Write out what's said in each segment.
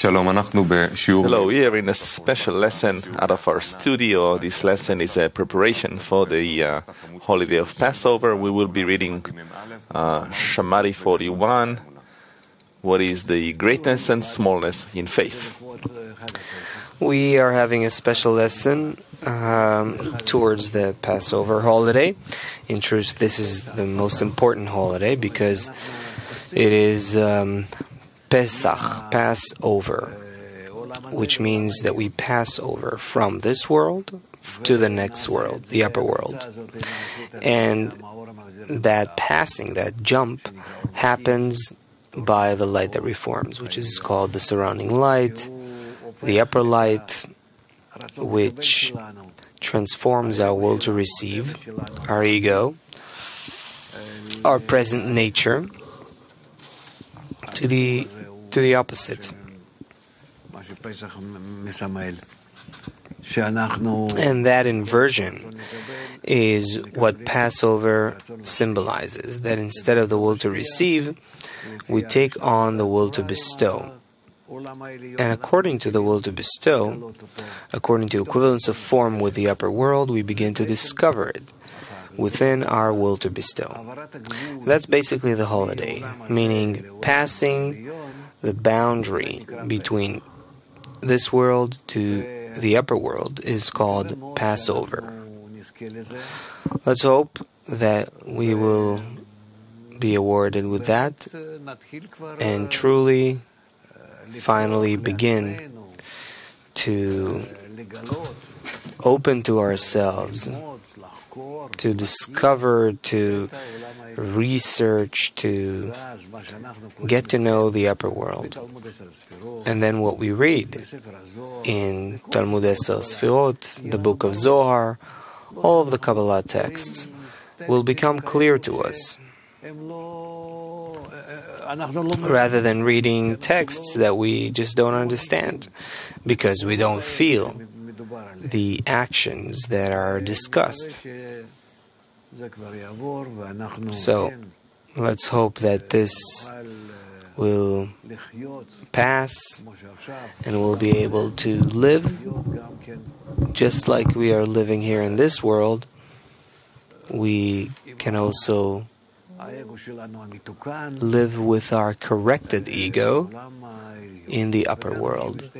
Hello, we are in a special lesson out of our studio. This lesson is a preparation for the holiday of Passover. We will be reading Shamari 41, what is the greatness and smallness in faith. We are having a special lesson towards the Passover holiday. In truth, this is the most important holiday because it is Pesach, Passover, which means that we pass over from this world to the next world, the upper world. And that passing, that jump, happens by the light that reforms, which is called the surrounding light, the upper light, which transforms our will to receive, our ego, our present nature, to the opposite. And that inversion is what Passover symbolizes, that instead of the will to receive, we take on the will to bestow. And according to the will to bestow, according to equivalence of form with the upper world, we begin to discover it within our will to bestow. That's basically the holiday, meaning passing the boundary between this world to the upper world is called Passover. Let's hope that we will be awarded with that and truly, finally begin to open to ourselves, to discover, to research, to get to know the upper world. And then what we read in Talmud 10 Sfirot, the book of Zohar, all of the Kabbalah texts will become clear to us, rather than reading texts that we just don't understand because we don't feel the actions that are discussed. So, let's hope that this will pass and we'll be able to live just like we are living here in this world. We can also live with our corrected ego in the upper world,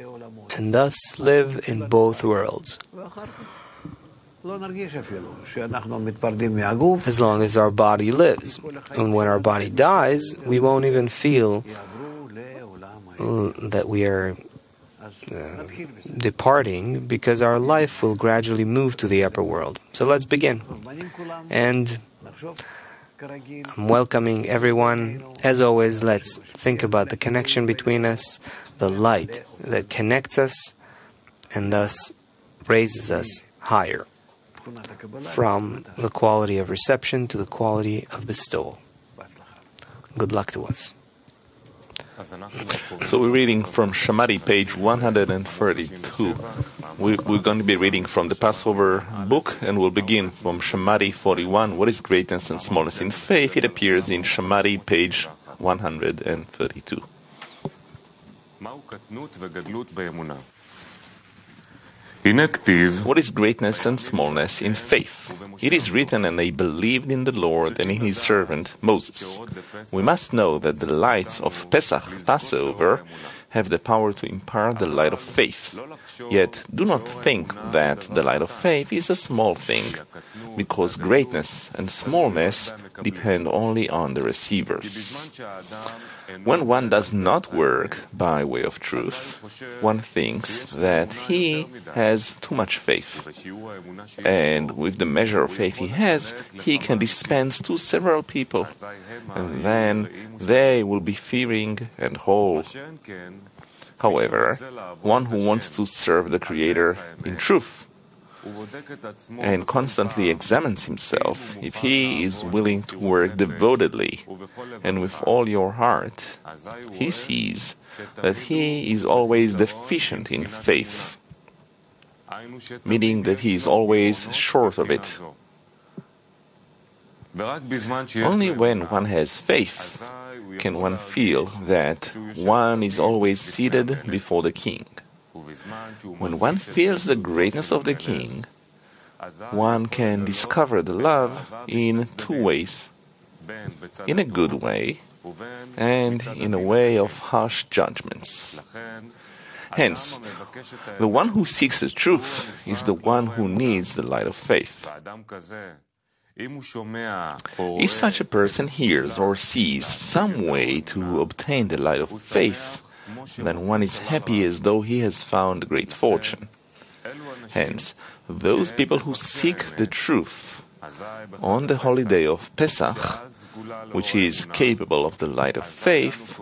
and thus live in both worlds. As long as our body lives. And when our body dies, we won't even feel that we are departing, because our life will gradually move to the upper world. So let's begin. And I'm welcoming everyone. As always, let's think about the connection between us, the light that connects us and thus raises us higher from the quality of reception to the quality of bestowal. Good luck to us. So we're reading from Shamari, page 132. We're going to be reading from the Passover book, and we'll begin from Shamari 41, what is greatness and smallness in faith. It appears in Shamari, page 132. What is greatness and smallness in faith? It is written, and they believed in the Lord and in his servant Moses. We must know that the lights of Pesach, Passover, have the power to impart the light of faith. Yet do not think that the light of faith is a small thing, because greatness and smallness depend only on the receivers. When one does not work by way of truth, one thinks that he has too much faith, and with the measure of faith he has, he can dispense to several people, and then they will be fearing and whole. However, one who wants to serve the Creator in truth and constantly examines himself, if he is willing to work devotedly and with all your heart, he sees that he is always deficient in faith, meaning that he is always short of it. Only when one has faith can one feel that one is always seated before the king. When one feels the greatness of the king, one can discover the love in two ways: in a good way and in a way of harsh judgments. Hence, the one who seeks the truth is the one who needs the light of faith. If such a person hears or sees some way to obtain the light of faith, then one is happy as though he has found great fortune. Hence, those people who seek the truth on the holy day of Pesach, which is capable of the light of faith,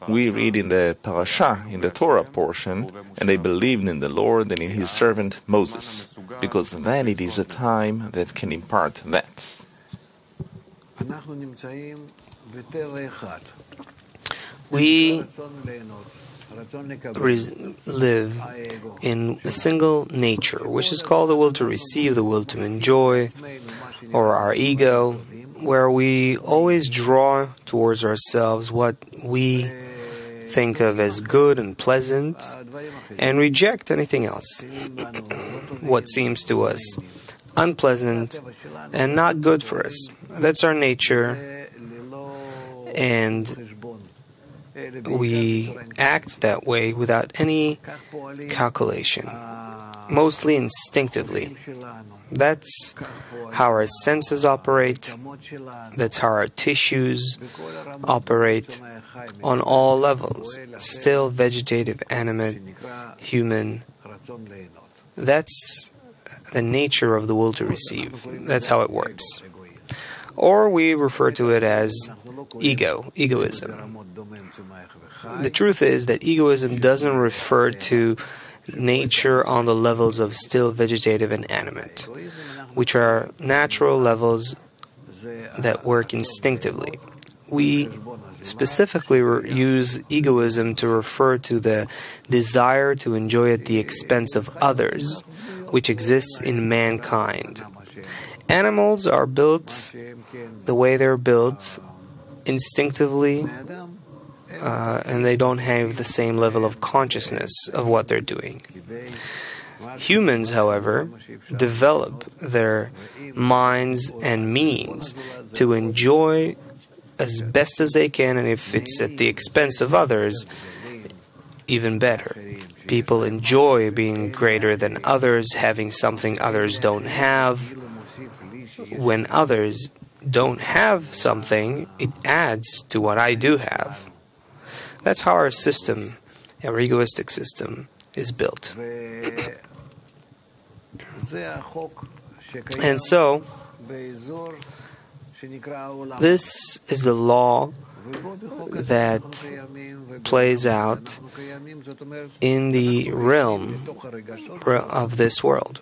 we read in the parasha, in the Torah portion, and they believed in the Lord and in His servant Moses, because then it is a time that can impart that. We live in a single nature, which is called the will to receive, the will to enjoy, or our ego, where we always draw towards ourselves what we think of as good and pleasant, and reject anything else, what seems to us unpleasant and not good for us. That's our nature, and we act that way without any calculation, mostly instinctively. That's how our senses operate, that's how our tissues operate on all levels, still, vegetative, animate, human. That's the nature of the will to receive. That's how it works. Or we refer to it as egoism. The truth is that egoism doesn't refer to nature on the levels of still, vegetative, and animate, which are natural levels that work instinctively. We specifically use egoism to refer to the desire to enjoy at the expense of others, which exists in mankind. Animals are built the way they're built, instinctively, and they don't have the same level of consciousness of what they're doing. Humans, however, develop their minds and means to enjoy as best as they can, and if it's at the expense of others, even better. People enjoy being greater than others, having something others don't have. When others don't have something, it adds to what I do have. That's how our system, our egoistic system, is built. And so, this is the law that plays out in the realm of this world.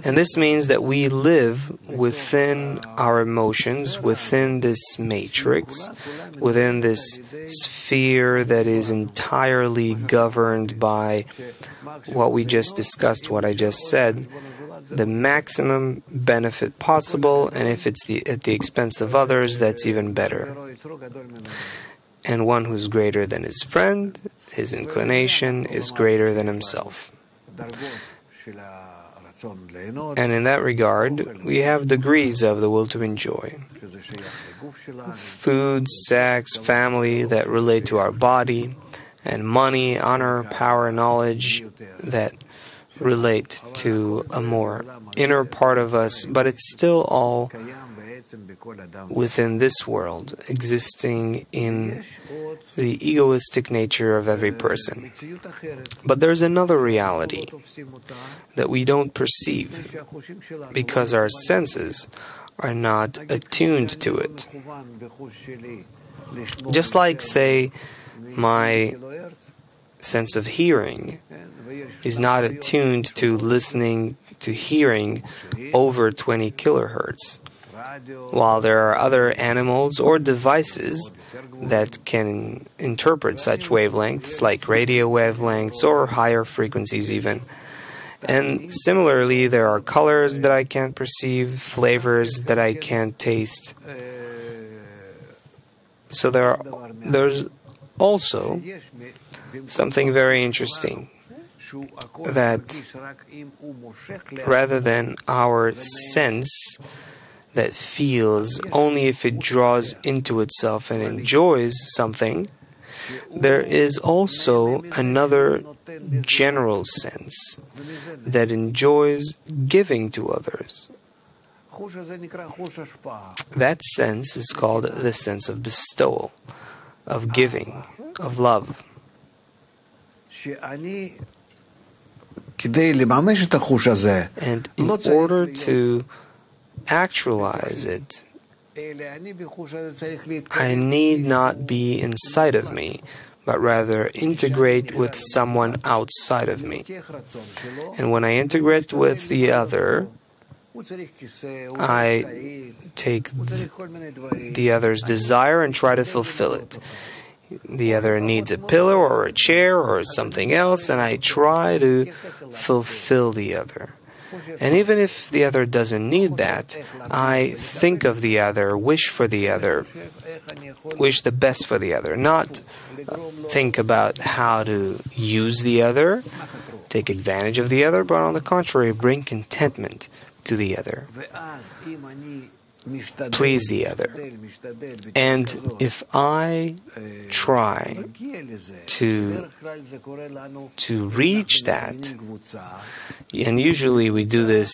And this means that we live within our emotions, within this matrix, within this sphere that is entirely governed by what we just discussed, what I just said, the maximum benefit possible, and if it's at the expense of others, that's even better. And one who's greater than his friend, his inclination, is greater than himself. And in that regard, we have degrees of the will to enjoy. Food, sex, family that relate to our body, and money, honor, power, knowledge that relate to a more inner part of us, but it's still all within this world, existing in the egoistic nature of every person. But there's another reality that we don't perceive because our senses are not attuned to it. Just like, say, my sense of hearing is not attuned to listening to hearing over 20 kilohertz, while there are other animals or devices that can interpret such wavelengths, like radio wavelengths or higher frequencies even. And similarly, there are colors that I can't perceive, flavors that I can't taste. So there's also something very interesting, that rather than our sense that feels only if it draws into itself and enjoys something, there is also another general sense that enjoys giving to others. That sense is called the sense of bestowal, of giving, of love. And in order to actualize it, I need not be inside of me, but rather integrate with someone outside of me. And when I integrate with the other, I take the other's desire and try to fulfill it. The other needs a pillow or a chair or something else, and I try to fulfill the other. And even if the other doesn't need that, I think of the other, wish for the other, wish the best for the other, not think about how to use the other, take advantage of the other, but on the contrary, bring contentment to the other, please the other. And if I try to reach that, and usually we do this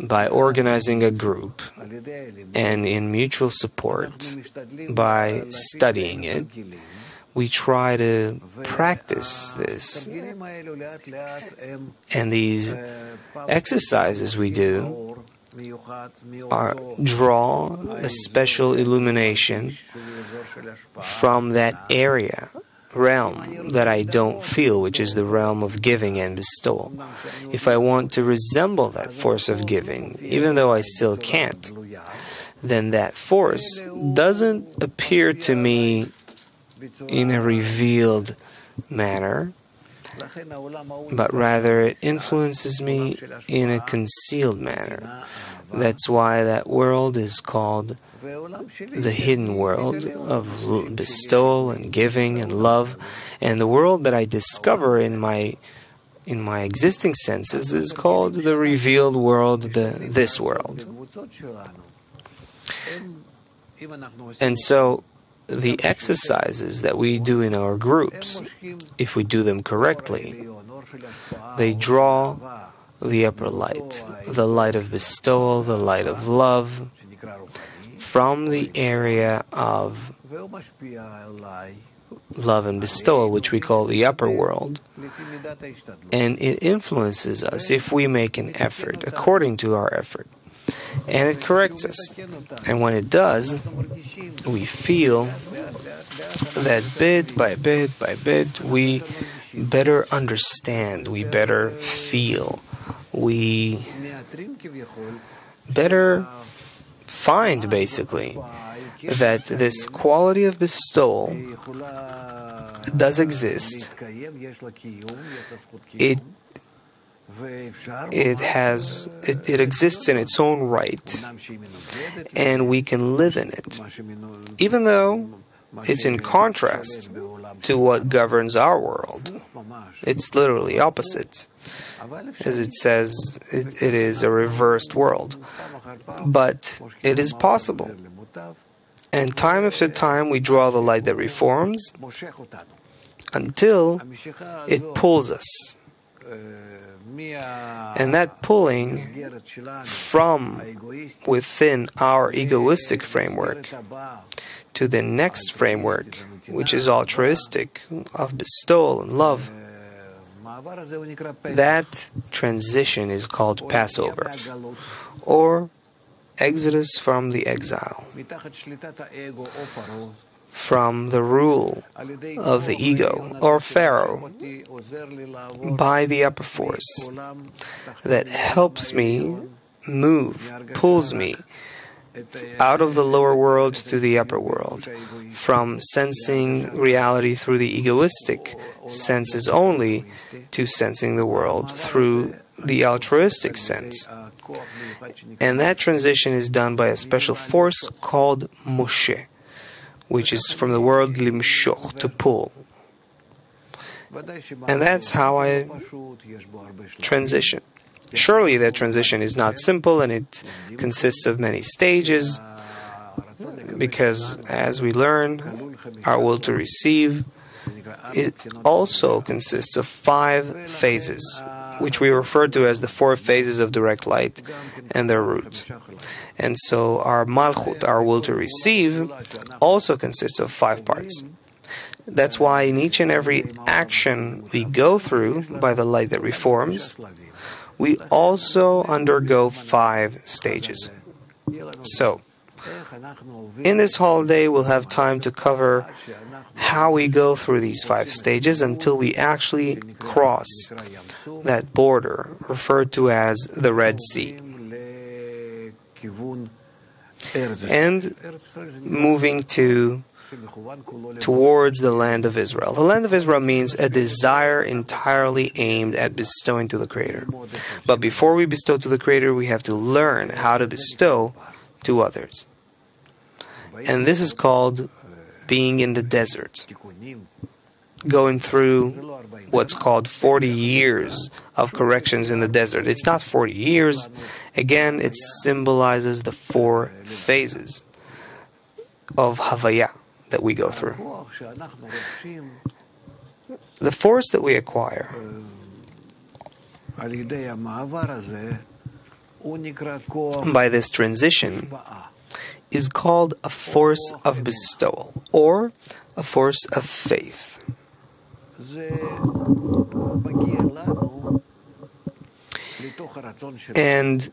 by organizing a group and in mutual support, by studying it, we try to practice this. And these exercises we do draw a special illumination from that realm that I don't feel, which is the realm of giving and bestowal. If I want to resemble that force of giving, even though I still can't, then that force doesn't appear to me in a revealed manner, but rather it influences me in a concealed manner. That's why that world is called the hidden world of bestowal and giving and love. And the world that I discover in my existing senses is called the revealed world, this world. And so the exercises that we do in our groups, if we do them correctly, they draw the upper light, the light of bestowal, the light of love, from the area of love and bestowal, which we call the upper world. And it influences us if we make an effort, according to our effort. And it corrects us. And when it does, we feel that bit by bit by bit, we better understand, we better feel, we better find, basically, that this quality of bestowal does exist. It exists in its own right, and we can live in it, even though it's in contrast to what governs our world. It's literally opposite. As it says, it is a reversed world. But it is possible. And time after time we draw the light that reforms until it pulls us. And that pulling from within our egoistic framework to the next framework, which is altruistic, of bestowal and love, that transition is called Passover, or exodus from the exile, from the rule of the ego, or Pharaoh, by the upper force that helps me move, pulls me out of the lower world to the upper world, from sensing reality through the egoistic senses only to sensing the world through the altruistic sense. And that transition is done by a special force called Moshe, which is from the word limshoch, to pull. And that's how I transition. Surely that transition is not simple, and it consists of many stages, because as we learn our will to receive, it also consists of 5 phases, which we refer to as the 4 phases of direct light and their root. And so our malchut, our will to receive, also consists of 5 parts. That's why in each and every action we go through by the light that reforms, we also undergo 5 stages. So, in this holiday, we'll have time to cover how we go through these 5 stages until we actually cross that border referred to as the Red Sea, and moving towards the land of Israel. The land of Israel means a desire entirely aimed at bestowing to the Creator. But before we bestow to the Creator, we have to learn how to bestow to others. And this is called being in the desert, going through what's called 40 years of corrections in the desert. It's not 40 years. Again, it symbolizes the 4 phases of Havaya that we go through. The force that we acquire by this transition is called a force of bestowal, or a force of faith. And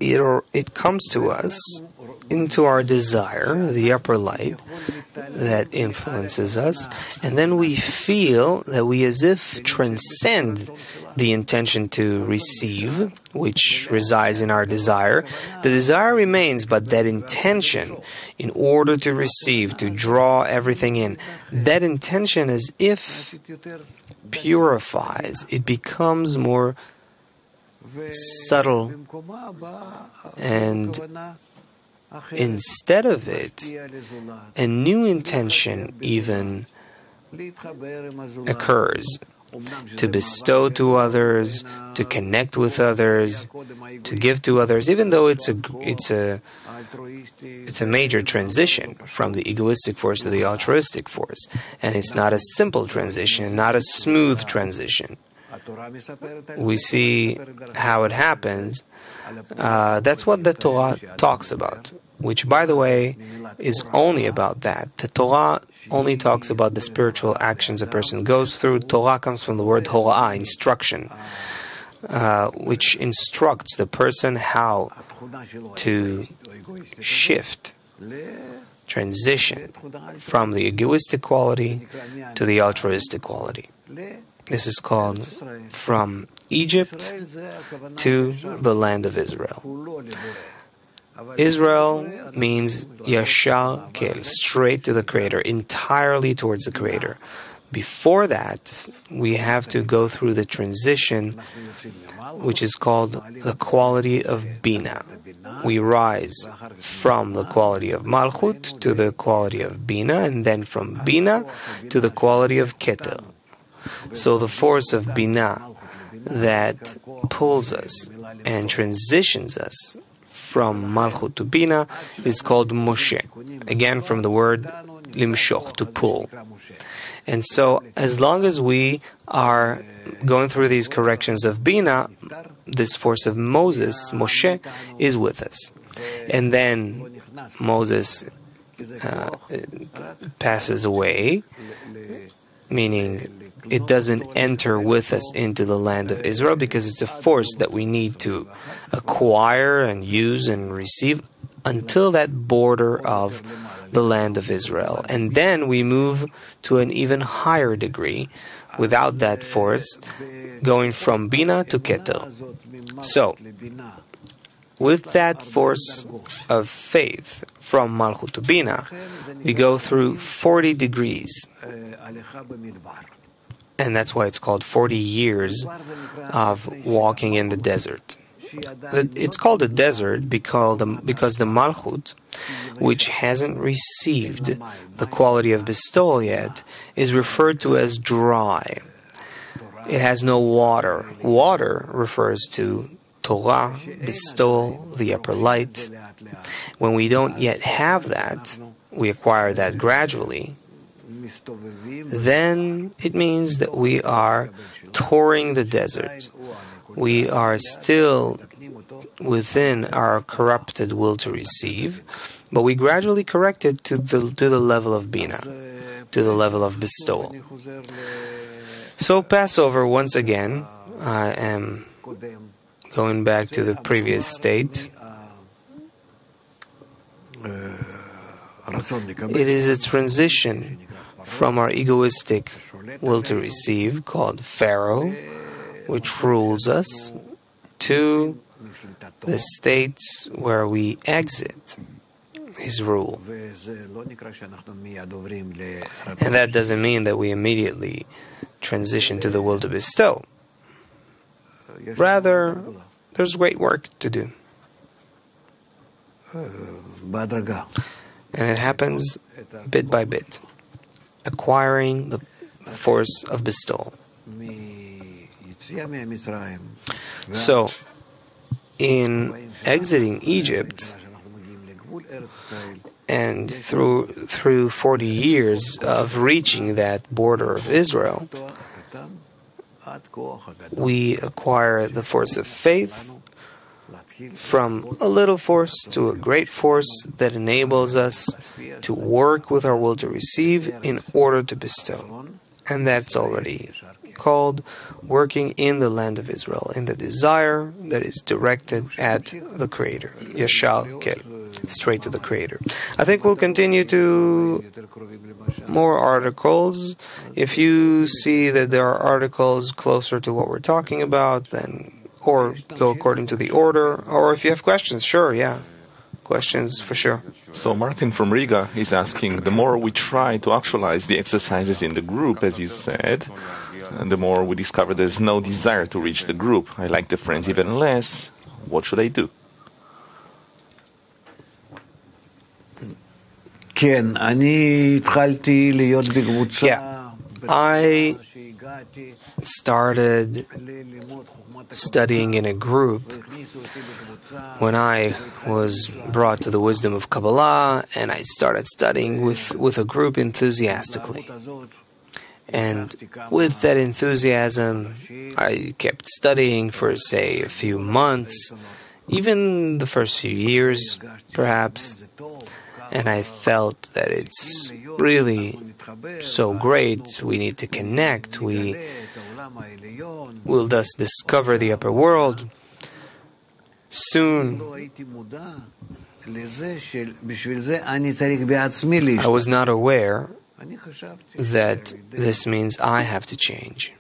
it comes to us into our desire, the upper light that influences us, and then we feel that we as if transcend the intention to receive, which resides in our desire. The desire remains, but that intention, in order to receive, to draw everything in, that intention as if purifies. It becomes more subtle, and instead of it, a new intention even occurs, to bestow to others, to connect with others, to give to others, even though it's a major transition from the egoistic force to the altruistic force, and it's not a simple transition, not a smooth transition. We see how it happens. That's what the Torah talks about, which, by the way, is only about that. The Torah only talks about the spiritual actions a person goes through. Torah comes from the word hora'ah, instruction, which instructs the person how to shift, transition from the egoistic quality to the altruistic quality. This is called from Egypt to the land of Israel. Israel means Yashar Kel, straight to the Creator, entirely towards the Creator. Before that, we have to go through the transition, which is called the quality of Bina. We rise from the quality of Malchut to the quality of Bina, and then from Bina to the quality of Keter. So the force of Bina that pulls us and transitions us from Malchut to Bina is called Moshe. Again, from the word limshoch, to pull. And so, as long as we are going through these corrections of Bina, this force of Moses, Moshe, is with us. And then Moses passes away, meaning it doesn't enter with us into the land of Israel, because it's a force that we need to acquire and use and receive until that border of the land of Israel. And then we move to an even higher degree without that force, going from Bina to Keter. So, with that force of faith from Malchut to Bina, we go through 40 degrees And that's why it's called 40 years of walking in the desert. It's called a desert because the Malchut, which hasn't received the quality of bestowal yet, is referred to as dry. It has no water. Water refers to Torah, bestowal, the upper light. When we don't yet have that, we acquire that gradually, then it means that we are touring the desert. We are still within our corrupted will to receive, but we gradually correct it to the level of Bina, to the level of bestowal. So Passover, once again, I am going back to the previous state. It is a transition from our egoistic will to receive, called Pharaoh, which rules us, to the state where we exit his rule. And that doesn't mean that we immediately transition to the will to bestow. Rather, there's great work to do. And it happens bit by bit, acquiring the force of bestowal. So, in exiting Egypt, and through 40 years of reaching that border of Israel, we acquire the force of faith, from a little force to a great force that enables us to work with our will to receive in order to bestow. And that's already called working in the land of Israel, in the desire that is directed at the Creator. Yashar Kel, straight to the Creator. I think we'll continue to more articles. If you see that there are articles closer to what we're talking about, then or go according to the order, or if you have questions, sure, yeah. Questions for sure. So Martin from Riga is asking, the more we try to actualize the exercises in the group, as you said, the more we discover there's no desire to reach the group. I like the friends even less. What should I do? Yeah, I started studying in a group when I was brought to the wisdom of Kabbalah, and I started studying with a group enthusiastically. And with that enthusiasm, I kept studying for, say, a few months, even the first few years, perhaps, and I felt that it's really so great. We need to connect. We will thus discover the upper world. Soon, I was not aware that this means I have to change.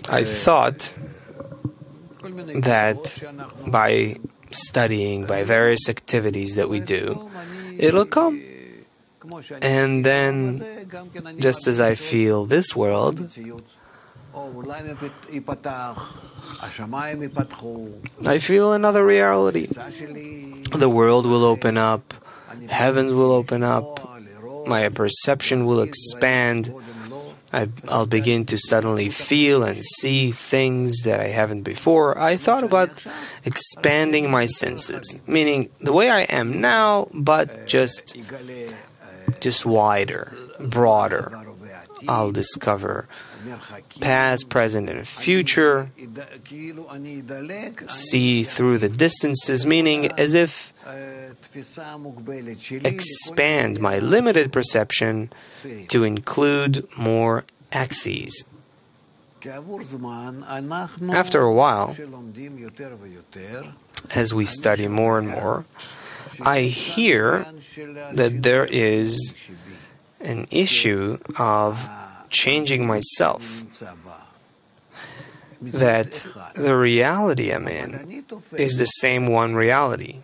I thought that by studying, by various activities that we do, it'll come. And then, just as I feel this world, I feel another reality. The world will open up, heavens will open up, my perception will expand, I'll begin to suddenly feel and see things that I haven't before. I thought about expanding my senses, meaning the way I am now, but just wider, broader. I'll discover past, present, and future, see through the distances, meaning as if expand my limited perception to include more axes. After a while, as we study more and more, I hear that there is an issue of changing myself, that the reality I'm in is the same one reality.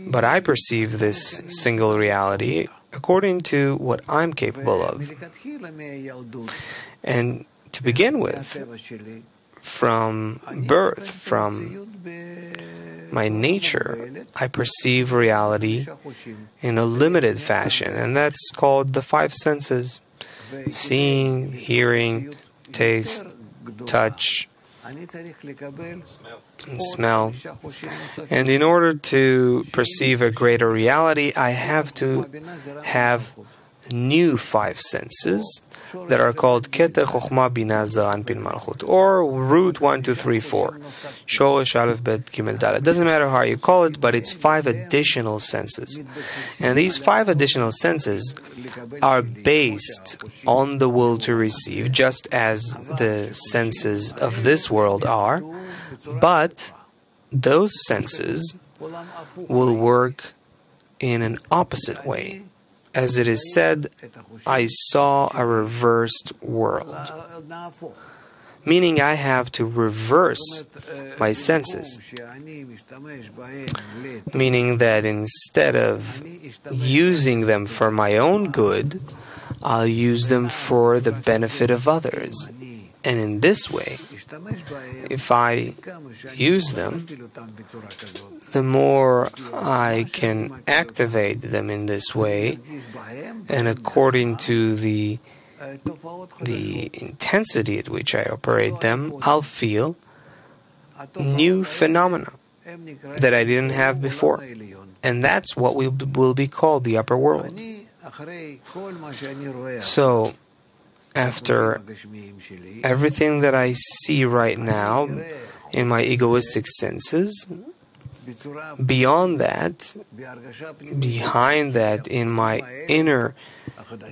But I perceive this single reality according to what I'm capable of. And to begin with, from birth, from my nature, I perceive reality in a limited fashion, and that's called the five senses: seeing, hearing, taste, touch, and smell. And in order to perceive a greater reality, I have to have new five senses that are called Keter, Chochmah, Binah, Zah, Anpin, Malchut, or root 1, 2, 3, 4. Shoresh, Aleph, Bet, Gimel, Dalet. It doesn't matter how you call it, but it's five additional senses. And these five additional senses are based on the will to receive, just as the senses of this world are, but those senses will work in an opposite way. As it is said, I saw a reversed world. Meaning I have to reverse my senses. Meaning that instead of using them for my own good, I'll use them for the benefit of others. And in this way, if I use them, the more I can activate them in this way, and according to the intensity at which I operate them, I'll feel new phenomena that I didn't have before. And that's what will be called the upper world. So, after everything that I see right now in my egoistic senses, beyond that, behind that, in my inner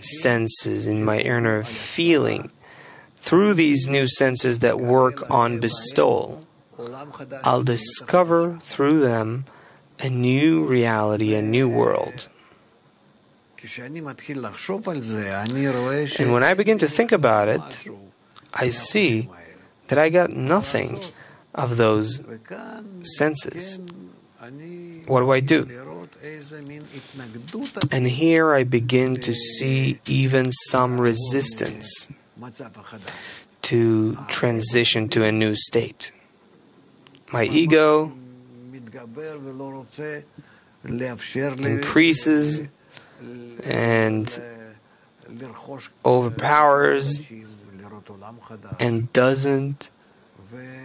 senses, in my inner feeling, through these new senses that work on bestowal, I'll discover through them a new reality, a new world. And when I begin to think about it, I see that I got nothing of those senses. What do? And here I begin to see even some resistance to transition to a new state. My ego increases and overpowers and doesn't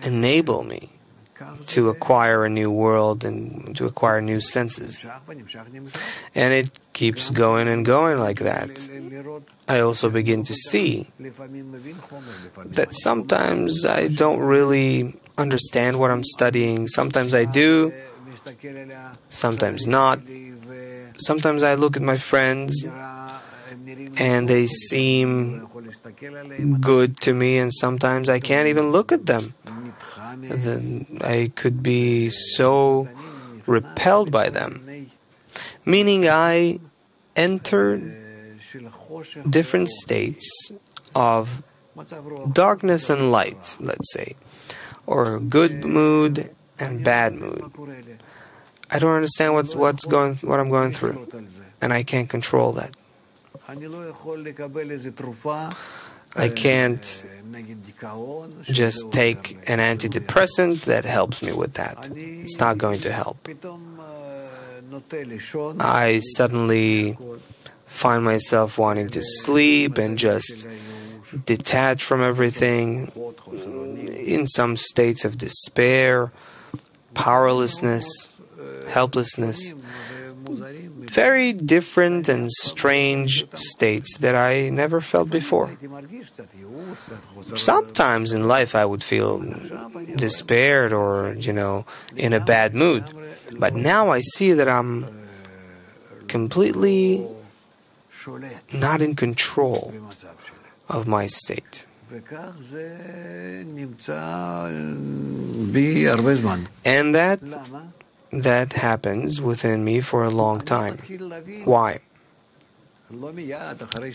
enable me to acquire a new world and to acquire new senses. And it keeps going and going like that. I also begin to see that sometimes I don't really understand what I'm studying. Sometimes I do, sometimes not. Sometimes I look at my friends and they seem good to me, and sometimes I can't even look at them. I could be so repelled by them. Meaning I enter different states of darkness and light, let's say, or good mood and bad mood. I don't understand what I'm going through, and I can't control that. I can't just take an antidepressant that helps me with that. It's not going to help. I suddenly find myself wanting to sleep and just detach from everything, in some states of despair, powerlessness, helplessness. Very different and strange states that I never felt before. Sometimes in life I would feel despaired or, in a bad mood. But now I see that I'm completely not in control of my state. And that happens within me for a long time. Why?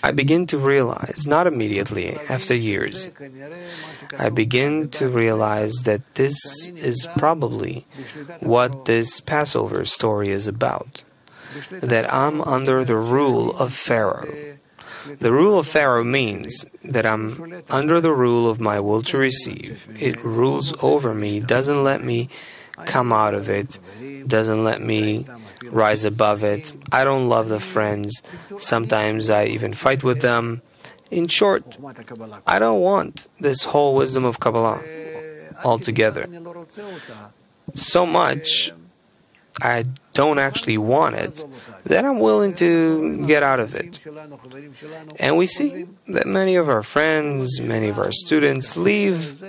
I begin to realize, not immediately, after years, I begin to realize that this is probably what this Passover story is about. That I'm under the rule of Pharaoh. The rule of Pharaoh means that I'm under the rule of my will to receive. It rules over me, doesn't let me come out of it, doesn't let me rise above it. I don't love the friends. Sometimes I even fight with them. In short, I don't want this whole wisdom of Kabbalah altogether. So much I don't actually want it, that I'm willing to get out of it. And we see that many of our friends, many of our students leave.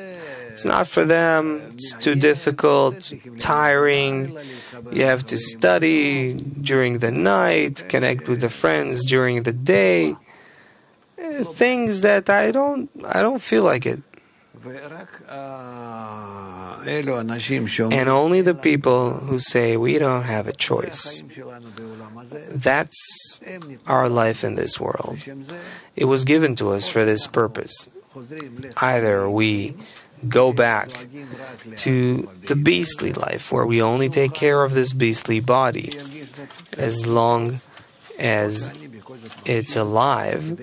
It's not for them, it's too difficult, tiring. You have to study during the night, connect with the friends during the day. Things that I don't feel like it. And only the people who say we don't have a choice. That's our life in this world. It was given to us for this purpose. Either we go back to the beastly life, where we only take care of this beastly body as long as it's alive.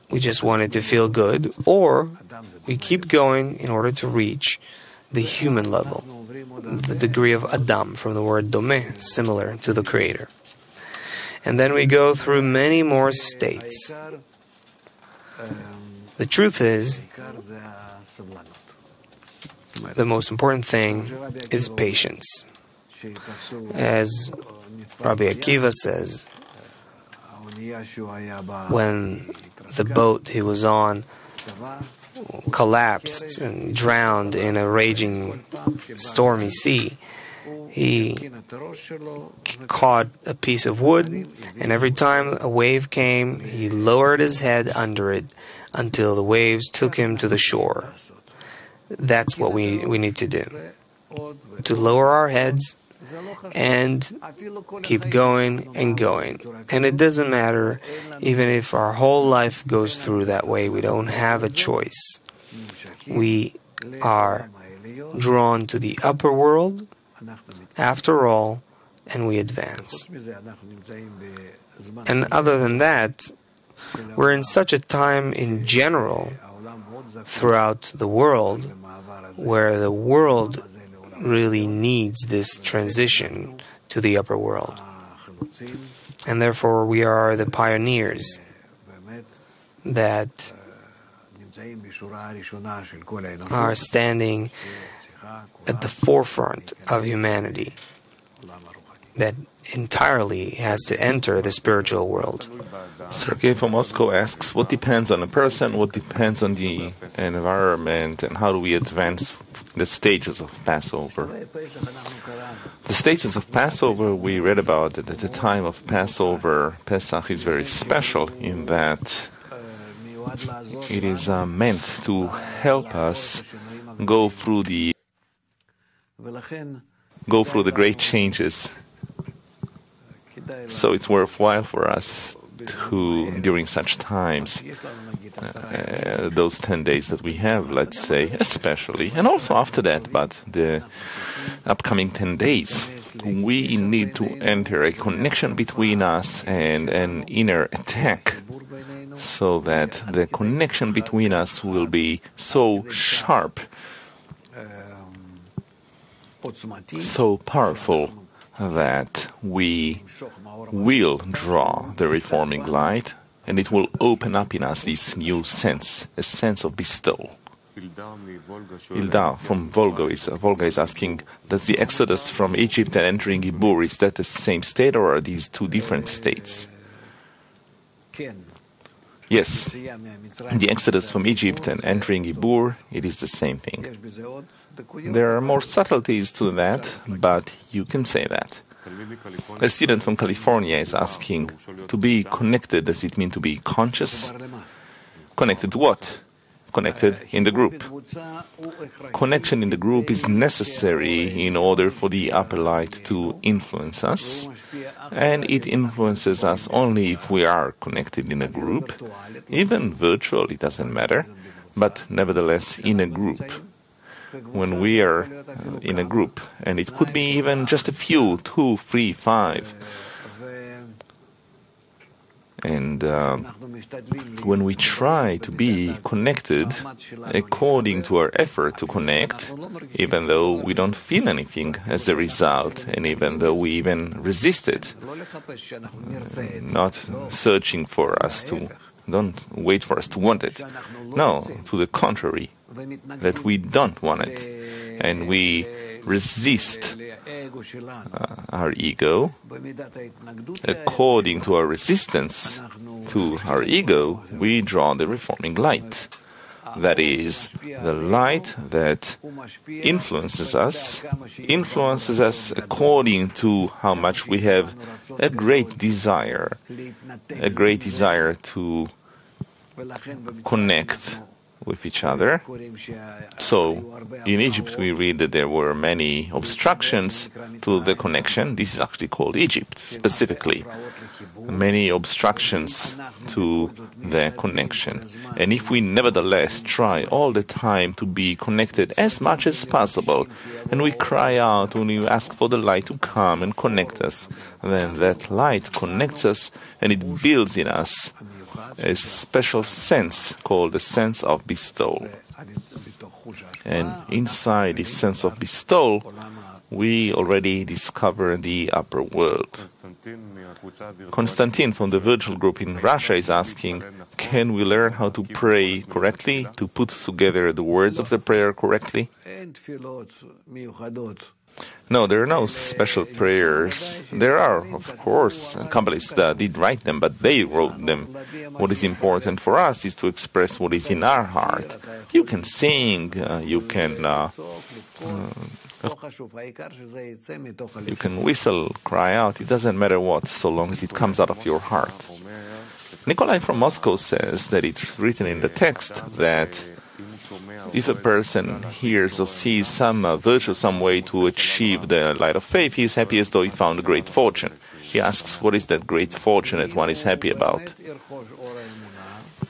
We just want it to feel good, or we keep going in order to reach the human level, the degree of Adam, from the word domeh, similar to the Creator. And then we go through many more states. The truth is, the most important thing is patience. As Rabbi Akiva says, when the boat he was on collapsed and drowned in a raging, stormy sea, he caught a piece of wood, and every time a wave came, he lowered his head under it until the waves took him to the shore. That's what we need to do. To lower our heads and keep going and going. And it doesn't matter, even if our whole life goes through that way, we don't have a choice. We are drawn to the upper world, after all, and we advance. And other than that, we're in such a time in general throughout the world where the world really needs this transition to the upper world. And therefore we are the pioneers that are standing at the forefront of humanity, that entirely has to enter the spiritual world. Sergei from Moscow asks, what depends on a person, what depends on the environment, and how do we advance the stages of Passover? The stages of Passover we read about that at the time of Passover. Pesach is very special in that it is meant to help us go through the great changes. So it's worthwhile for us to, during such times, those 10 days that we have, let's say, especially, and also after that, but the upcoming 10 days, we need to enter a connection between us and an inner attack, so that the connection between us will be so sharp, so powerful, that we will draw the reforming light, and it will open up in us this new sense, a sense of bestowal. Ildar from Volga is asking, does the exodus from Egypt and entering Ibur, is that the same state, or are these two different states? Yes, the exodus from Egypt and entering Ibur, it is the same thing. There are more subtleties to that, but you can say that. A student from California is asking, to be connected, does it mean to be conscious? Connected to what? connected in the group. Connection in the group is necessary in order for the upper light to influence us, and it influences us only if we are connected in a group, even virtual, it doesn't matter, but nevertheless in a group. When we are in a group, and it could be even just a few, 2, 3, 5, and when we try to be connected according to our effort to connect, even though we don't feel anything as a result, and even though we even resist it, not searching for us to, don't wait for us to want it. No, to the contrary, that we don't want it, and we resist our ego. According to our resistance to our ego, we draw the reforming light. That is, the light that influences us according to how much we have a great desire to connect with each other. So, in Egypt we read that there were many obstructions to the connection. This is actually called Egypt, specifically. Many obstructions to the connection. And if we nevertheless try all the time to be connected as much as possible, and we cry out when we ask for the light to come and connect us, then that light connects us and it builds in us a special sense called the sense of bestowal. And inside this sense of bestowal, we already discover the upper world. Konstantin from the virtual group in Russia is asking, can we learn how to pray correctly, to put together the words of the prayer correctly? No, there are no special prayers. There are, of course, Kabbalists that did write them, but they wrote them. What is important for us is to express what is in our heart. You can sing, you can whistle, cry out, it doesn't matter what, so long as it comes out of your heart. Nikolai from Moscow says that it's written in the text that if a person hears or sees some virtue, some way to achieve the light of faith, he is happy as though he found a great fortune. He asks, what is that great fortune that one is happy about?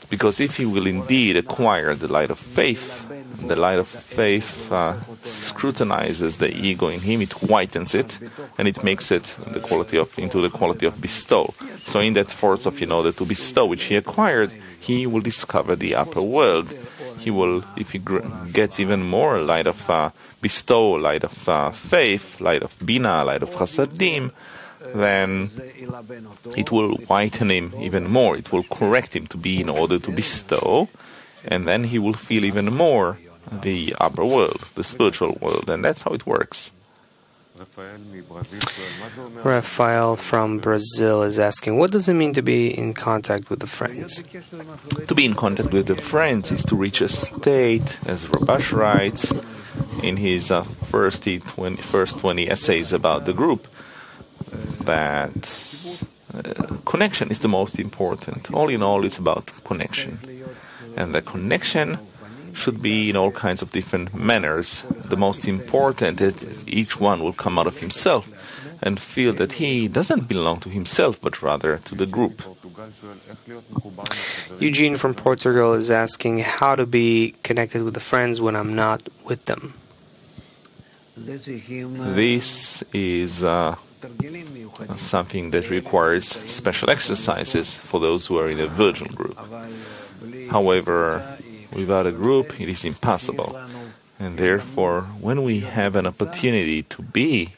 Because if he will indeed acquire the light of faith scrutinizes the ego in him, it whitens it, and it makes it into the quality of bestow. So in that force of, in order to bestow, which he acquired, he will discover the upper world. He will, if he gets even more light of bestow, light of faith, light of bina, light of chasadim, then it will whiten him even more. It will correct him to be in order to bestow, and then he will feel even more the upper world, the spiritual world, and that's how it works. Raphael from Brazil is asking, what does it mean to be in contact with the friends? To be in contact with the friends is to reach a state, as Rabash writes in his first 20 essays about the group, that connection is the most important. All in all, it's about connection. And the connection should be in all kinds of different manners. The most important is that each one will come out of himself and feel that he doesn't belong to himself, but rather to the group. Eugene from Portugal is asking how to be connected with the friends when I'm not with them. This is something that requires special exercises for those who are in a virtual group. However, without a group, it is impossible. And therefore, when we have an opportunity to be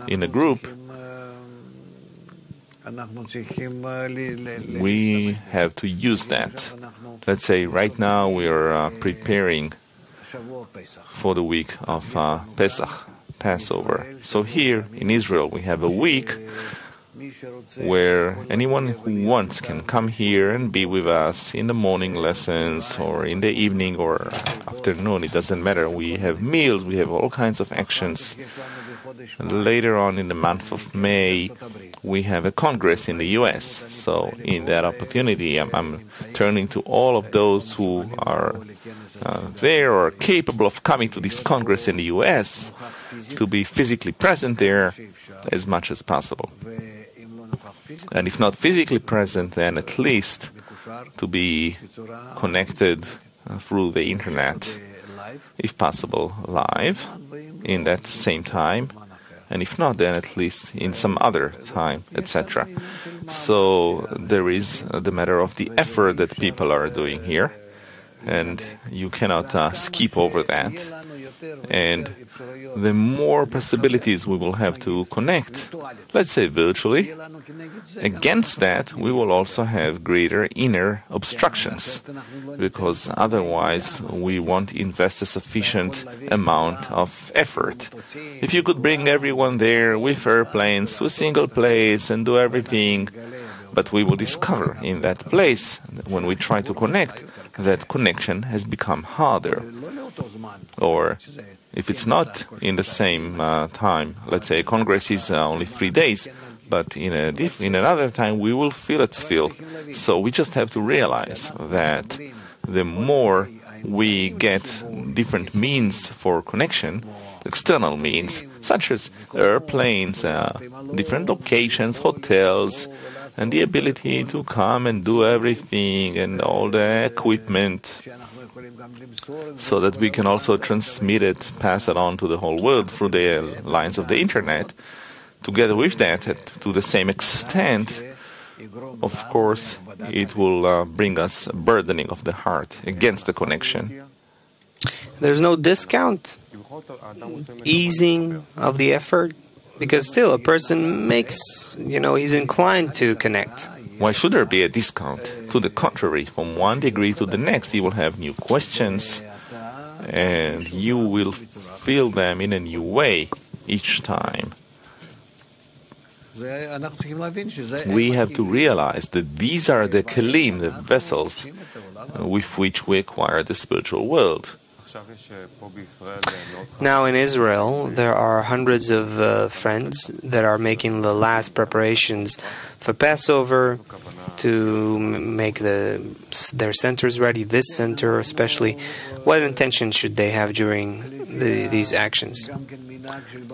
in a group, we have to use that. Let's say right now we are preparing for the week of Pesach, Passover. So here in Israel we have a week where anyone who wants can come here and be with us in the morning lessons or in the evening or afternoon. It doesn't matter. We have meals, we have all kinds of actions. And later on in the month of May, we have a congress in the US. So in that opportunity, I'm turning to all of those who are there or capable of coming to this congress in the US to be physically present there as much as possible. And if not physically present, then at least to be connected through the internet, if possible, live in that same time, and if not, then at least in some other time, etc. So there is the matter of the effort that people are doing here, and you cannot skip over that. And the more possibilities we will have to connect, let's say virtually, against that we will also have greater inner obstructions, because otherwise we won't invest a sufficient amount of effort. If you could bring everyone there with airplanes to a single place and do everything, but we will discover in that place, when we try to connect, that connection has become harder. Or if it's not in the same time, let's say Congress is only 3 days, but in another time we will feel it still. So we just have to realize that the more we get different means for connection, external means, such as airplanes, different locations, hotels, and the ability to come and do everything and all the equipment, so that we can also transmit it, pass it on to the whole world through the lines of the internet. Together with that, to the same extent, of course, it will bring us a burdening of the heart against the connection. There's no discount, easing of the effort, because still a person makes, he's inclined to connect. Why should there be a discount? To the contrary, from one degree to the next, you will have new questions, and you will feel them in a new way each time. We have to realize that these are the kelim, the vessels, with which we acquire the spiritual world. Now in Israel, there are hundreds of friends that are making the last preparations for Passover, to make their centers ready, this center especially. What intention should they have during these actions?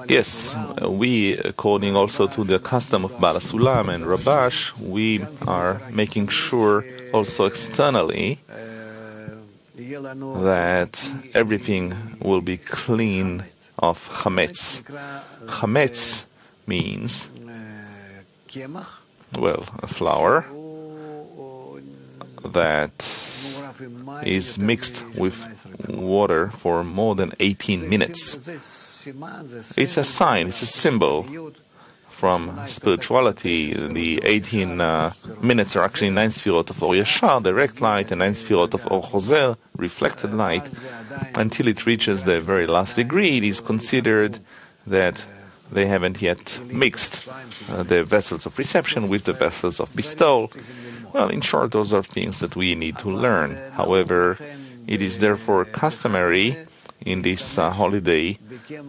Yes, we, according also to the custom of Bala Sulam and Rabash, we are making sure also externally that everything will be clean of chametz. Chametz means, well, a flour that is mixed with water for more than 18 minutes. It's a sign, it's a symbol from spirituality. The 18 minutes are actually 9 sfirot of Or Yashar, direct light, and 9 sfirot of Or Chozer, reflected light. Until it reaches the very last degree, it is considered that they haven't yet mixed the vessels of reception with the vessels of bestowal. Well, in short, those are things that we need to learn. However, it is therefore customary in this holiday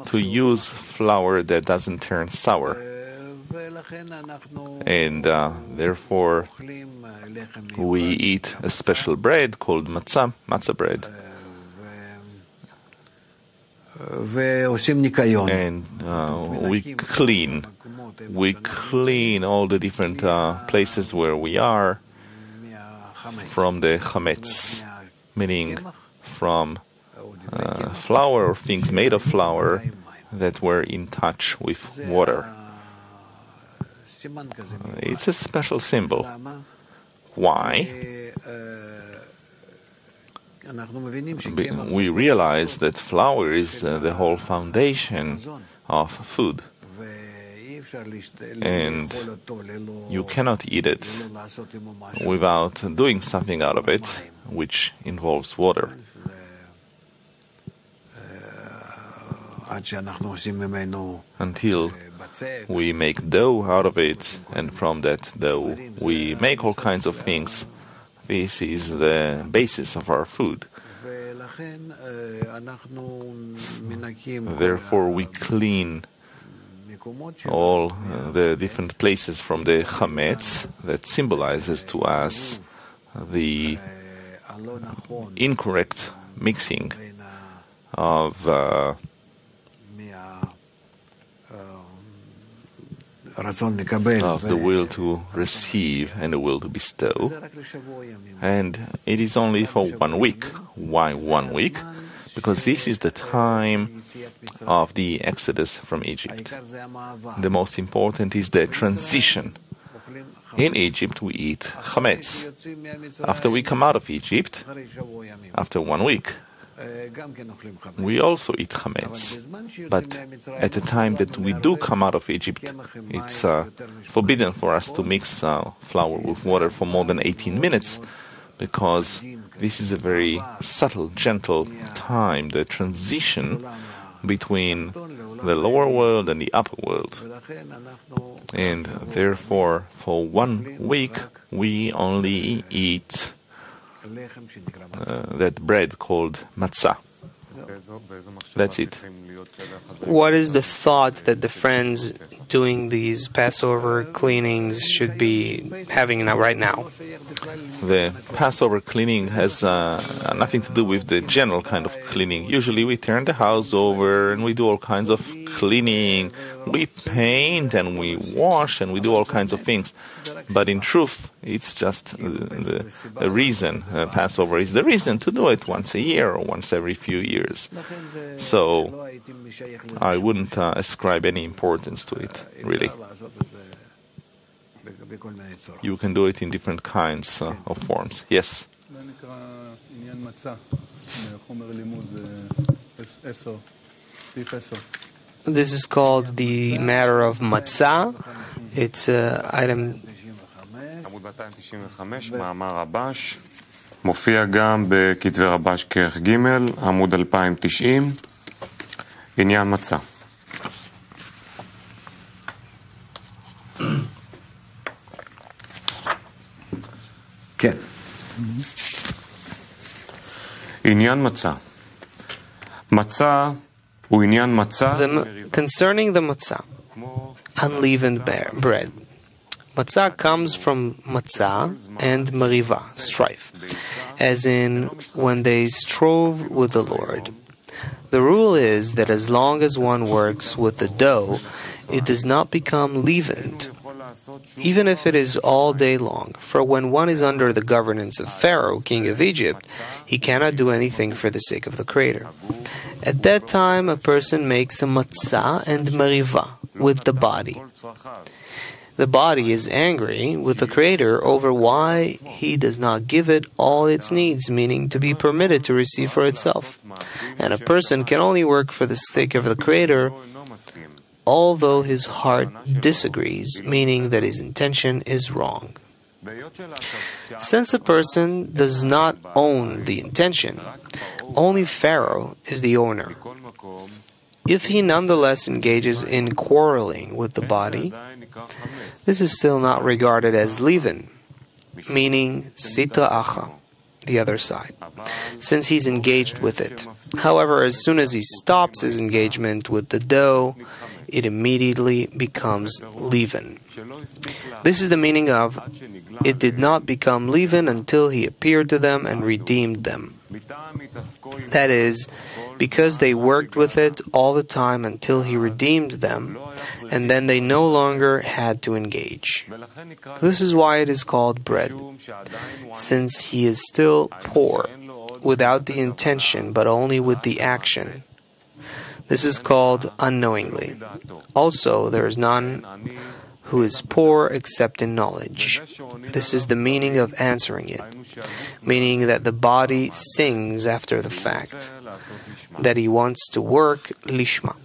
to use flour that doesn't turn sour. And therefore, we eat a special bread called matzah bread. And we clean all the different places where we are from the chametz, meaning from flour or things made of flour that were in touch with water. It's a special symbol. Why? We realize that flour is the whole foundation of food, and you cannot eat it without doing something out of it, which involves water. until we make dough out of it, and from that dough we make all kinds of things. This is the basis of our food. Therefore, we clean all the different places from the chametz that symbolizes to us the incorrect mixing of the will to receive and the will to bestow. And it is only for 1 week. Why 1 week? Because this is the time of the Exodus from Egypt. The most important is the transition. In Egypt we eat chametz. After we come out of Egypt, after 1 week, we also eat chametz. But at the time that we do come out of Egypt, it's forbidden for us to mix flour with water for more than 18 minutes, because this is a very subtle, gentle time, the transition between the lower world and the upper world. And therefore, for 1 week, we only eat that bread called matzah. That's it. What is the thought that the friends doing these Passover cleanings should be having right now? The Passover cleaning has nothing to do with the general kind of cleaning. Usually we turn the house over and we do all kinds of cleaning. We paint and we wash and we do all kinds of things. But in truth, it's just the reason. Passover is the reason to do it once a year or once every few years. So I wouldn't ascribe any importance to it, really. You can do it in different kinds of forms. Yes? This is called the matter of matzah. It's item... מופיע גם בכתבי רבש כרך ג' עמוד 2090, עניין מצה. כן. עניין מצה. מצה הוא עניין מצה. Concerning the matzah, unleavened bread. Matzah comes from matzah and mariva, strife, as in when they strove with the Lord. The rule is that as long as one works with the dough, it does not become leavened, even if it is all day long. For when one is under the governance of Pharaoh, king of Egypt, he cannot do anything for the sake of the Creator. At that time, a person makes a matzah and mariva with the body. The body is angry with the Creator over why He does not give it all its needs, meaning to be permitted to receive for itself. And a person can only work for the sake of the Creator, although his heart disagrees, meaning that his intention is wrong. Since a person does not own the intention, only Pharaoh is the owner. If he nonetheless engages in quarreling with the body, this is still not regarded as leaven, meaning sitra acha, the other side, since he's engaged with it. However, as soon as he stops his engagement with the dough, it immediately becomes leaven. This is the meaning of, it did not become leaven until he appeared to them and redeemed them. That is, because they worked with it all the time until he redeemed them, and then they no longer had to engage. This is why it is called bread, since he is still poor, without the intention but only with the action. This is called unknowingly. Also, there is none who is poor except in knowledge. This is the meaning of answering it, meaning that the body sings after the fact, that he wants to work lishma.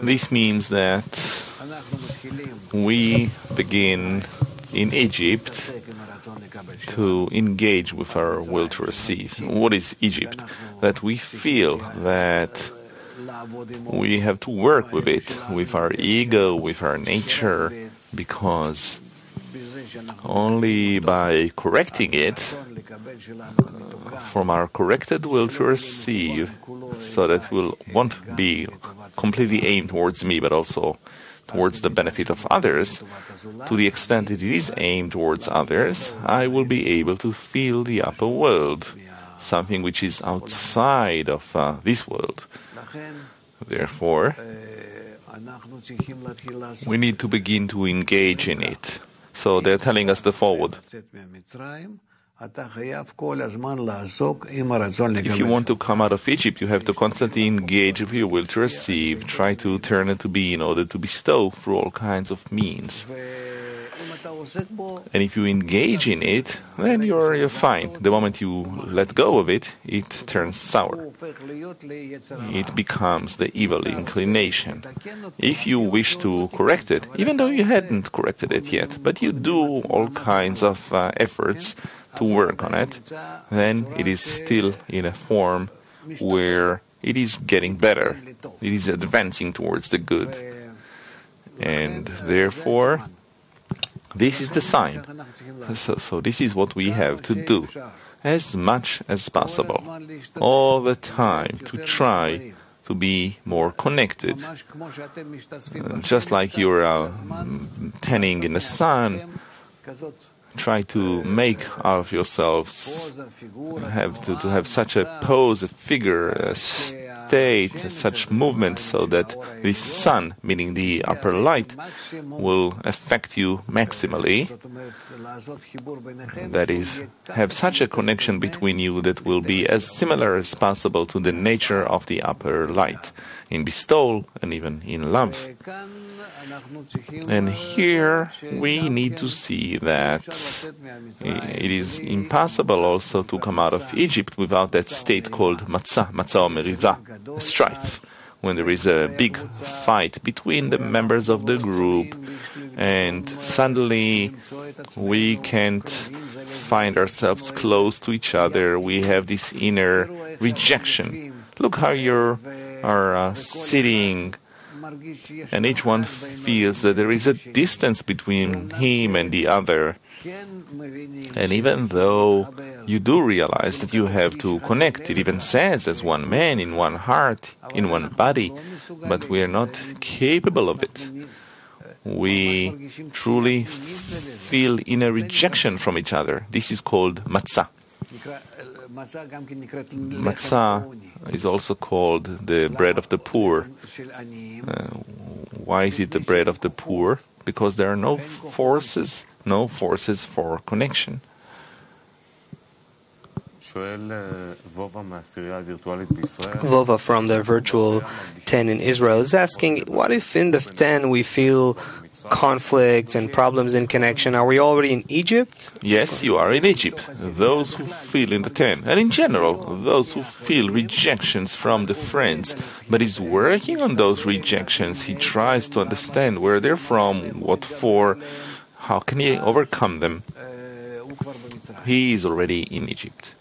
This means that we begin in Egypt to engage with our will to receive. What is Egypt? That we feel that We have to work with it, with our ego, with our nature, because only by correcting it from our corrected will to receive, so that will won't be completely aimed towards me, but also towards the benefit of others. To the extent it is aimed towards others, I will be able to feel the upper world, something which is outside of this world. Therefore, we need to begin to engage in it. So they're telling us the forward. If you want to come out of Egypt, you have to constantly engage with your will to receive, try to turn it to be in order to bestow through all kinds of means. And if you engage in it, then you're fine. The moment you let go of it, it turns sour. It becomes the evil inclination. If you wish to correct it, even though you hadn't corrected it yet, but you do all kinds of efforts to work on it, then it is still in a form where it is getting better. It is advancing towards the good. And therefore, this is the sign. So this is what we have to do, as much as possible, all the time, to try to be more connected. Just like you're tanning in the sun, try to make out of yourselves to have such a pose, a figure, a state, such movement, so that the sun, meaning the upper light, will affect you maximally. That is, have such a connection between you that will be as similar as possible to the nature of the upper light, in bestowal and even in love. And here we need to see that it is impossible also to come out of Egypt without that state called matzah or meriva, strife, when there is a big fight between the members of the group, and suddenly we can't find ourselves close to each other. We have this inner rejection. Look how you are sitting, and each one feels that there is a distance between him and the other. And even though you do realize that you have to connect, it even says, as one man, in one heart, in one body, but we are not capable of it. We truly feel inner rejection from each other. This is called matzah. Matzah is also called the bread of the poor. Why is it the bread of the poor? Because there are no forces for connection. Vova from the virtual 10 in Israel is asking, what if in the 10 we feel conflicts and problems in connection? Are we already in Egypt? Yes, you are in Egypt. Those who feel in the 10, and in general, those who feel rejections from the friends, but is working on those rejections. He tries to understand where they're from, what for, how can he overcome them. He is already in Egypt.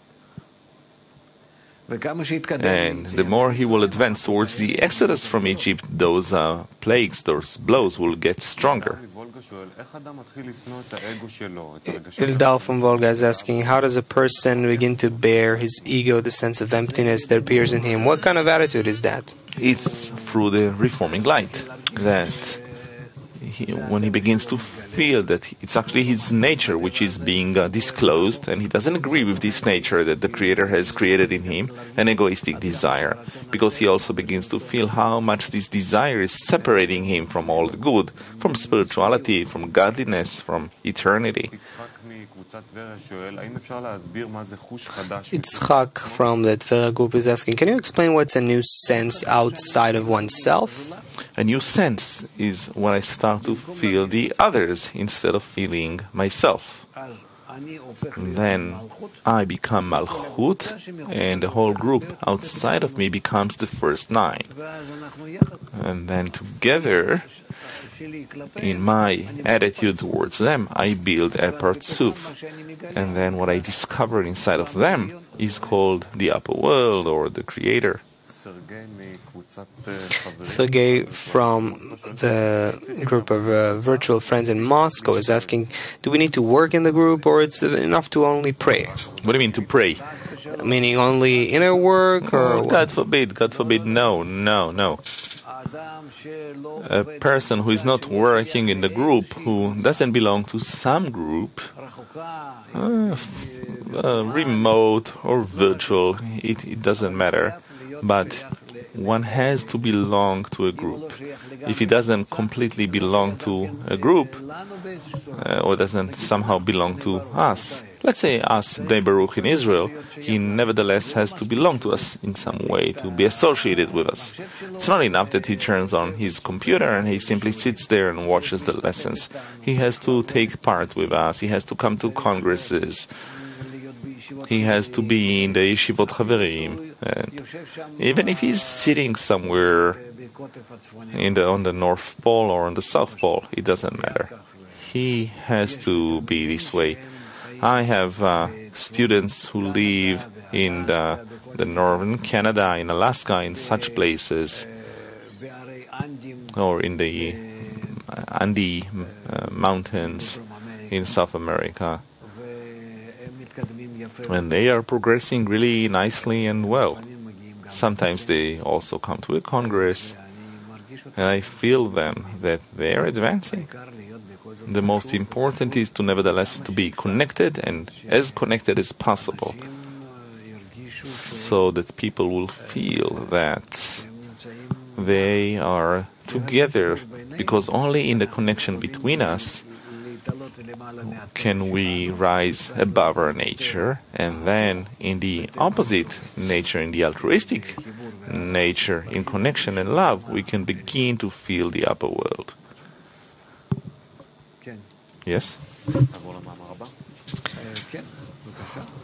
And the more he will advance towards the exodus from Egypt, those plagues, those blows will get stronger. Ildal from Volga is asking, how does a person begin to bear his ego, the sense of emptiness that appears in him? What kind of attitude is that? It's through the reforming light that when he begins to feel that it's actually his nature which is being disclosed, and he doesn't agree with this nature that the Creator has created in him, an egoistic desire, because he also begins to feel how much this desire is separating him from all the good, from spirituality, from godliness, from eternity. Itzhak from the Tvera group is asking, can you explain what's a new sense outside of oneself? A new sense is when I start to feel the others instead of feeling myself. Then I become Malchut, and the whole group outside of me becomes the first 9. And then together, in my attitude towards them, I build a Partzuf. And then what I discover inside of them is called the upper world or the Creator. Sergey from the group of virtual friends in Moscow is asking, do we need to work in the group, or it's enough to only pray? What do you mean to pray? Meaning only inner work, or God forbid, no. A person who is not working in the group, who doesn't belong to some group, remote or virtual, it doesn't matter. But one has to belong to a group. If he doesn't completely belong to a group, or doesn't somehow belong to us, let's say us, Bnei Baruch in Israel, he nevertheless has to belong to us in some way, to be associated with us. It's not enough that he turns on his computer and he simply sits there and watches the lessons. He has to take part with us, he has to come to congresses, he has to be in the Yeshivot Chaverim. And even if he's sitting somewhere on the North Pole or on the South Pole, it doesn't matter. He has to be this way. I have students who live in the northern Canada, in Alaska, in such places, or in the Andes mountains in South America. And they are progressing really nicely and well. Sometimes they also come to a congress, and I feel them that they are advancing. The most important is to nevertheless to be connected, and as connected as possible, so that people will feel that they are together, because only in the connection between us can we rise above our nature, and then in the opposite nature, in the altruistic nature, in connection and love, we can begin to feel the upper world. Yes?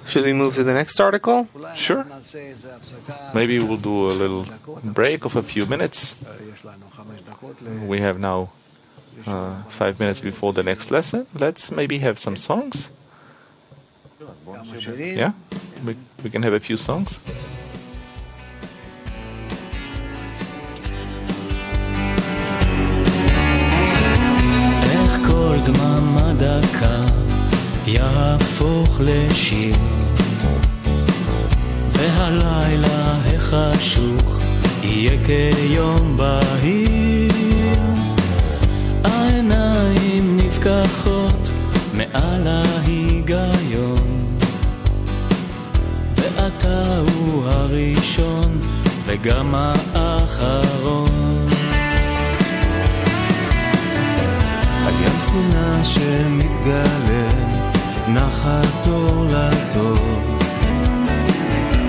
should we move to the next article? Sure. Maybe we'll do a little break of a few minutes. We have now 5 minutes before the next lesson. Let's maybe have some songs. Yeah? We can have a few songs. כל דממה דקה יהפוך לשיר, והלילה החשוך יהיה כיום בהיר. העיניים נפקחות מעל ההיגיון, ואתה הוא הראשון וגם האחרון. על ים שנאה שמתגלה נחת אור לטוב,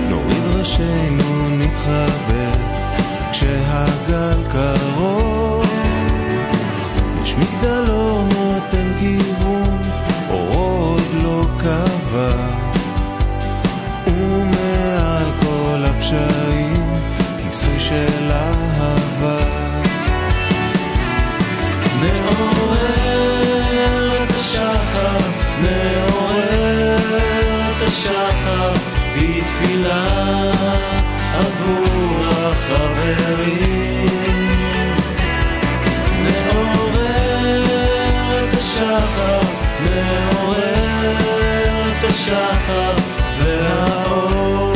נוריד ראשינו נתחבא כשהגל קרוב. יש מגדל אור נותן כיוון, אור עוד לא קבע, ומעל כל הפשעים כיסוי של אהבה. מעורר את השחר, מעורר את השחר, בתפילה עבור החברים. מעורר את השחר, מעורר את השחר, והאור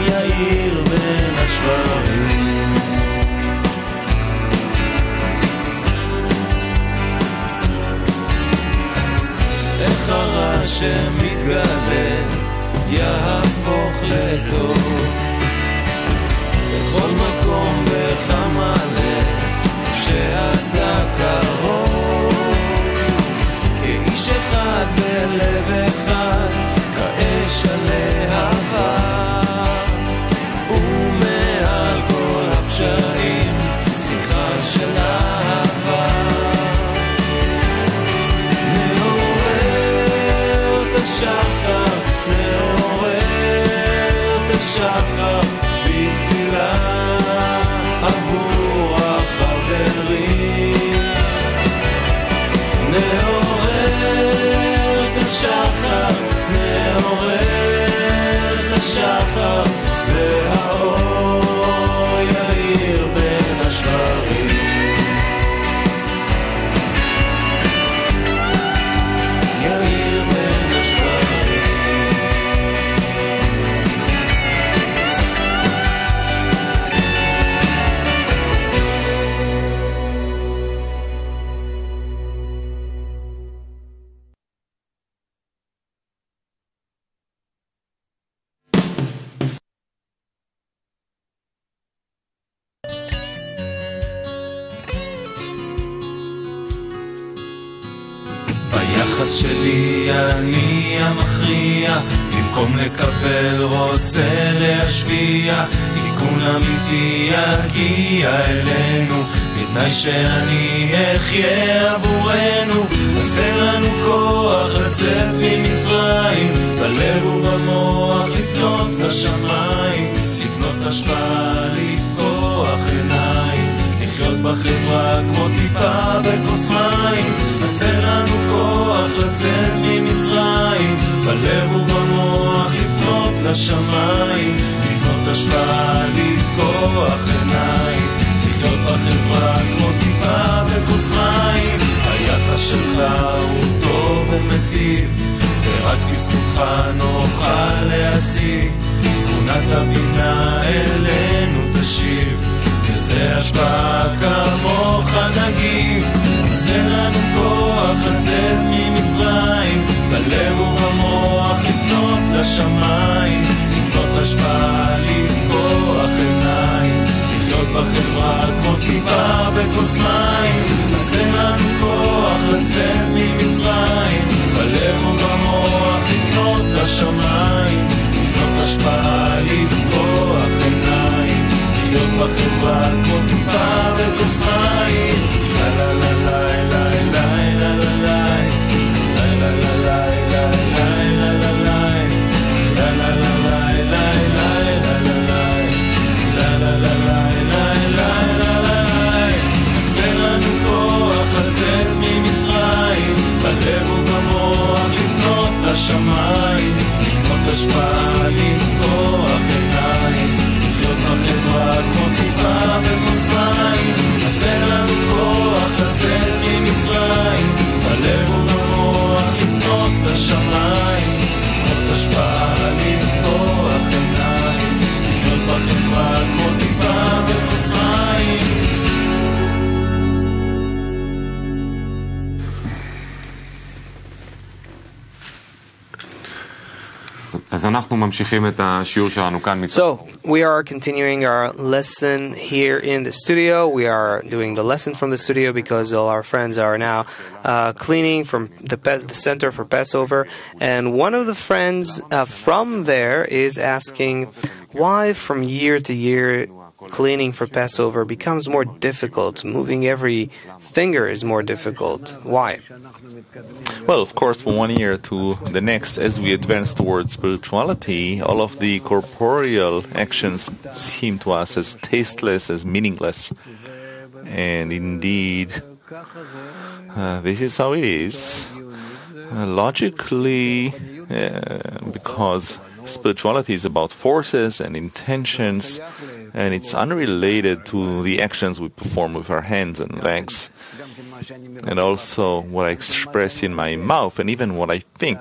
יאיר בין השברים. איך הרע שמתגלה יהפוך לטוב, בכל מקום בכמה לב שאתה קרוב, כאיש אחד בלב אחד, כאש הלהבה, ומעל כל הפשעים שמחה של אהבה. מעורר את השחר, מעורר את היחס שלי אני המכריע, במקום לקבל רוצה להשפיע, תיקון אמיתי יגיע אלינו, בתנאי שאני אחיה עבורנו. אז תן לנו כוח לצאת ממצרים, בלב ובמוח לפנות לשמיים, לבנות השפעה, לפקוח עיניים, לחיות בחברה כמו טיפה בכוס מים. אז תן לנו כוח לצאת ממצרים, בלב ובמוח לפנות לשמיים, לבנות השפעה, לפקוח עיניים, לחיות בחברה כמו טיפה בכוס מים. היחס שלך הוא טוב ומטיב, ורק בזכותך נוכל להשיג, תכונת הבינה אלינו תשיב, נרצה השפעה כמוך נגיב. אז תן לנו כוח לצאת ממצרים, בלב ובמוח לפנות לשמיים, לבנות השפעה, לפקוח עיניים, לחיות בחברה כמו טיפה בכוס מים. אז תן לנו כוח לצאת ממצרים, בלב ובמוח לפנות לשמיים, לבנות השפעה, לפקוח עיניים, לחיות בחברה כמו טיפה בכוס מים. לה לה לה לה לה לה לה לה לה לה בלב ובמוח לפנות לשמיים, לבנות השפעה, לפקוח עיניים, לחיות בחברה כמו טיפה בכוס מים. אז תן לנו כוח לצאת ממצרים, בלב ובמוח לפנות לשמיים, לבנות השפעה, לפקוח עיניים, לחיות בחברה כמו טיפה בכוס מים. אז אנחנו ממשיכים את השיעור שלנו כאן. So, we are continuing our lesson here in the studio. We are doing the lesson from the studio because all our friends are now cleaning from the center for Passover. And one of the friends from there is asking why from year to year cleaning for Passover becomes more difficult. Moving every finger is more difficult. Why? Well, of course, from one year to the next, as we advance towards spirituality, all of the corporeal actions seem to us as tasteless, as meaningless. And indeed, this is how it is. Logically, because spirituality is about forces and intentions, and it's unrelated to the actions we perform with our hands and legs, and also what I express in my mouth and even what I think,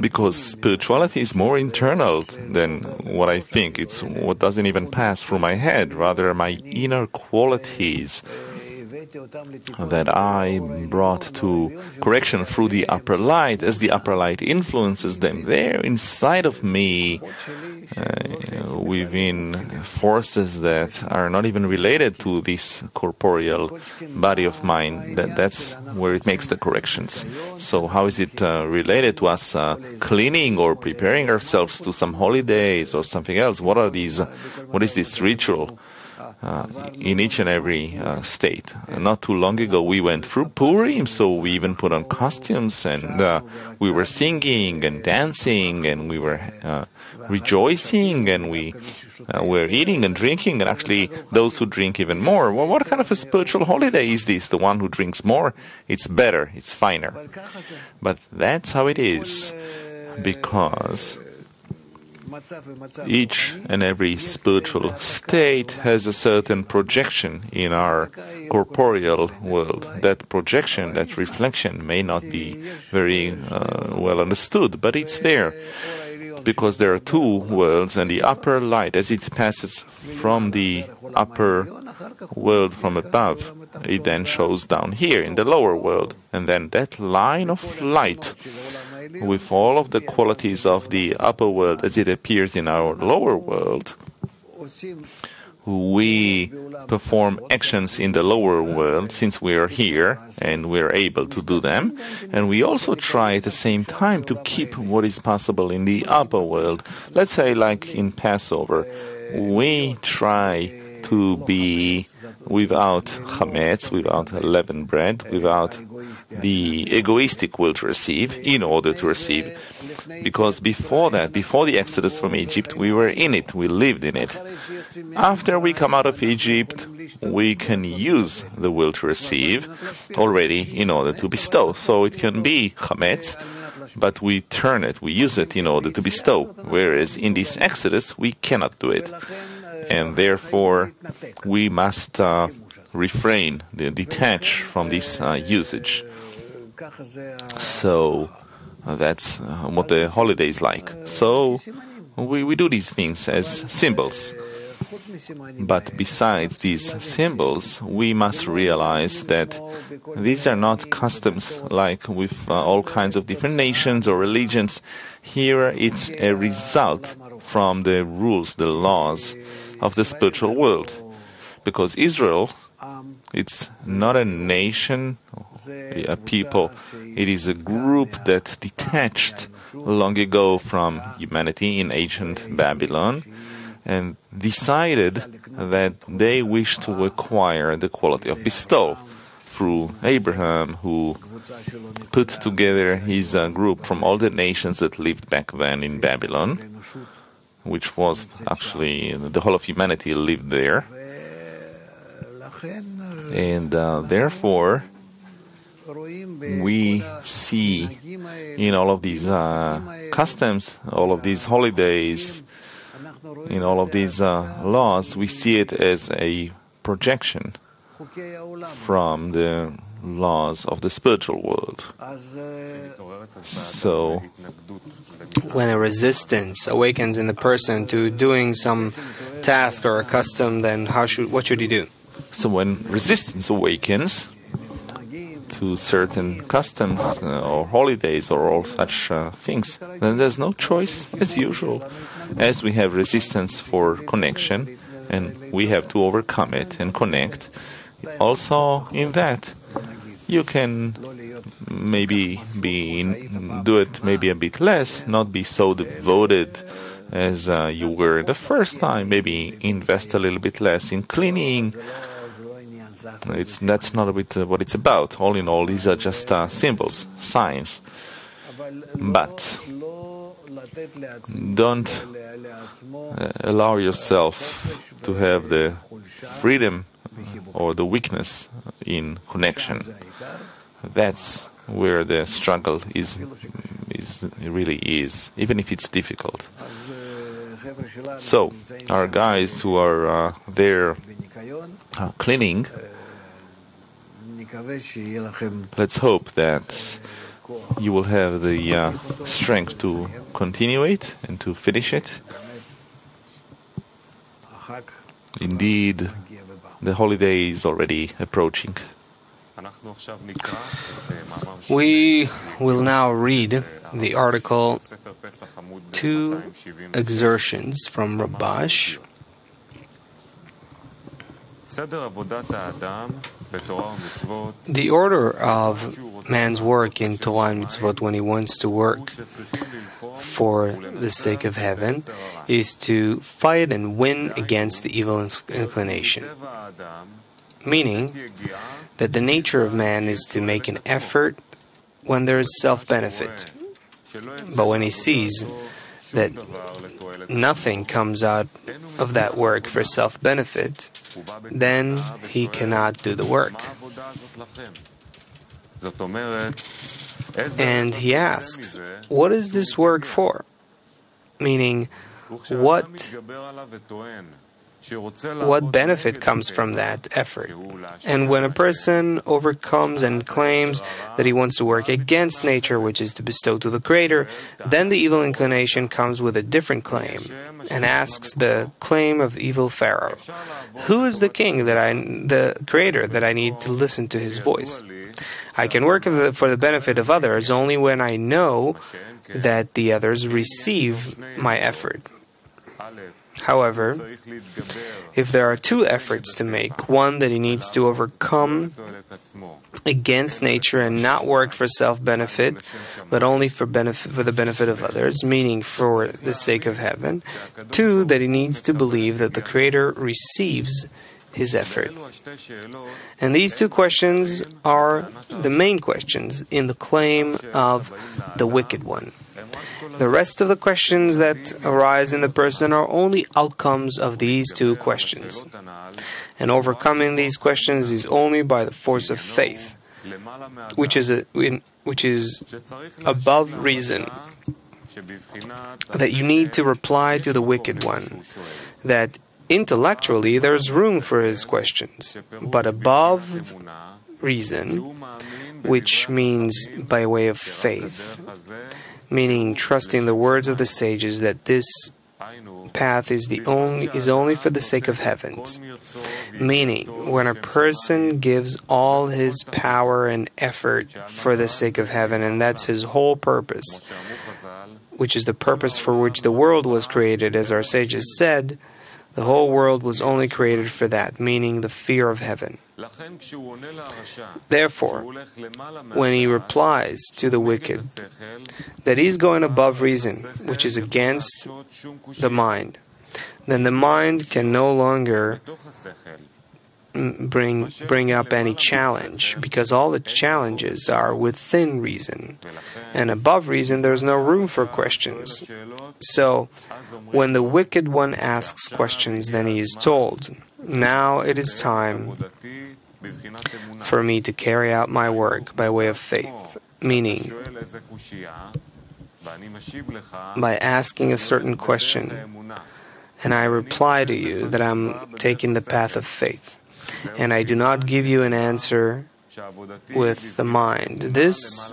because spirituality is more internal than what I think. It's what doesn't even pass through my head, rather my inner qualities that I brought to correction through the upper light, as the upper light influences them. There inside of me, within forces that are not even related to this corporeal body of mine. That's where it makes the corrections. So how is it related to us cleaning or preparing ourselves to some holidays or something else? What is this ritual in each and every state? Not too long ago we went through Purim, so we even put on costumes and we were singing and dancing and we were rejoicing and we were eating and drinking, and actually those who drink even more. Well, what kind of a spiritual holiday is this? The one who drinks more, it's better, it's finer. But that's how it is, because each and every spiritual state has a certain projection in our corporeal world. That projection, that reflection may not be very well understood, but it's there. Because there are two worlds, and the upper light, as it passes from the upper world from above, it then shows down here in the lower world. And then that line of light, with all of the qualities of the upper world as it appears in our lower world, we perform actions in the lower world since we are here and we are able to do them, and we also try at the same time to keep what is possible in the upper world. Let's say like in Passover, we try to be without chametz, without leavened bread, without the egoistic will to receive, in order to receive. Because before that, before the exodus from Egypt, we were in it, we lived in it. After we come out of Egypt, we can use the will to receive already in order to bestow. So it can be chametz, but we turn it, we use it in order to bestow. Whereas in this exodus, we cannot do it. And therefore, we must refrain, detach from this usage. So that's what the holiday is like. So we do these things as symbols. But besides these symbols, we must realize that these are not customs like with all kinds of different nations or religions. Here it's a result from the rules, the laws of the spiritual world. Because Israel, it's not a nation, a people. It is a group that detached long ago from humanity in ancient Babylon and decided that they wish to acquire the quality of bestow through Abraham, who put together his group from all the nations that lived back then in Babylon, which was actually the whole of humanity lived there. And therefore, we see in all of these customs, all of these holidays, in all of these laws, we see it as a projection from the laws of the spiritual world. So, when a resistance awakens in the person to doing some task or a custom, then what should he do? So when resistance awakens to certain customs or holidays or all such things, then there's no choice, as usual. As we have resistance for connection, and we have to overcome it and connect, also in that, you can maybe do it maybe a bit less, not be so devoted as you were the first time, maybe invest a little bit less in cleaning. That's not a bit what it's about. All in all, these are just symbols, signs. But don't allow yourself to have the freedom or the weakness in connection. That's where the struggle really is, even if it's difficult. So, our guys who are there cleaning, let's hope that you will have the strength to continue it and to finish it. Indeed, the holiday is already approaching. We will now read the article 2 Exertions from Rabash. The order of man's work in Torah and Mitzvot when he wants to work for the sake of heaven is to fight and win against the evil inclination. Meaning that the nature of man is to make an effort when there is self-benefit. But when he sees that nothing comes out of that work for self-benefit, then he cannot do the work. And he asks, what is this work for? Meaning, what benefit comes from that effort? And when a person overcomes and claims that he wants to work against nature, which is to bestow to the Creator, then the evil inclination comes with a different claim and asks the claim of evil Pharaoh. Who is the king the Creator, that I need to listen to his voice? I can work for the benefit of others only when I know that the others receive my effort. However, if there are two efforts to make, one that he needs to overcome against nature and not work for self-benefit, but only for the benefit of others, meaning for the sake of heaven, two, that he needs to believe that the Creator receives his effort. And these two questions are the main questions in the claim of the wicked one. The rest of the questions that arise in the person are only outcomes of these two questions. And overcoming these questions is only by the force of faith, which is above reason, that you need to reply to the wicked one, that intellectually there's room for his questions, but above reason, which means by way of faith, meaning trusting the words of the sages that this path is only for the sake of heavens. Meaning, when a person gives all his power and effort for the sake of heaven, and that's his whole purpose, which is the purpose for which the world was created, as our sages said, the whole world was only created for that, meaning the fear of heaven. Therefore, when he replies to the wicked that he's going above reason, which is against the mind, then the mind can no longer bring up any challenge, because all the challenges are within reason, and above reason there's no room for questions. So, when the wicked one asks questions, then he is told, now it is time for me to carry out my work by way of faith, meaning by asking a certain question, and I reply to you that I'm taking the path of faith, and I do not give you an answer with the mind. This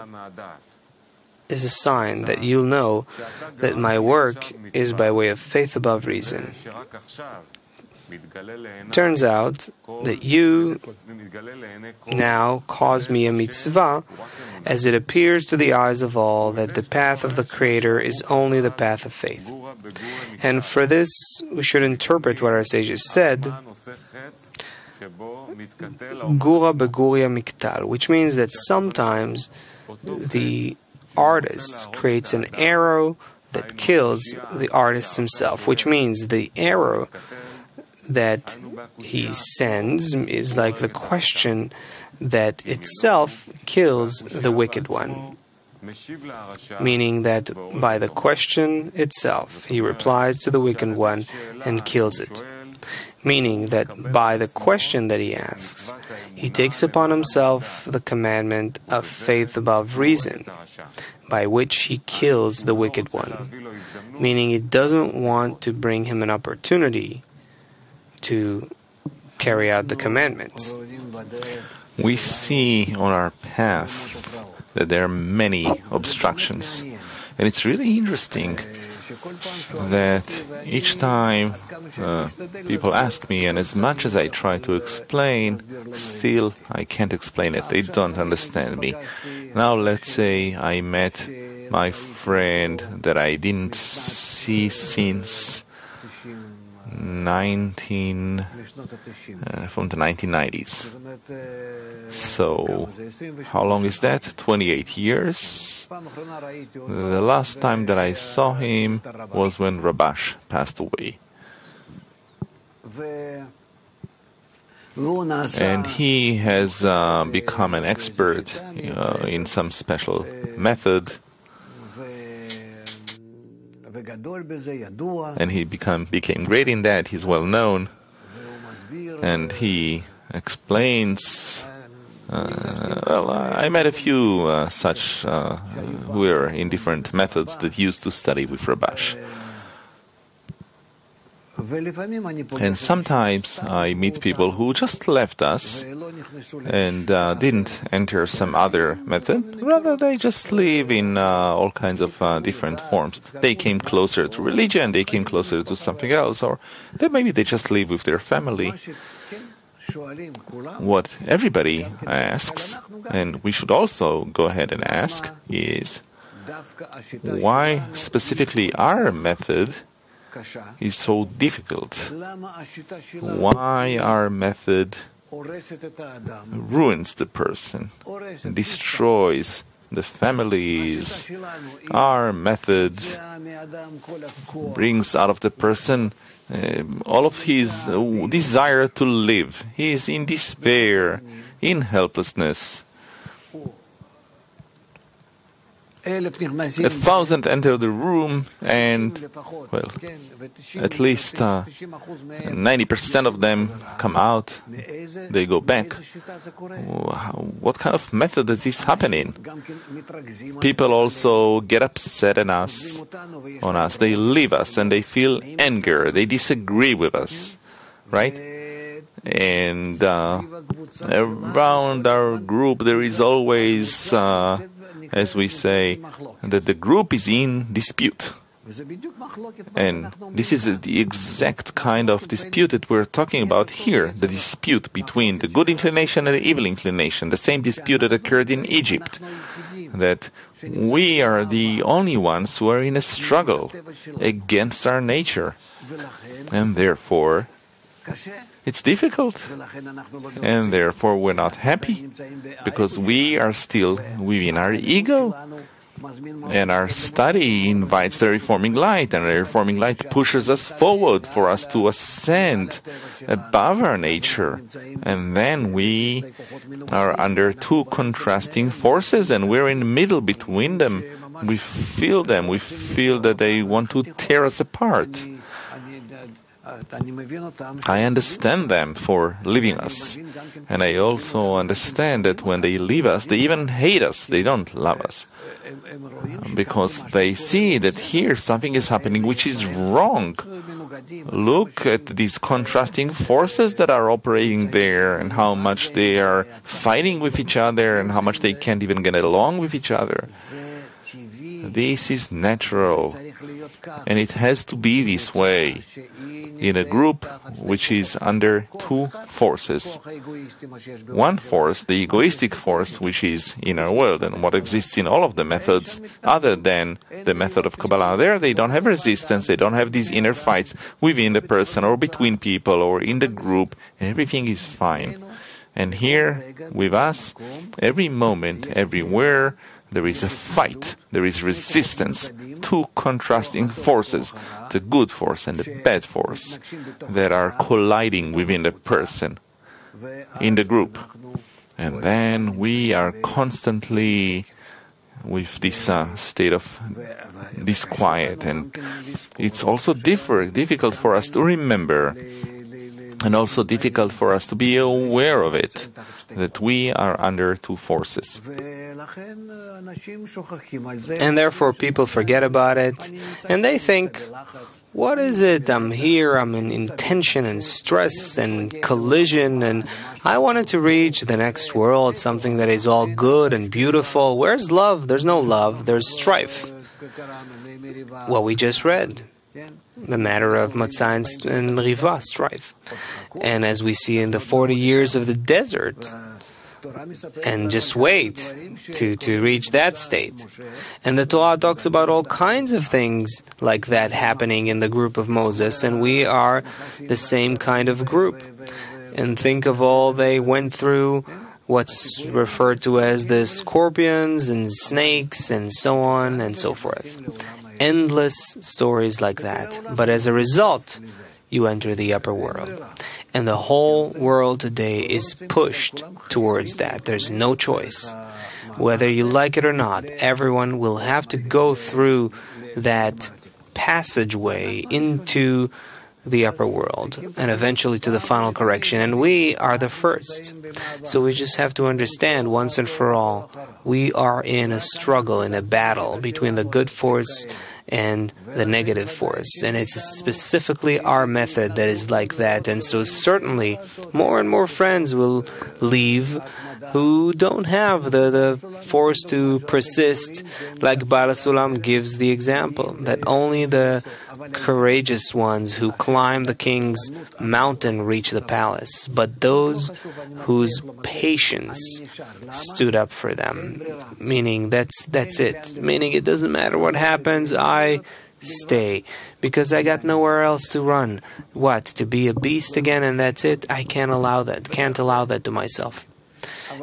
is a sign that you'll know that my work is by way of faith above reason. Turns out that you now cause me a mitzvah, as it appears to the eyes of all that the path of the Creator is only the path of faith. And for this, we should interpret what our sages said, Gura beguria miktal, which means that sometimes the artist creates an arrow that kills the artist himself, which means the arrow that he sends is like the question that itself kills the wicked one, meaning that by the question itself he replies to the wicked one and kills it, meaning that by the question that he asks he takes upon himself the commandment of faith above reason, by which he kills the wicked one, meaning he doesn't want to bring him an opportunity to carry out the commandments. We see on our path that there are many obstructions, and it's really interesting that each time people ask me, and as much as I try to explain, still I can't explain it. They don't understand me. Now let's say I met my friend that I didn't see since from the 1990s. So, how long is that? 28 years. The last time that I saw him was when Rabash passed away. And he has become an expert in some special method. And he became great in that. He's well known, and he explains. I met a few such who were in different methods that used to study with Rabash. And sometimes I meet people who just left us and didn't enter some other method. Rather, they just live in all kinds of different forms. They came closer to religion, they came closer to something else, or maybe they just live with their family. What everybody asks, and we should also go ahead and ask, is why specifically our method is so difficult? Why our method ruins the person, destroys the families? Our method brings out of the person all of his desire to live. He is in despair, in helplessness. 1,000 enter the room, and, well, at least 90% of them come out. They go back. What kind of method is this happening? People also get upset on us. They leave us, and they feel anger. They disagree with us, right? And around our group, there is always, as we say, that the group is in dispute. And this is the exact kind of dispute that we're talking about here, the dispute between the good inclination and the evil inclination, the same dispute that occurred in Egypt, that we are the only ones who are in a struggle against our nature. And therefore, it's difficult, and therefore we're not happy, because we are still within our ego, and our study invites the reforming light, and the reforming light pushes us forward for us to ascend above our nature. And then we are under two contrasting forces, and we're in the middle between them. We feel them, we feel that they want to tear us apart. I understand them for leaving us, and I also understand that when they leave us, they even hate us, they don't love us, because they see that here something is happening which is wrong. Look at these contrasting forces that are operating there, and how much they are fighting with each other, and how much they can't even get along with each other. This is natural, and it has to be this way in a group which is under two forces. One force, the egoistic force, which is in our world, and what exists in all of the methods other than the method of Kabbalah. There they don't have resistance, they don't have these inner fights within the person or between people or in the group. Everything is fine. And here, with us, every moment, everywhere, there is a fight, there is resistance, two contrasting forces, the good force and the bad force, that are colliding within the person, in the group. And then we are constantly with this state of disquiet, and it's also difficult for us to remember, and also difficult for us to be aware of it, that we are under two forces. And therefore people forget about it, and they think, what is it? I'm here, I'm in tension and stress and collision, and I wanted to reach the next world, something that is all good and beautiful. Where's love? There's no love, there's strife. What we just read. The matter of Matzah and Merivah, strife. And as we see in the 40 years of the desert, and just wait to reach that state. And the Torah talks about all kinds of things like that happening in the group of Moses, and we are the same kind of group. And think of all they went through, what's referred to as the scorpions and snakes and so on and so forth. Endless stories like that. But as a result, you enter the upper world. And the whole world today is pushed towards that. There's no choice. Whether you like it or not, everyone will have to go through that passageway into the upper world and eventually to the final correction. And we are the first. So we just have to understand once and for all, we are in a struggle, in a battle between the good force and the negative force. And it's specifically our method that is like that. And so certainly more and more friends will leave who don't have the force to persist, like Baal Sulam gives the example, that only the courageous ones who climb the king's mountain reach the palace, but those whose patience stood up for them, meaning that's it, meaning it doesn't matter what happens, I stay because I got nowhere else to run. What, to be a beast again and that's it? I can't allow that to myself.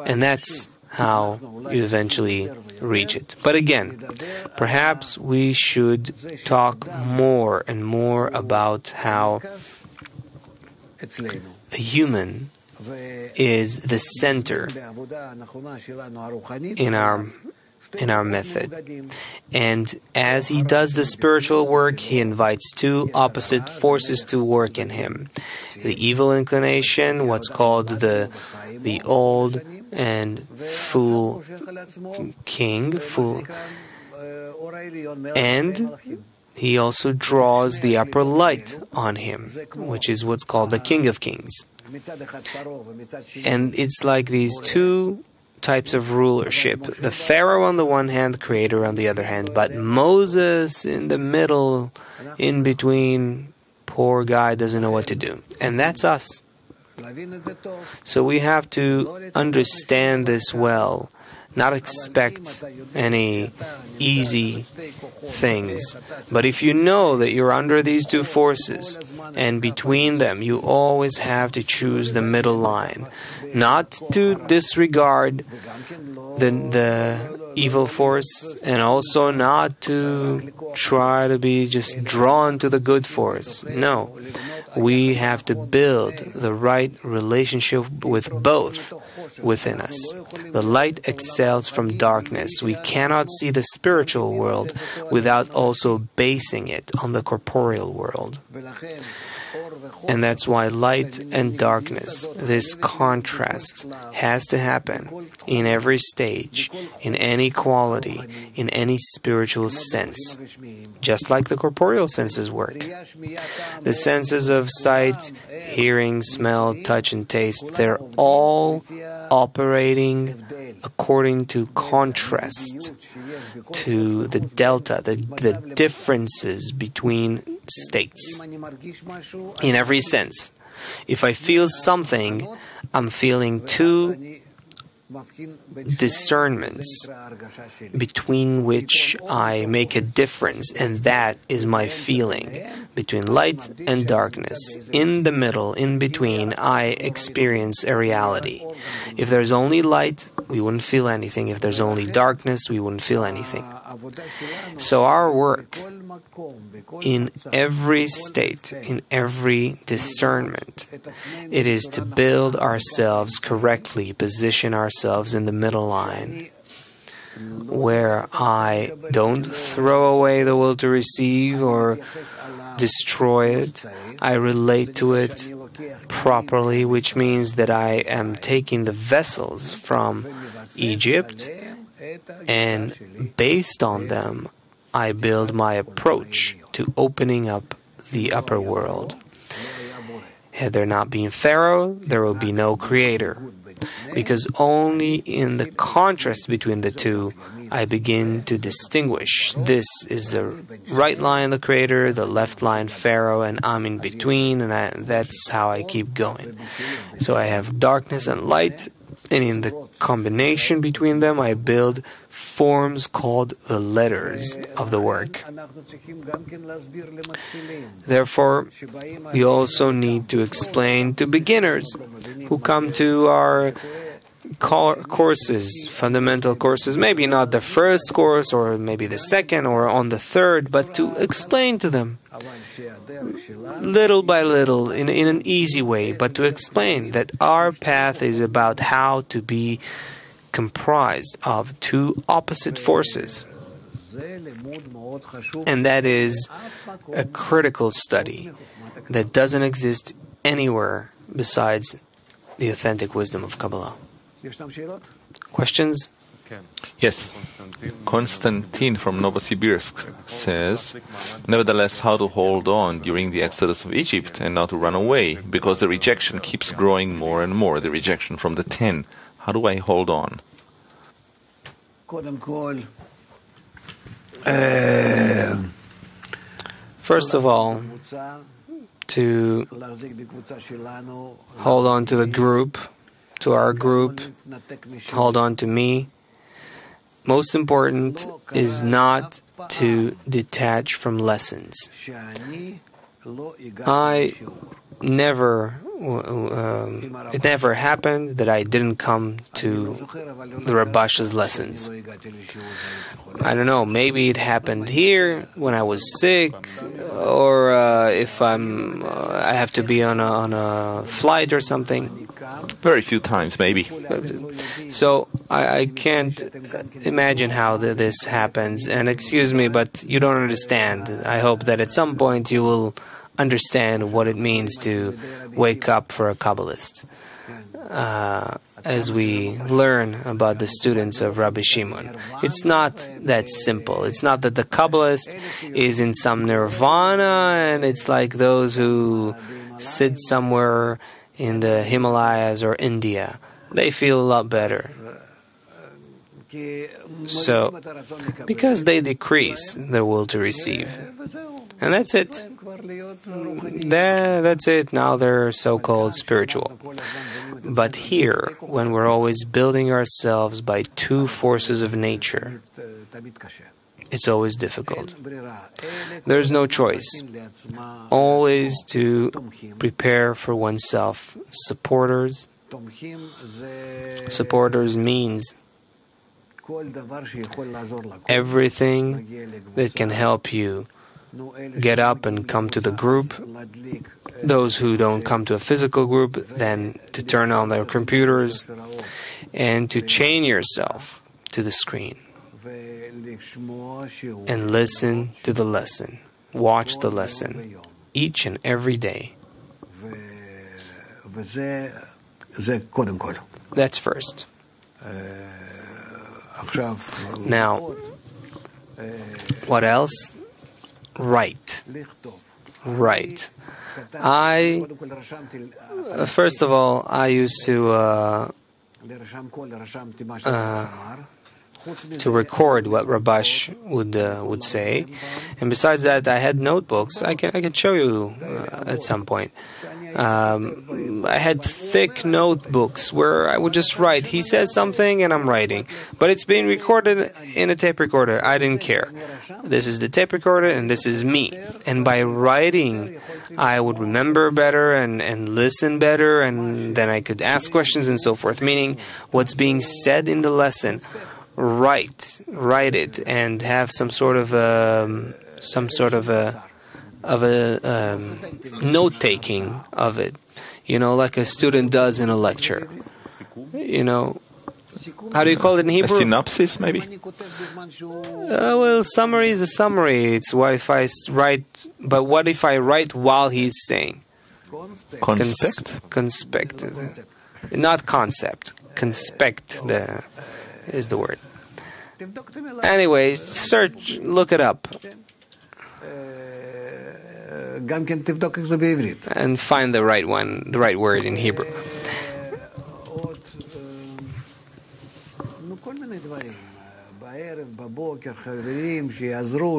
And that's how you eventually reach it. But again, perhaps we should talk more and more about how the human is the center in our method. And as he does the spiritual work, he invites two opposite forces to work in him. The evil inclination, what's called the old and fool king, and he also draws the upper light on him, which is what's called the King of Kings. And it's like these two types of rulership. The Pharaoh on the one hand, the Creator on the other hand, but Moses in the middle, in between, poor guy doesn't know what to do. And that's us. So we have to understand this well, not expect any easy things. But if you know that you're under these two forces, and between them you always have to choose the middle line, not to disregard the evil force, and also not to try to be just drawn to the good force. No, we have to build the right relationship with both within us. The light excels from darkness. We cannot see the spiritual world without also basing it on the corporeal world. And that's why light and darkness, this contrast, has to happen in every stage, in any quality, in any spiritual sense, just like the corporeal senses work. The senses of sight, hearing, smell, touch, and taste, they're all operating according to contrast, to the delta, the differences between states. In every sense. If I feel something, I'm feeling two discernments between which I make a difference, and that is my feeling between light and darkness. In the middle, in between, I experience a reality. If there's only light, we wouldn't feel anything. If there's only darkness, we wouldn't feel anything. So our work in every state, in every discernment, it is to build ourselves correctly, position ourselves in the middle line, where I don't throw away the will to receive or destroy it. I relate to it properly, which means that I am taking the vessels from Egypt, and based on them, I build my approach to opening up the upper world. Had there not been Pharaoh, there will be no Creator, because only in the contrast between the two I begin to distinguish. This is the right line, the Creator, the left line, Pharaoh, and I'm in between, and that's how I keep going. So I have darkness and light, and in the combination between them I build forms called the letters of the work. Therefore, we also need to explain to beginners who come to our courses, fundamental courses, maybe not the first course or maybe the second or on the third, but to explain to them little by little in an easy way, but to explain that our path is about how to be comprised of two opposite forces. And that is a critical study that doesn't exist anywhere besides the authentic wisdom of Kabbalah. Questions? Yes. Konstantin from Novosibirsk says, nevertheless, how to hold on during the exodus of Egypt and not to run away, because the rejection keeps growing more and more, the rejection from the 10. How do I hold on? First of all, to hold on to the group, to our group, hold on to me. Most important is not to detach from lessons. I never, it never happened that I didn't come to the Rabash's lessons. I don't know, maybe it happened here when I was sick, or if I have to be on a flight or something. Very few times, maybe. So I can't imagine how this happens. And excuse me, but you don't understand. I hope that at some point you will understand what it means to wake up for a Kabbalist. As we learn about the students of Rabbi Shimon, it's not that simple. It's not that the Kabbalist is in some nirvana and it's like those who sit somewhere in the Himalayas or India. They feel a lot better. So, because they decrease their will to receive. And that's it. That's it. Now they're so-called spiritual. But here, when we're always building ourselves by two forces of nature, it's always difficult. There's no choice. Always to prepare for oneself. Supporters. Supporters means everything that can help you get up and come to the group. Those who don't come to a physical group, then to turn on their computers and to chain yourself to the screen and listen to the lesson. Watch the lesson each and every day. That's first. Now, what else? Write. First of all, I used to record what Rabash would say, and besides that, I had notebooks. I can show you at some point. I had thick notebooks where I would just write. He says something and I'm writing. But it's being recorded in a tape recorder. I didn't care. This is the tape recorder and this is me. And by writing, I would remember better and listen better, and then I could ask questions and so forth. Meaning, what's being said in the lesson, write it, and have some sort of a note-taking of it, like a student does in a lecture. How do you call it in Hebrew? A synopsis, maybe? Well, summary is a summary. It's what if I write, but what if I write while he's saying? Conspect. Not concept. Conspect is the word. Anyway, look it up. And find the right word in Hebrew.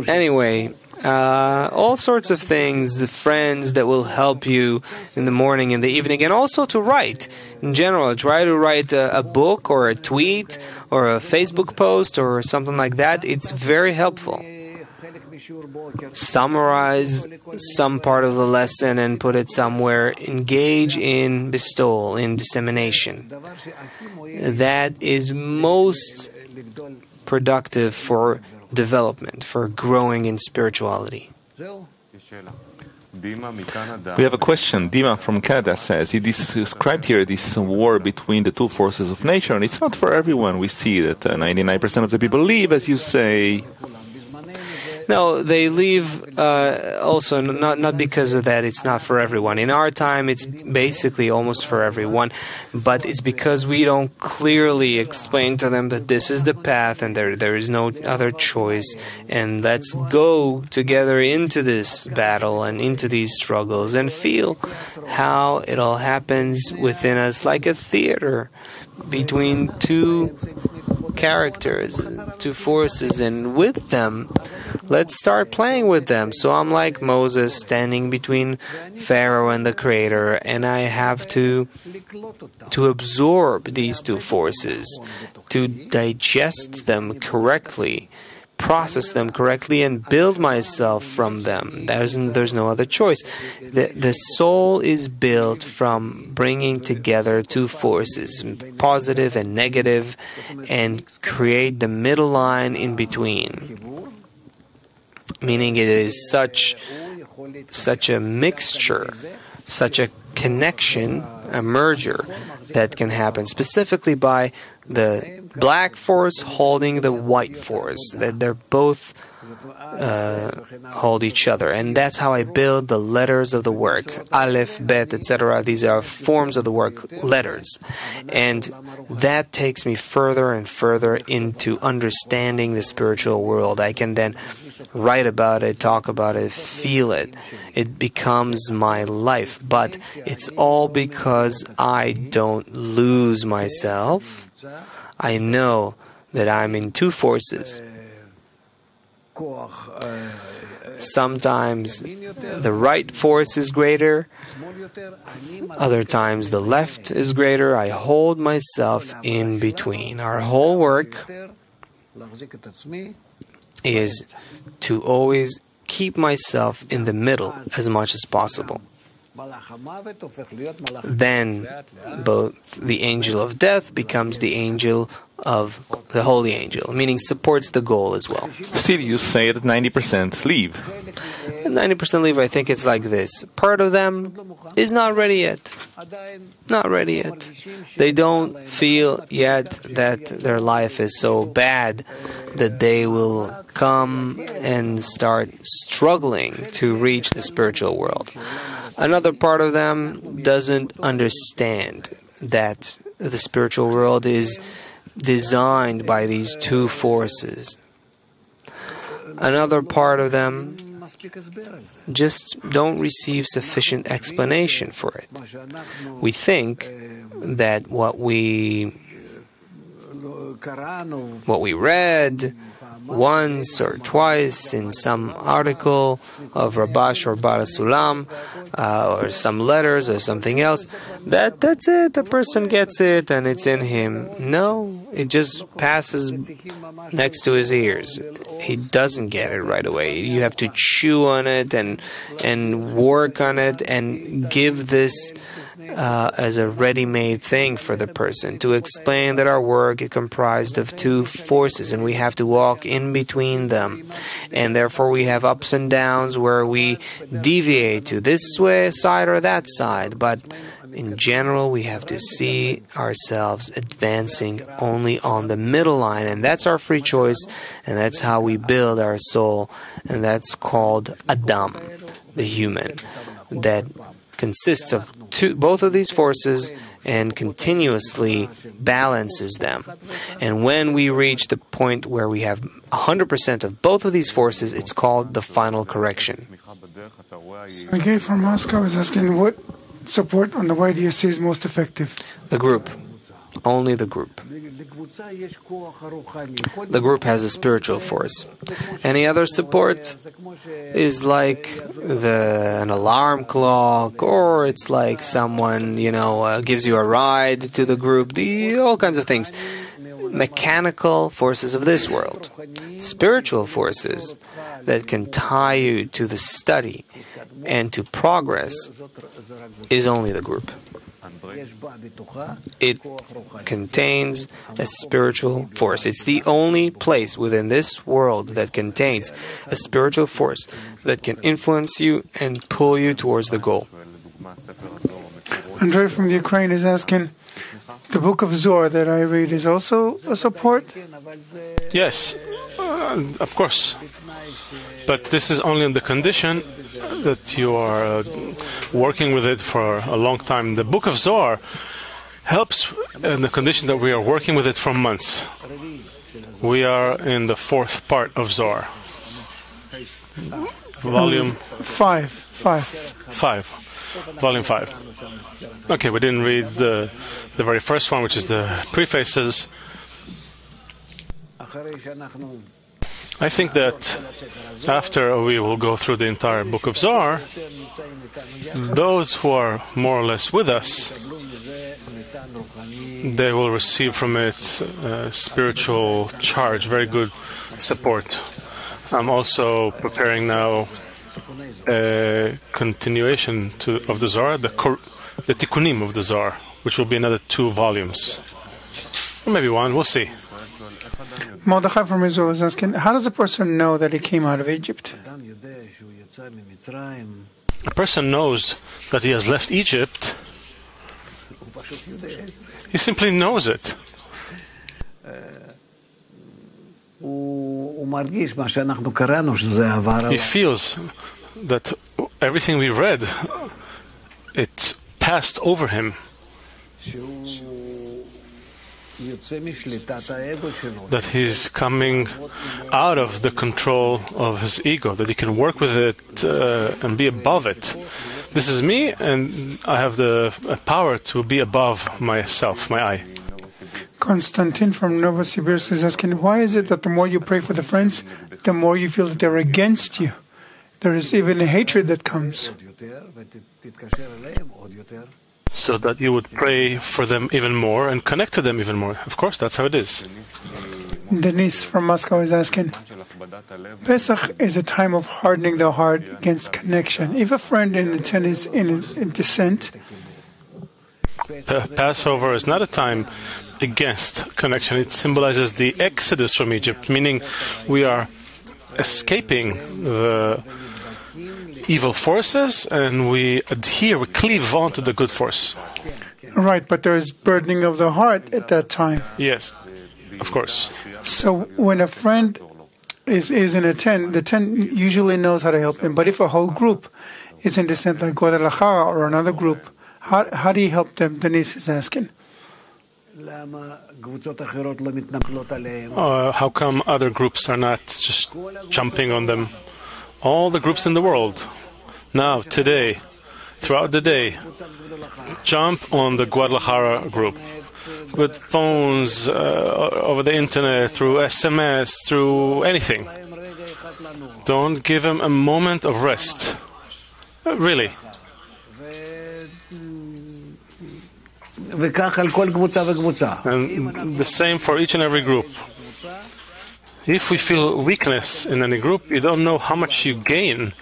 Anyway, all sorts of things, the friends that will help you in the morning and the evening, and also to write. In general, try to write a book or a tweet or a Facebook post or something like that. It's very helpful. Summarize some part of the lesson and put it somewhere. Engage in bestowal, in dissemination. That is most productive for development, for growing in spirituality. We have a question. Dima from Canada says, you described here this war between the two forces of nature, and it's not for everyone. We see that 99% of the people leave, as you say. No, they leave also not because of that. It's not for everyone. In our time, it's basically almost for everyone, but it's because we don't clearly explain to them that this is the path and there is no other choice, and let's go together into this battle and into these struggles and feel how it all happens within us like a theater between two characters, two forces, and with them, let's start playing with them. So I'm like Moses standing between Pharaoh and the Creator, and I have to absorb these two forces, to digest them correctly, process them correctly and build myself from them. There's no other choice. The soul is built from bringing together two forces, positive and negative, and create the middle line in between. Meaning it is such a mixture, such a connection, a merger that can happen specifically by the black force holding the white force, that they're both hold each other. And that's how I build the letters of the work, Aleph, Bet, etc. These are forms of the work, letters. And that takes me further and further into understanding the spiritual world. I can then write about it, talk about it, feel it. It becomes my life. But it's all because I don't lose myself. I know that I'm in two forces. Sometimes the right force is greater, other times the left is greater. I hold myself in between. Our whole work is to always keep myself in the middle as much as possible. Then both the angel of death becomes the angel of the holy angel, meaning supports the goal as well. Still, you say that 90% leave. 90% leave, I think it's like this. Part of them is not ready yet. Not ready yet. They don't feel yet that their life is so bad that they will come and start struggling to reach the spiritual world. Another part of them doesn't understand that the spiritual world is designed by these two forces. Another part of them just don't receive sufficient explanation for it. We think that what we read once or twice in some article of Rabash or Barasulam, or some letters or something else, that's it, the person gets it and it's in him. No, it just passes next to his ears. He doesn't get it right away. You have to chew on it and work on it and give this as a ready-made thing for the person, to explain that our work is comprised of two forces and we have to walk in between them, and therefore we have ups and downs where we deviate to this side or that side, but in general we have to see ourselves advancing only on the middle line, and that's our free choice, and that's how we build our soul, and that's called Adam, the human, that consists of both of these forces and continuously balances them. And when we reach the point where we have 100% of both of these forces, it's called the final correction. Sergey from Moscow is asking, what support on the YDSC is most effective? The group. Only the group. The group has a spiritual force. Any other support is like an alarm clock, or it's like someone, gives you a ride to the group, all kinds of things. Mechanical forces of this world. Spiritual forces that can tie you to the study and to progress is only the group. It contains a spiritual force. It's the only place within this world that contains a spiritual force that can influence you and pull you towards the goal. Andrei from the Ukraine is asking, the book of Zohar that I read is also a support? Yes, of course. But this is only on the condition that you are working with it for a long time. The book of Zohar helps in the condition that we are working with it for months. We are in the fourth part of Zohar. Volume 5. Volume 5. Okay, we didn't read the very first one, which is the prefaces. I think that after we will go through the entire book of Zohar, those who are more or less with us, they will receive from it a spiritual charge, very good support. I'm also preparing now a continuation of the Zohar, the Tikkunim of the Zohar, which will be another 2 volumes. Or maybe 1, we'll see. Mordechai from Israel is asking, how does a person know that he came out of Egypt? A person knows that he has left Egypt. He simply knows it. He feels that everything we read, it passed over him. That he's coming out of the control of his ego, that he can work with it and be above it. This is me, and I have the power to be above myself, my I. Konstantin from Novosibirsk is asking, why is it that the more you pray for the friends, the more you feel that they're against you? There is even a hatred that comes. So that you would pray for them even more and connect to them even more. Of course, that's how it is. Denise from Moscow is asking, Pesach is a time of hardening the heart against connection. If a friend in intent is in dissent, Passover is not a time against connection. It symbolizes the exodus from Egypt, meaning we are escaping the evil forces and we cleave on to the good force. Right, but there is burdening of the heart at that time. Yes, of course. So when a friend is in a tent, the tent usually knows how to help him. But if a whole group is in dissent, like Guadalajara or another group, how do you help them? Denise is asking. How come other groups are not just jumping on them? All the groups in the world, now, today, throughout the day, jump on the Guadalajara group with phones, over the internet, through SMS, through anything. Don't give them a moment of rest. Really. And the same for each and every group. If we feel weakness in any group, you don't know how much you gain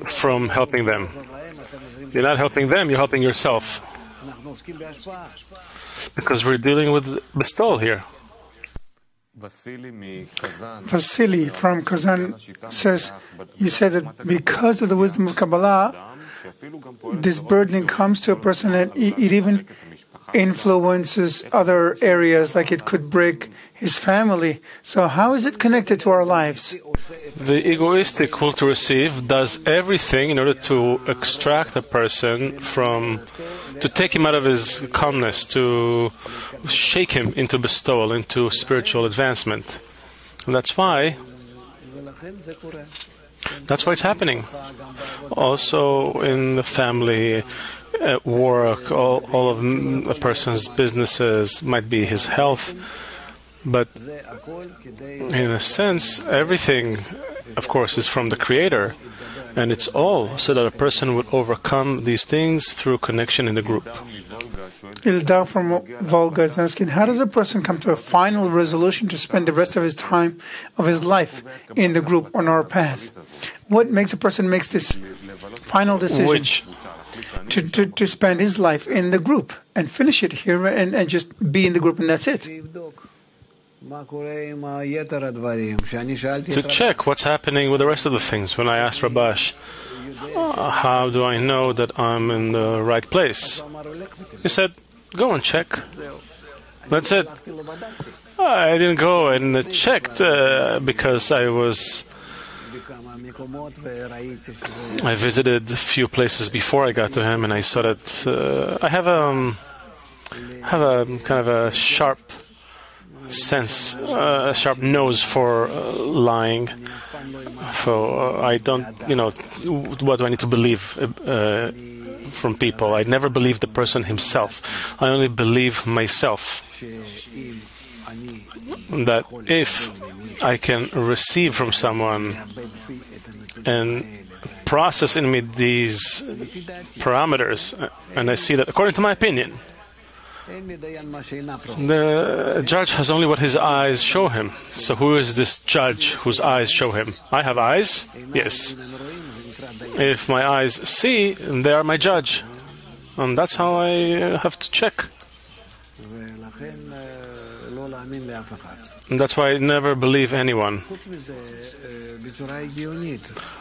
from helping them. You're not helping them, you're helping yourself. Because we're dealing with bestowal here. Vasily from Kazan says, you said that because of the wisdom of Kabbalah, this burdening comes to a person and it even influences other areas, like it could break his family. So how is it connected to our lives? The egoistic will to receive does everything in order to extract a person to take him out of his calmness, to shake him into bestowal, into spiritual advancement. And that's why it's happening. Also in the family, at work, all of a person's businesses, might be his health. But in a sense, everything, of course, is from the Creator. And it's all so that a person would overcome these things through connection in the group. Ildar from Volga is asking, how does a person come to a final resolution to spend the rest of his time, of his life, in the group on our path? What makes a person make this final decision to spend his life in the group and finish it here and just be in the group and that's it? To check what's happening with the rest of the things. When I asked Rabash, how do I know that I'm in the right place? He said, go and check. That's it. I didn't go and checked because I visited a few places before I got to him, and I saw that I have a kind of a sharp sense, a sharp nose for lying. So I don't, what do I need to believe from people? I never believe the person himself. I only believe myself. That if I can receive from someone and process in me these parameters, and I see that according to my opinion, The judge has only what his eyes show him. So who is this judge whose eyes show him? I have eyes? Yes. If my eyes see, they are my judge. And that's how I have to check. And that's why I never believe anyone.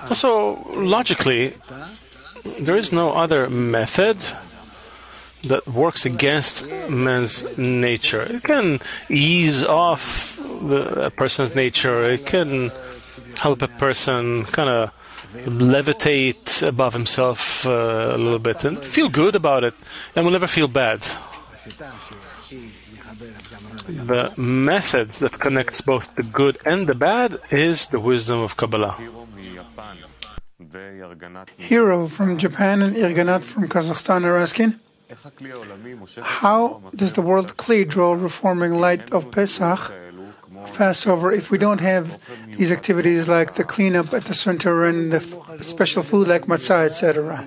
Also, logically, there is no other method that works against man's nature. It can ease off a person's nature. It can help a person kind of levitate above himself a little bit and feel good about it, and will never feel bad. The method that connects both the good and the bad is the wisdom of Kabbalah. Hero from Japan and Irganat from Kazakhstan are asking, how does the world Kli draw reforming light of Pesach, Passover, if we don't have these activities like the cleanup at the center and the special food like matzah, etc.?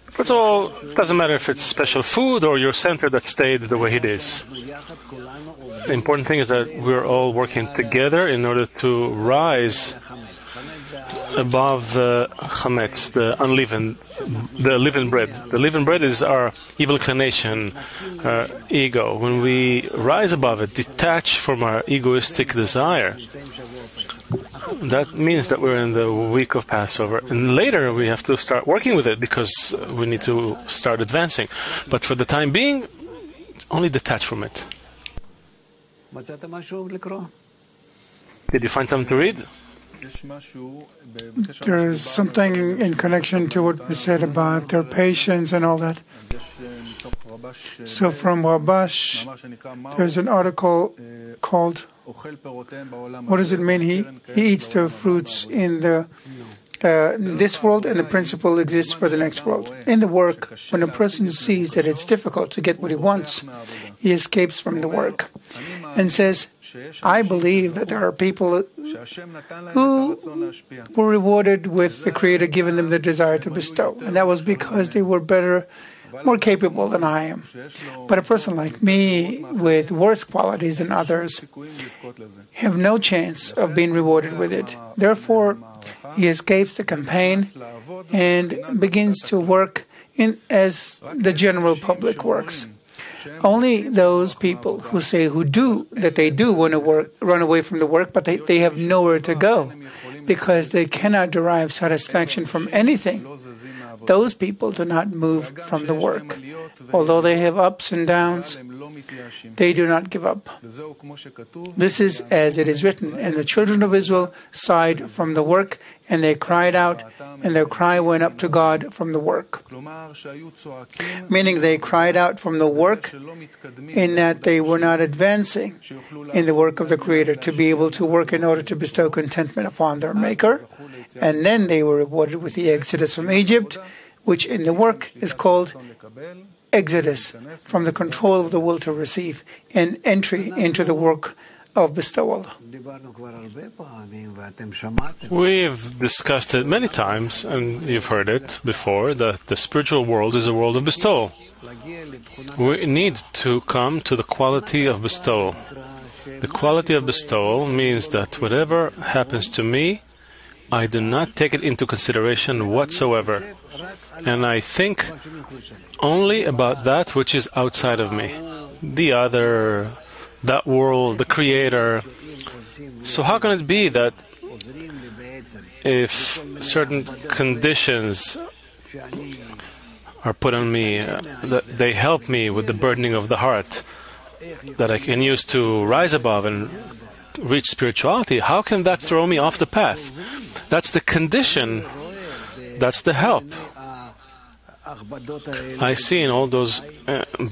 First of all, it doesn't matter if it's special food or your center that stayed the way it is. The important thing is that we're all working together in order to rise above the chametz, the unleavened, the leavened bread. The leavened bread is our evil inclination, our ego. When we rise above it, detach from our egoistic desire, that means that we're in the week of Passover. And later we have to start working with it because we need to start advancing. But for the time being, only detach from it. Did you find something to read? There is something in connection to what was said about their patience and all that. So from Wabash, there's an article called, what does it mean? He eats the fruits in this world, and the principle exists for the next world. In the work, when a person sees that it's difficult to get what he wants, he escapes from the work and says, I believe that there are people who were rewarded with the Creator giving them the desire to bestow. And that was because they were better, more capable than I am. But a person like me, with worse qualities than others, have no chance of being rewarded with it. Therefore, he escapes the campaign and begins to work as the general public works. Only those people who say they do want to run away from the work, but they have nowhere to go because they cannot derive satisfaction from anything. Those people do not move from the work. Although they have ups and downs, they do not give up. This is as it is written, and the children of Israel sighed from the work, and they cried out, and their cry went up to God from the work. Meaning they cried out from the work in that they were not advancing in the work of the Creator to be able to work in order to bestow contentment upon their Maker. And then they were rewarded with the exodus from Egypt, which in the work is called exodus, from the control of the will to receive, and entry into the work of bestowal. We've discussed it many times, and you've heard it before, that the spiritual world is a world of bestowal. We need to come to the quality of bestowal. The quality of bestowal means that whatever happens to me, I do not take it into consideration whatsoever, and I think only about that which is outside of me, the other, that world, the Creator. So how can it be that if certain conditions are put on me, that they help me with the burdening of the heart, that I can use to rise above and reach spirituality, how can that throw me off the path? That's the condition. That's the help. I see in all those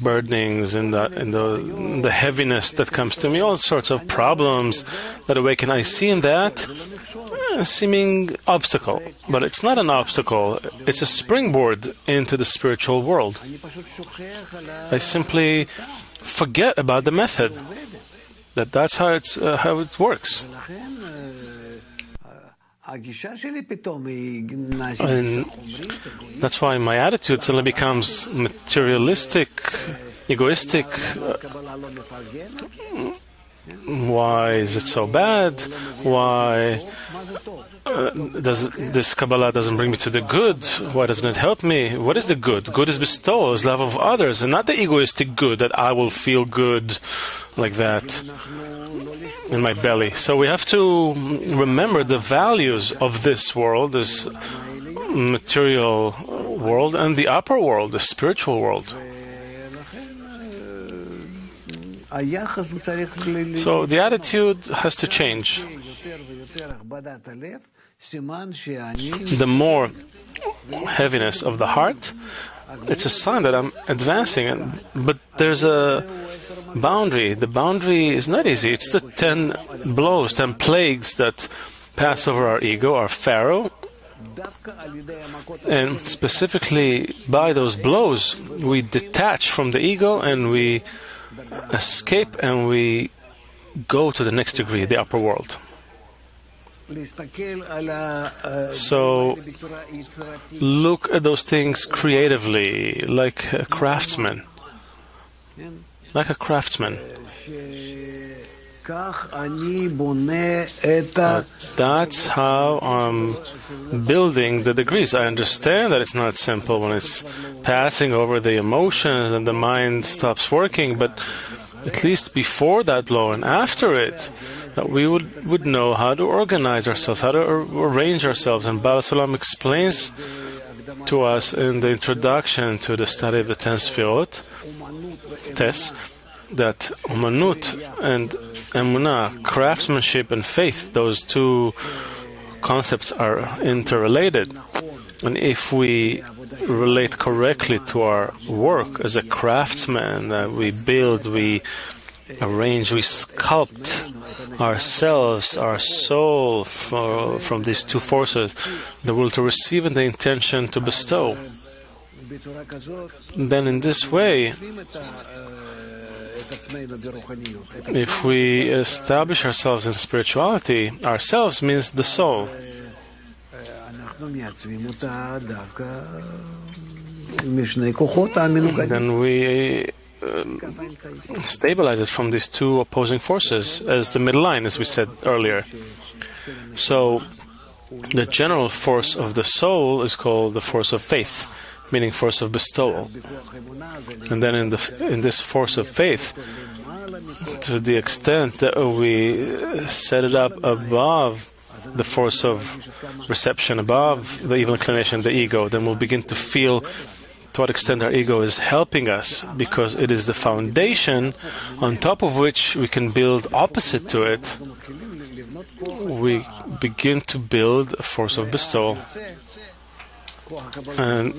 burdenings and the heaviness that comes to me, all sorts of problems that awaken. I see in that a seeming obstacle, but it's not an obstacle. It's a springboard into the spiritual world. I simply forget about the method. That's how it works. And that's why my attitude suddenly becomes materialistic egoistic. Why is it so bad? Why does this Kabbalah doesn't bring me to the good? Why doesn't it help me? What is the good? Good is bestowal, is love of others, and not the egoistic good that I will feel good like that in my belly. So we have to remember the values of this world, this material world, and the upper world, the spiritual world. So the attitude has to change. The more heaviness of the heart, it's a sign that I'm advancing. But there's a boundary. The boundary is not easy. It's the 10 blows, 10 plagues that pass over our ego, our Pharaoh. And specifically by those blows, we detach from the ego and we escape and we go to the next degree, the upper world. So look at those things creatively, like a craftsman. Like a craftsman. That's how I'm building the degrees. I understand that it's not simple when it's passing over the emotions and the mind stops working, but at least before that blow and after it, that we would know how to organize ourselves, how to arrange ourselves. And Baal Salam explains to us in the introduction to the study of the 10 Sfirot, that Umanut and Emunah, craftsmanship and faith, those two concepts are interrelated. And if we relate correctly to our work as a craftsman, we build, we arrange, we sculpt ourselves, our soul from these two forces, the will to receive and the intention to bestow. Then in this way, if we establish ourselves in spirituality, ourselves means the soul. Then we stabilize it from these two opposing forces as the middle line, as we said earlier. So the general force of the soul is called the force of faith, meaning force of bestowal. And then in this force of faith, to the extent that we set it up above the force of reception, above the evil inclination, the ego, then we'll begin to feel to what extent our ego is helping us, because it is the foundation on top of which we can build opposite to it. We begin to build a force of bestowal. And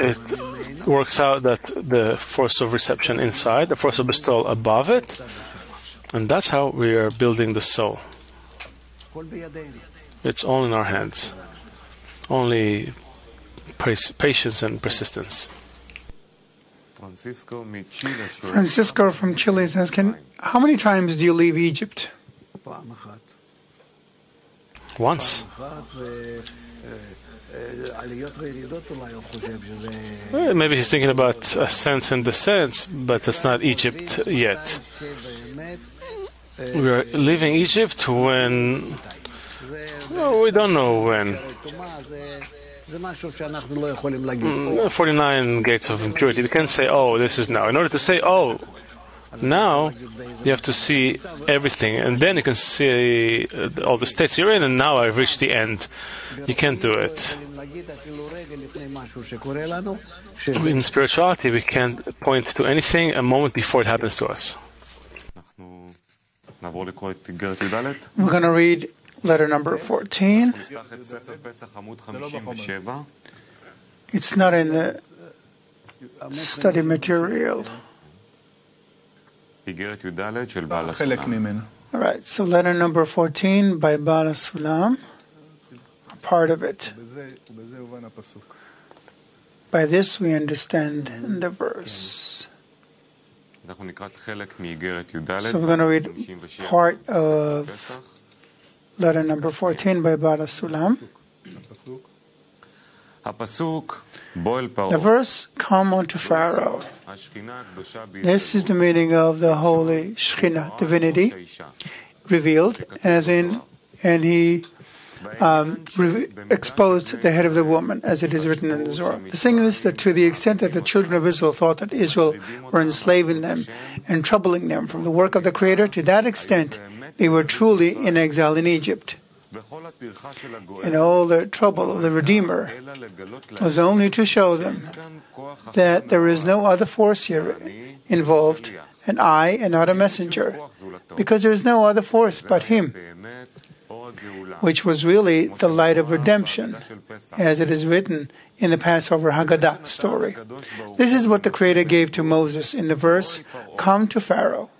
it works out that the force of reception inside, the force of bestowal above it, and that's how we are building the soul. It's all in our hands. Only patience and persistence. Francisco from Chile is asking, how many times do you leave Egypt? Once. Maybe he's thinking about ascents and descents, but that's not Egypt yet. We are leaving Egypt when... Well, we don't know when. 49 gates of impurity. We can't say, oh, this is now. In order to say, oh, now, you have to see everything, and then you can see all the states you're in, and now I've reached the end. You can't do it. In spirituality, we can't point to anything a moment before it happens to us. We're going to read letter number 14. It's not in the study material. All right, so letter number 14 by Baal Sulam, a part of it. By this we understand the verse. So we're going to read part of letter number 14 by Baal Sulam. The verse, "Come unto Pharaoh." This is the meaning of the holy Shekhinah, divinity, revealed, as in, and he exposed the head of the woman, as it is written in the Zohar. The thing is that to the extent that the children of Israel thought that Israel were enslaving them and troubling them from the work of the Creator, to that extent they were truly in exile in Egypt. And all the trouble of the Redeemer was only to show them that there is no other force here involved, and I am not a messenger, because there is no other force but Him, which was really the light of redemption, as it is written in the Passover Haggadah story. This is what the Creator gave to Moses in the verse, "Come to Pharaoh,"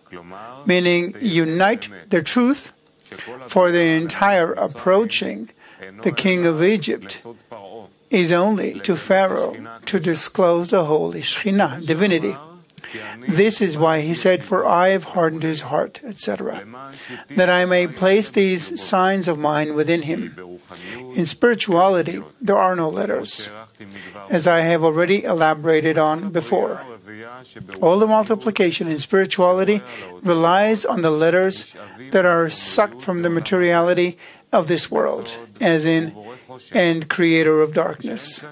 meaning unite the truth for the entire approaching the king of Egypt is only to Pharaoh to disclose the holy Shekhinah, divinity. This is why he said, "For I have hardened his heart," etc., that I may place these signs of mine within him. In spirituality, there are no letters, as I have already elaborated on before. All the multiplication in spirituality relies on the letters that are sucked from the materiality of this world, as in, and creator of darkness.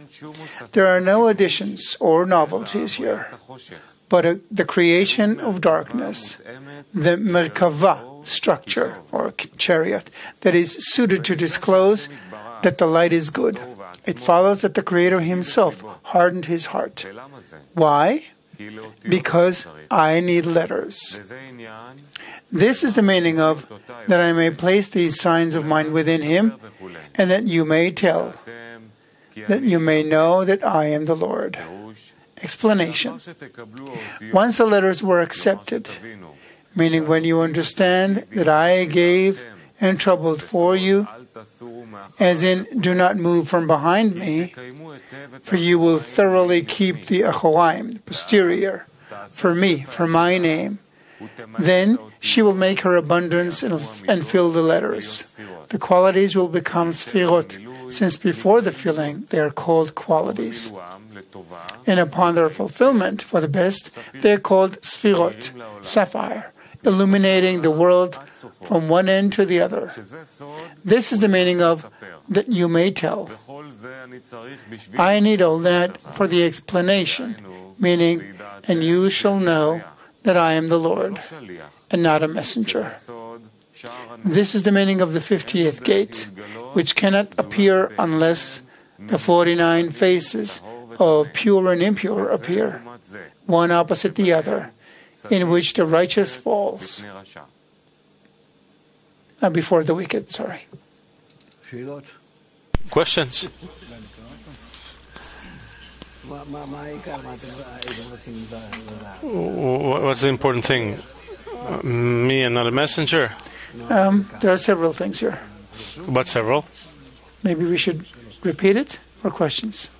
There are no additions or novelties here, but the creation of darkness, the Merkava structure or chariot that is suited to disclose that the light is good. It follows that the Creator Himself hardened His heart. Why? Because I need letters. This is the meaning of that I may place these signs of mine within him, and that you may tell, that you may know that I am the Lord. Explanation. Once the letters were accepted, meaning when you understand that I gave and troubled for you, as in, do not move from behind me, for you will thoroughly keep the Achoraim, the posterior, for me, for my name. Then she will make her abundance and fill the letters. The qualities will become sfirot, since before the filling they are called qualities. And upon their fulfillment for the best, they are called sfirot, sapphire, illuminating the world from one end to the other. This is the meaning of that you may tell. I need all that for the explanation, meaning, and you shall know that I am the Lord, and not a messenger. This is the meaning of the 50th gate, which cannot appear unless the 49 faces of pure and impure appear, one opposite the other, in which the righteous falls. Before the wicked, sorry. Questions? What's the important thing? Me and not a messenger? There are several things here. What several? Maybe we should repeat it, or questions?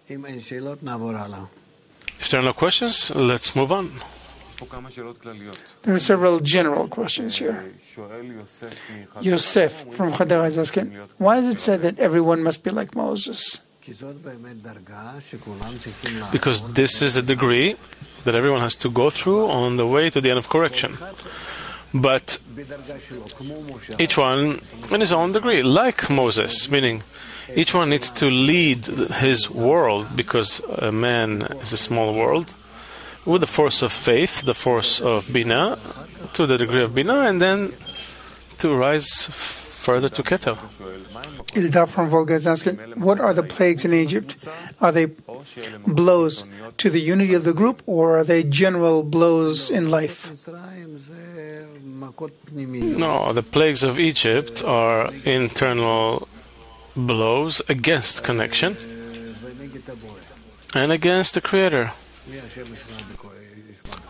If there are no questions, let's move on. There are several general questions here. Yosef from Chadar is asking, why is it said that everyone must be like Moses? Because this is a degree that everyone has to go through on the way to the end of correction. But each one in his own degree, like Moses, meaning each one needs to lead his world, because a man is a small world, with the force of faith, the force of Bina, to the degree of Bina, and then to rise further to Keter. Ildar from Volga is asking, what are the plagues in Egypt? Are they blows to the unity of the group, or are they general blows in life? No, the plagues of Egypt are internal blows against connection and against the Creator.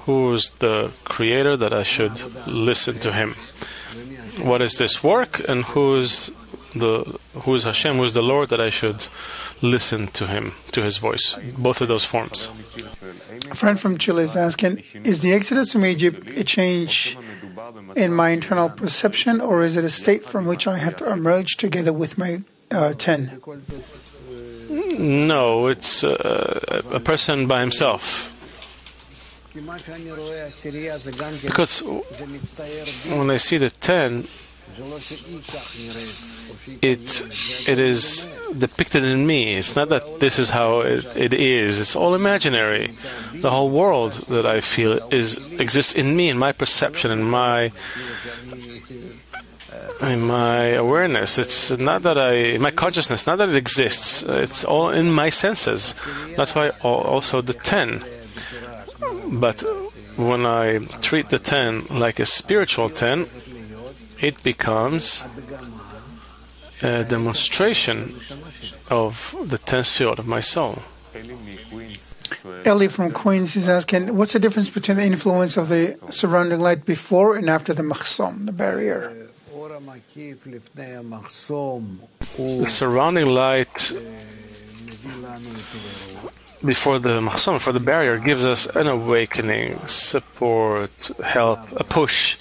Who is the Creator that I should listen to Him? What is this work, and who is Hashem, who is the Lord that I should listen to Him, to His voice? Both of those forms. A friend from Chile is asking, is the exodus from Egypt a change in my internal perception, or is it a state from which I have to emerge together with my 10? No, it's a person by himself. Because when I see the 10, it is depicted in me. It's not that this is how it is. It's all imaginary. The whole world that I feel exists in me, in my perception, in my awareness. It's not that in my consciousness, not that it exists. It's all in my senses. That's why also the 10. But when I treat the 10 like a spiritual 10, it becomes a demonstration of the 10th field of my soul. Ellie from Queens is asking, what's the difference between the influence of the surrounding light before and after the machsom, the barrier? The surrounding light before the machsom, before the barrier, gives us an awakening, support, help, a push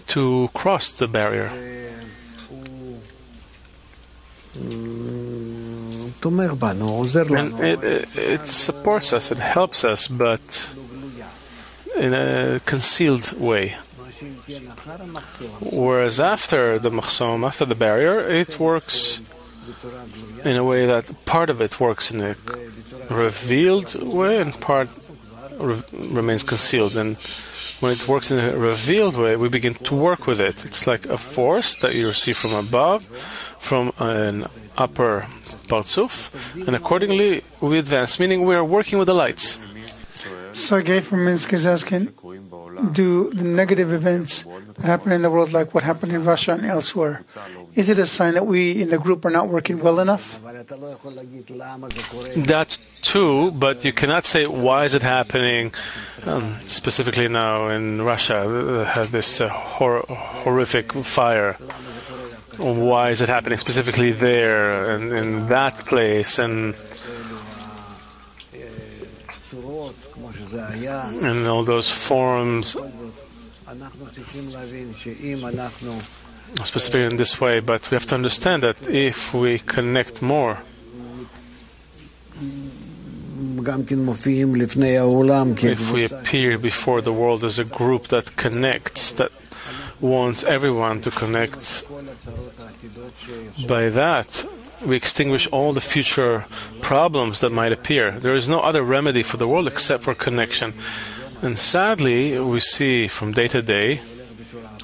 to cross the barrier. And it supports us, it helps us, but in a concealed way. Whereas after the machsom, after the barrier, it works in a way that part of it works in a revealed way and part remains concealed. And when it works in a revealed way, we begin to work with it. It's like a force that you receive from above, from an upper partzuf, and accordingly we advance, meaning we are working with the lights. Sergei from Minsk is asking, do the negative events that happen in the world, like what happened in Russia and elsewhere, is it a sign that we in the group are not working well enough? That too, but you cannot say why is it happening specifically now in Russia. They have this horrific fire. Why is it happening specifically there and in that place and all those forms, specifically in this way? But we have to understand that if we connect more, if we appear before the world as a group that connects, that wants everyone to connect, by that we extinguish all the future problems that might appear. There is no other remedy for the world except for connection. And sadly, we see from day to day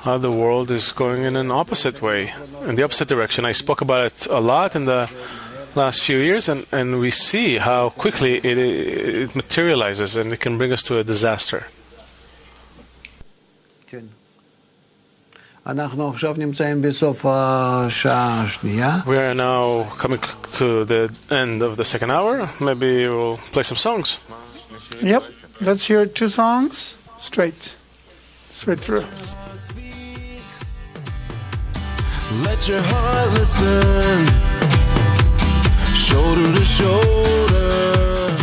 how the world is going in an opposite way, in the opposite direction. I spoke about it a lot in the last few years, and we see how quickly it materializes, and it can bring us to a disaster. We are now coming to the end of the second hour. Maybe we'll play some songs. Yep, let's hear 2 songs straight through. Let your heart listen, shoulder to shoulder.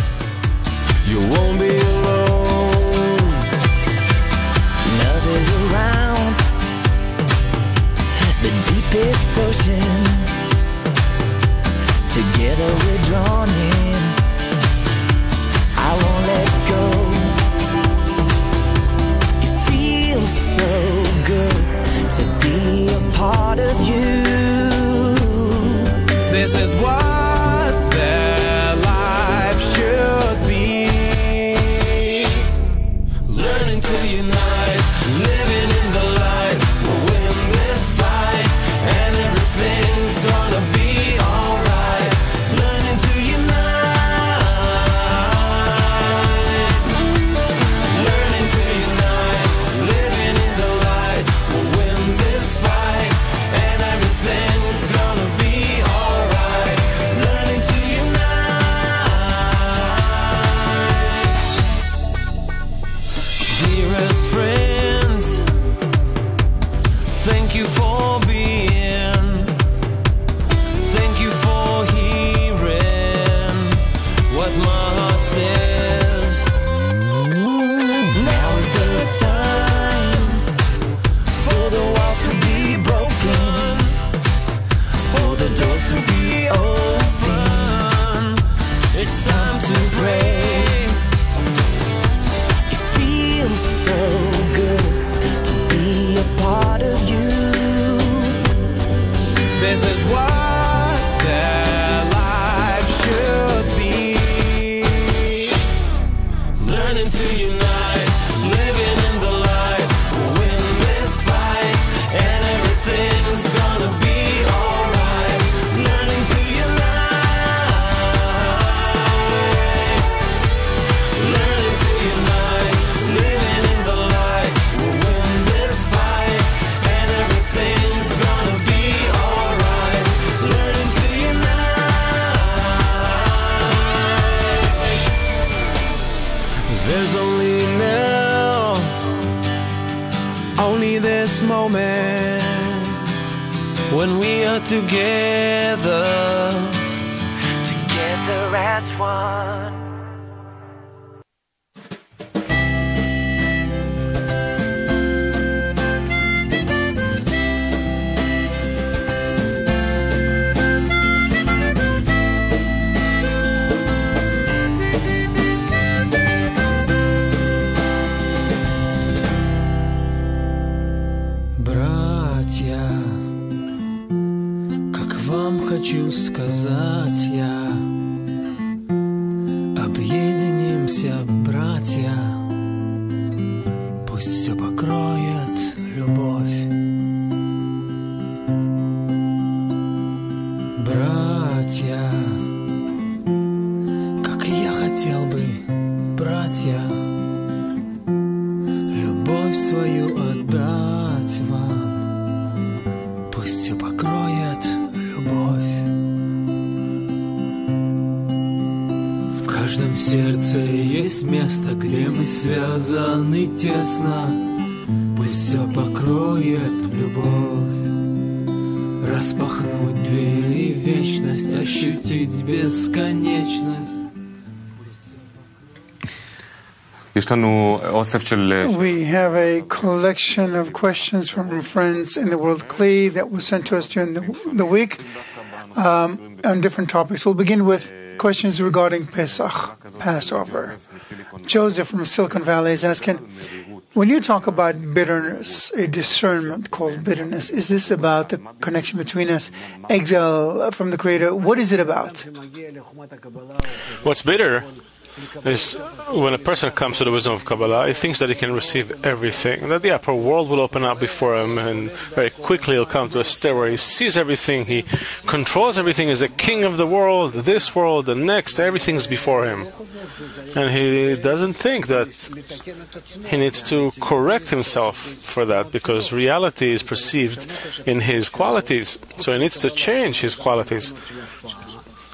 You won't be alone. Love is around the deepest ocean. Together we're drawn in. I won't let go. It feels so good to be a part of you. This is what their life should be. Learning to unite, living in the light. We'll win this fight, and everything's gonna be alright. Learning to unite, learning to unite, living in the light. We'll win this fight, and everything's gonna be alright. this moment when we are together as one. Братья, как вам хочу сказать я, объединимся, братья, пусть все покроет любовь. Братья, как я хотел бы, братья, любовь свою отдать вам, пусть все покроет любовь. В каждом сердце есть место, где мы связаны тесно, пусть все покроет любовь. Распахнуть двери в вечность, ощутить бесконечность. We have a collection of questions from friends in the world Kli that was sent to us during the week on different topics. We'll begin with questions regarding Pesach, Passover. Joseph from Silicon Valley is asking, when you talk about bitterness, a discernment called bitterness, is this about the connection between us, exile from the Creator? What is it about? What's bitter is when a person comes to the wisdom of Kabbalah, he thinks that he can receive everything, that the upper world will open up before him, and very quickly he'll come to a state where he sees everything, he controls everything, is the king of the world, this world, the next, everything's before him. And he doesn't think that he needs to correct himself for that, because reality is perceived in his qualities, so he needs to change his qualities.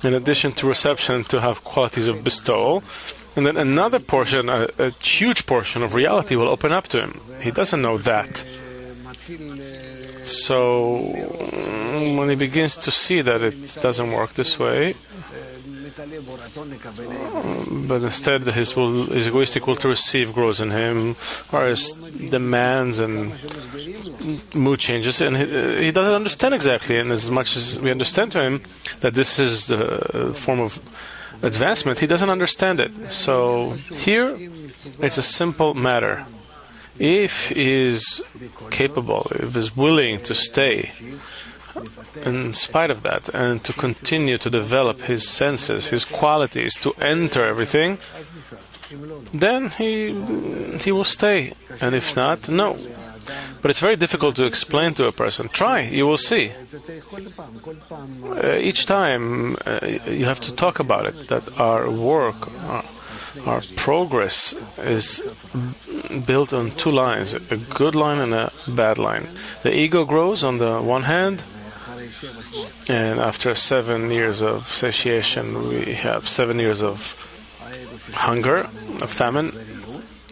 In addition to reception, to have qualities of bestowal, and then another portion, a huge portion of reality will open up to him. He doesn't know that. So when he begins to see that it doesn't work this way, but instead his egoistic will to receive grows in him, or his demands and mood changes, and he doesn't understand exactly. And as much as we understand to him that this is the form of advancement, he doesn't understand it. So here it's a simple matter. If he is capable, if he is willing to stay in spite of that, and to continue to develop his senses, his qualities, to enter everything, then he will stay. And if not, no. But it's very difficult to explain to a person. Try, you will see. Each time you have to talk about it, that our work, our progress is built on two lines, a good line and a bad line. The ego grows on the one hand, and after 7 years of satiation, we have 7 years of hunger, of famine.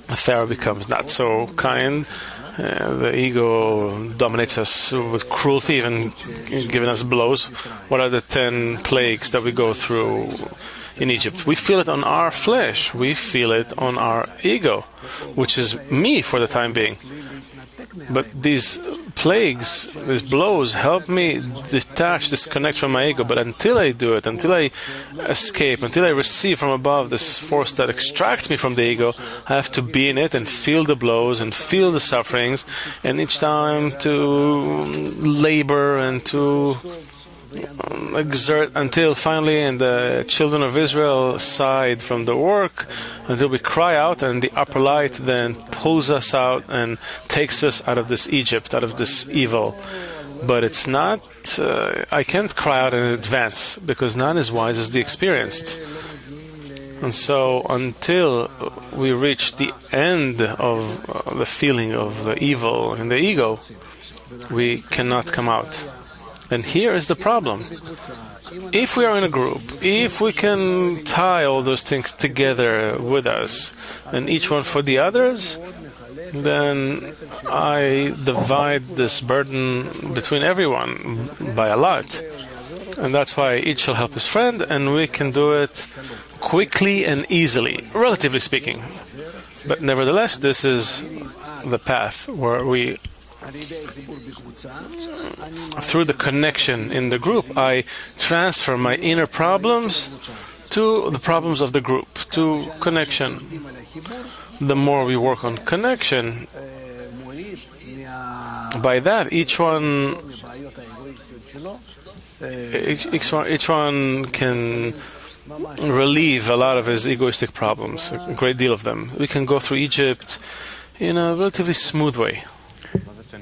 The Pharaoh becomes not so kind. The ego dominates us with cruelty, even giving us blows. What are the 10 plagues that we go through in Egypt? We feel it on our flesh. We feel it on our ego, which is me for the time being. But these plagues, these blows, help me detach, disconnect from my ego. But until I do it, until I escape, until I receive from above this force that extracts me from the ego, I have to be in it and feel the blows and feel the sufferings, and each time to labor and to exert until finally, and the children of Israel sighed from the work until we cry out, and the upper light then pulls us out and takes us out of this Egypt, out of this evil. But it's not, I can't cry out in advance, because none is wise as the experienced. And so until we reach the end of the feeling of the evil and the ego, we cannot come out. And here is the problem. If we are in a group, if we can tie all those things together with us, and each one for the others, then I divide this burden between everyone by a lot. And that's why each shall help his friend, and we can do it quickly and easily, relatively speaking. But nevertheless, this is the path where we, through the connection in the group, I transfer my inner problems to the problems of the group, to connection. The more we work on connection, by that each one can relieve a lot of his egoistic problems, a great deal of them. We can go through Egypt in a relatively smooth way.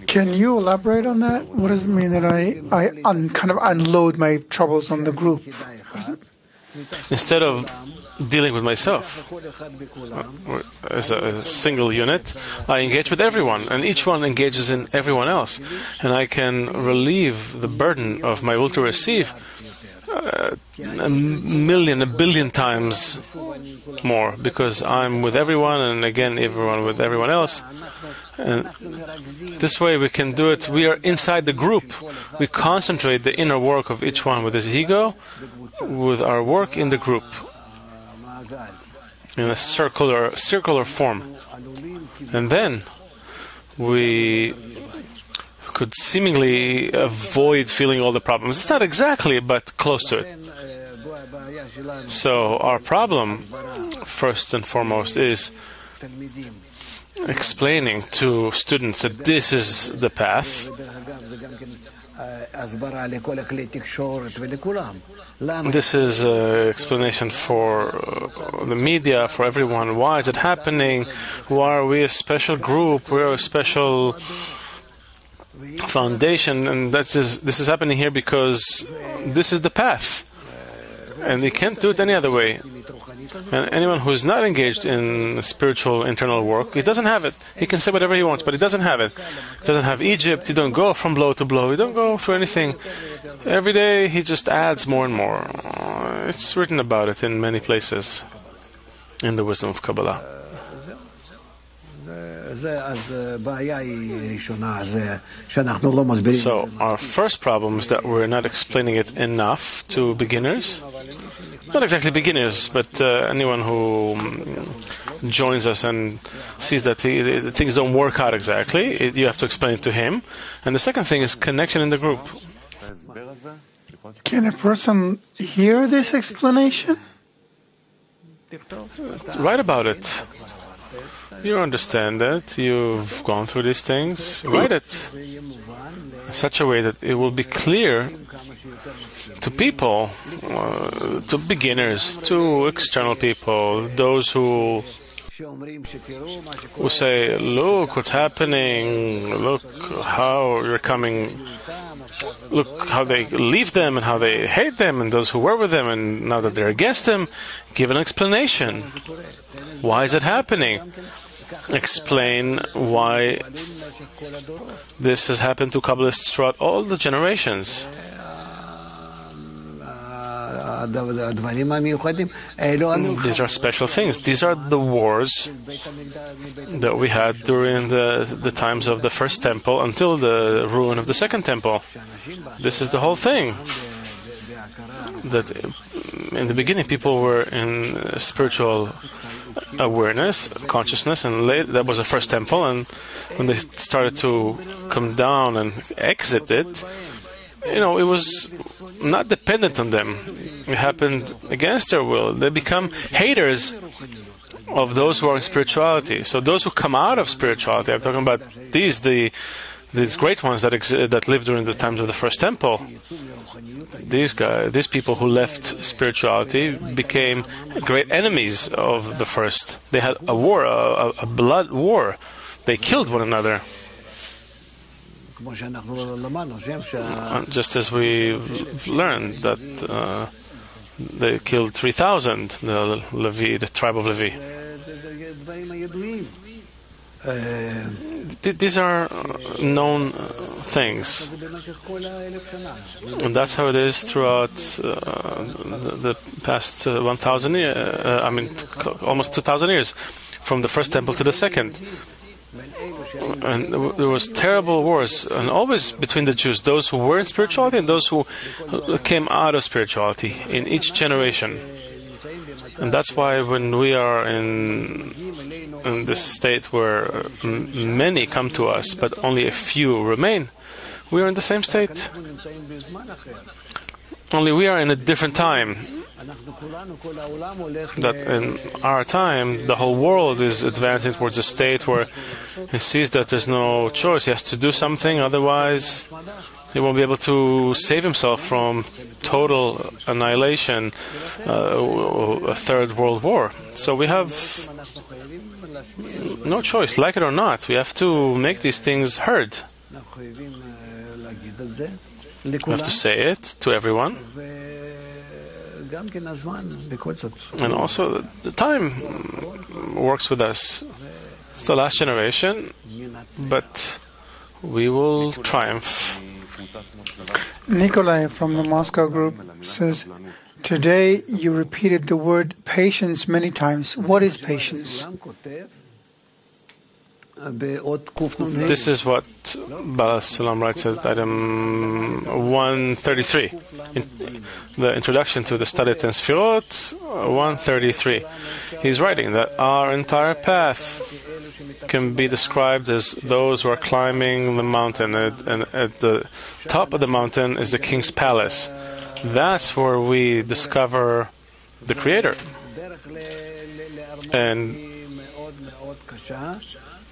Can you elaborate on that? What does it mean that I kind of unload my troubles on the group? Instead of dealing with myself as a single unit, I engage with everyone, and each one engages in everyone else. And I can relieve the burden of my will to receive a billion times more, because I'm with everyone, and again, everyone with everyone else. And this way we can do it. We are inside the group. We concentrate the inner work of each one with his ego, with our work in the group, in a circular form. And then we could seemingly avoid feeling all the problems. It's not exactly, but close to it. So our problem, first and foremost, is explaining to students that this is the path. This is an explanation for the media, for everyone. Why is it happening? Why are we a special group? We are a special foundation, and this is happening here because this is the path, and you can't do it any other way. And anyone who is not engaged in spiritual internal work, he doesn't have it. He can say whatever he wants, but he doesn't have it. He doesn't have Egypt. You don't go from blow to blow. You don't go through anything. Every day he just adds more and more. It's written about it in many places in the wisdom of Kabbalah. So our first problem is that we're not explaining it enough to beginners. Not exactly beginners, but anyone who joins us and sees that things don't work out exactly, you have to explain it to him. And the second thing is connection in the group. Can a person hear this explanation? Write about it. You understand it. You've gone through these things. Write it in such a way that it will be clear to people, to beginners, to external people, those who say, look what's happening, look how you're coming, look how they leave them and how they hate them, and those who were with them, and now that they're against them, give an explanation. Why is it happening? Explain why this has happened to Kabbalists throughout all the generations. These are special things. These are the wars that we had during the times of the first temple until the ruin of the second temple. This is the whole thing. That in the beginning people were in spiritual awareness, consciousness, and that was the first temple, and when they started to come down and exit it, it was not dependent on them. It happened against their will. They become haters of those who are in spirituality. So those who come out of spirituality, I'm talking about these great ones that lived during the times of the first temple. These people who left spirituality became great enemies of the first. They had a war, a blood war. They killed one another. Just as we learned that they killed 3,000, the tribe of Levi. These are known things, and that's how it is throughout the past 1,000 years. Almost 2,000 years, from the first temple to the second. And there was terrible wars, and always between the Jews, those who were in spirituality and those who came out of spirituality in each generation. And that's why when we are in this state where many come to us, but only a few remain, we are in the same state. Only we are in a different time. That in our time, the whole world is advancing towards a state where he sees that there's no choice. He has to do something, otherwise he won't be able to save himself from total annihilation, a third world war. So we have no choice, like it or not. We have to make these things heard. We have to say it to everyone. And also, the time works with us. It's the last generation, but we will triumph. Nikolai from the Moscow group says, today you repeated the word patience many times. What is patience? This is what Bala Salam writes at item 133. In the introduction to the study of Ten Sfirot, 133. He's writing that our entire path can be described as those who are climbing the mountain, and at the top of the mountain is the king's palace. That's where we discover the Creator. And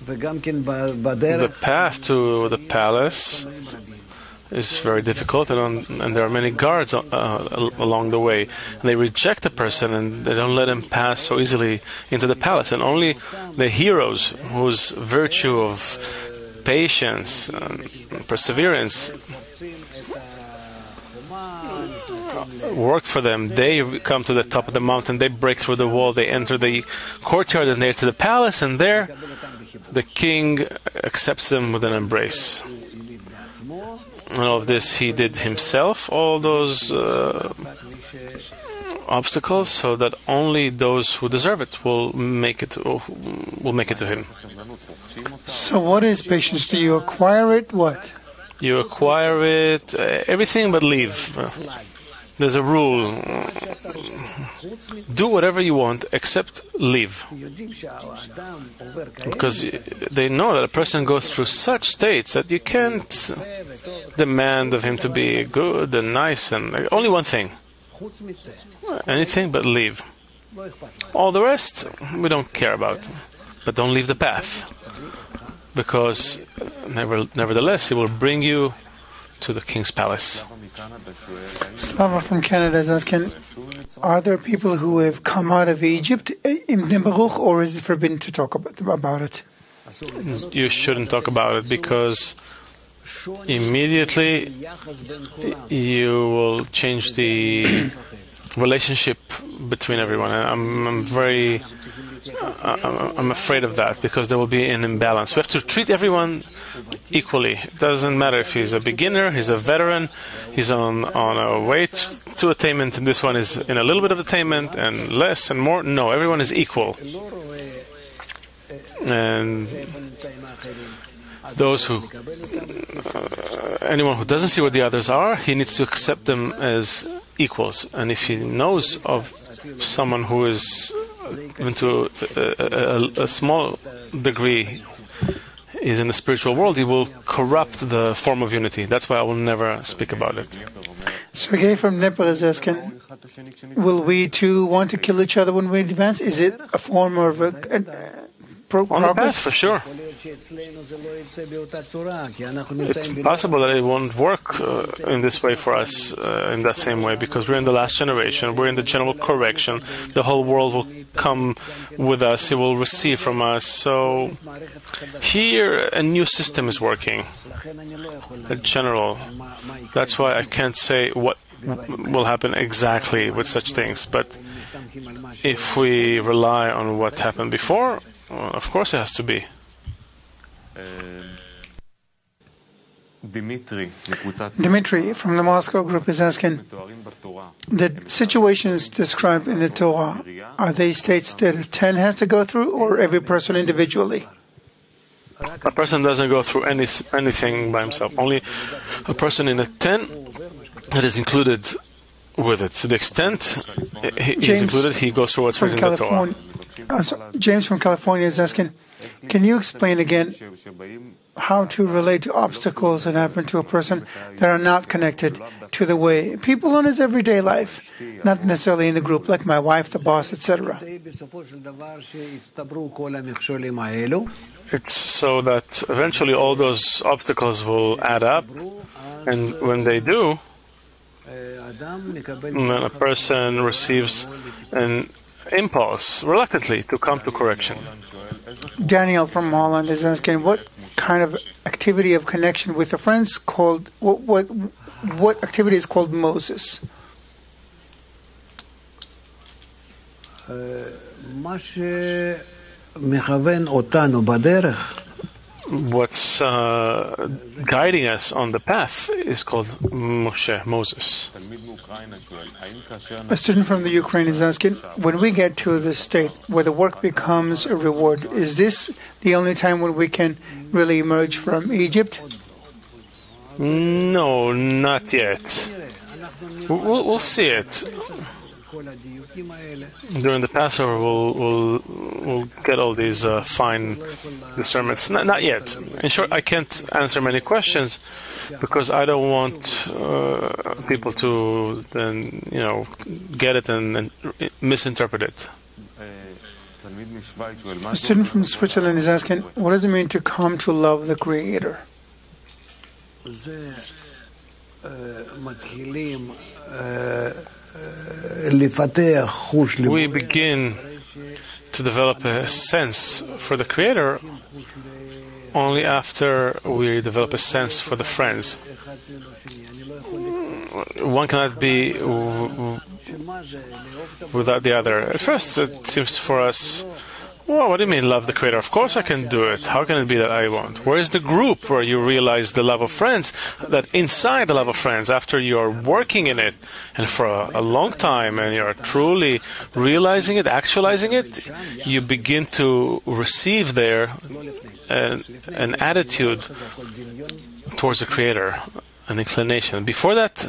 the path to the palace is very difficult, and there are many guards along the way. And they reject the person, and they don't let him pass so easily into the palace. And only the heroes, whose virtue of patience and perseverance worked for them, they come to the top of the mountain, they break through the wall, they enter the courtyard, and they enter the palace, and there the king accepts them with an embrace. And all of this he did himself, all those obstacles, so that only those who deserve it will make it to him. So what is patience? Do you acquire it? What? You acquire it, everything but leave. There's a rule. Do whatever you want except leave. Because they know that a person goes through such states that you can't demand of him to be good and nice and only one thing. Anything but leave. All the rest we don't care about. But don't leave the path. Because nevertheless he will bring you to the king's palace. Slava from Canada is asking, are there people who have come out of Egypt in Baruch, or is it forbidden to talk about it? You shouldn't talk about it, because immediately you will change the relationship between everyone. I'm afraid of that, because there will be an imbalance. We have to treat everyone equally. It doesn't matter if he's a beginner, he's a veteran, he's on a way to attainment, and this one is in a little bit of attainment and less and more. No, everyone is equal. And those who, anyone who doesn't see what the others are, he needs to accept them as equals. And if he knows of someone who is, even to a small degree, is in the spiritual world, he will corrupt the form of unity. That's why I will never speak about it. Sergei from Nepal is asking, will we too want to kill each other when we advance? Is it a form of On the path, for sure. It's possible that it won't work in this way for us, in that same way, because we're in the last generation, we're in the general correction, the whole world will come with us, it will receive from us. So here a new system is working, a general. That's why I can't say what will happen exactly with such things, but if we rely on what happened before, well, of course it has to be. Dimitri from the Moscow group is asking, the situations described in the Torah, are they states that a 10 has to go through, or every person individually? A person doesn't go through anything by himself. Only a person in a tent that is included with it. To the extent he is included, he goes through what's written in the Torah. James from California is asking, can you explain again how to relate to obstacles that happen to a person that are not connected to the way people in his everyday life, not necessarily in the group, like my wife, the boss, etc.? It's so that eventually all those obstacles will add up, and when they do, then a person receives an impulse, reluctantly, to come to correction. Daniel from Holland is asking, what kind of activity of connection with a friend is called, what activity is called Moses? What's guiding us on the path is called Moses. A student from the Ukraine is asking, when we get to the state where the work becomes a reward, is this the only time when we can really emerge from Egypt? No, not yet. We'll see it. During the Passover, we'll get all these fine discernments. Not yet. In short, I can't answer many questions because I don't want people to then, get it and misinterpret it. A student from Switzerland is asking, what does it mean to come to love the Creator? We begin to develop a sense for the Creator only after we develop a sense for the friends. One cannot be without the other. At first, it seems for us, well, what do you mean love the Creator? Of course I can do it. How can it be that I won't? Where is the group where you realize the love of friends? That inside the love of friends, after you're working in it, and for a long time, and you're truly realizing it, actualizing it, you begin to receive there an attitude towards the Creator, an inclination. Before that,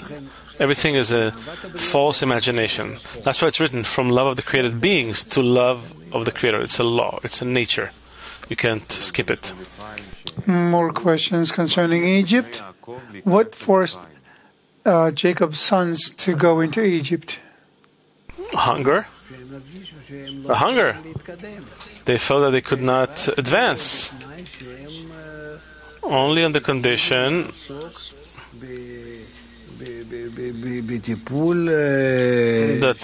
everything is a false imagination. That's why it's written, from love of the created beings to love of the Creator. It's a law, it's a nature. You can't skip it. More questions concerning Egypt. What forced Jacob's sons to go into Egypt? Hunger. The hunger. They felt that they could not advance. Only on the condition that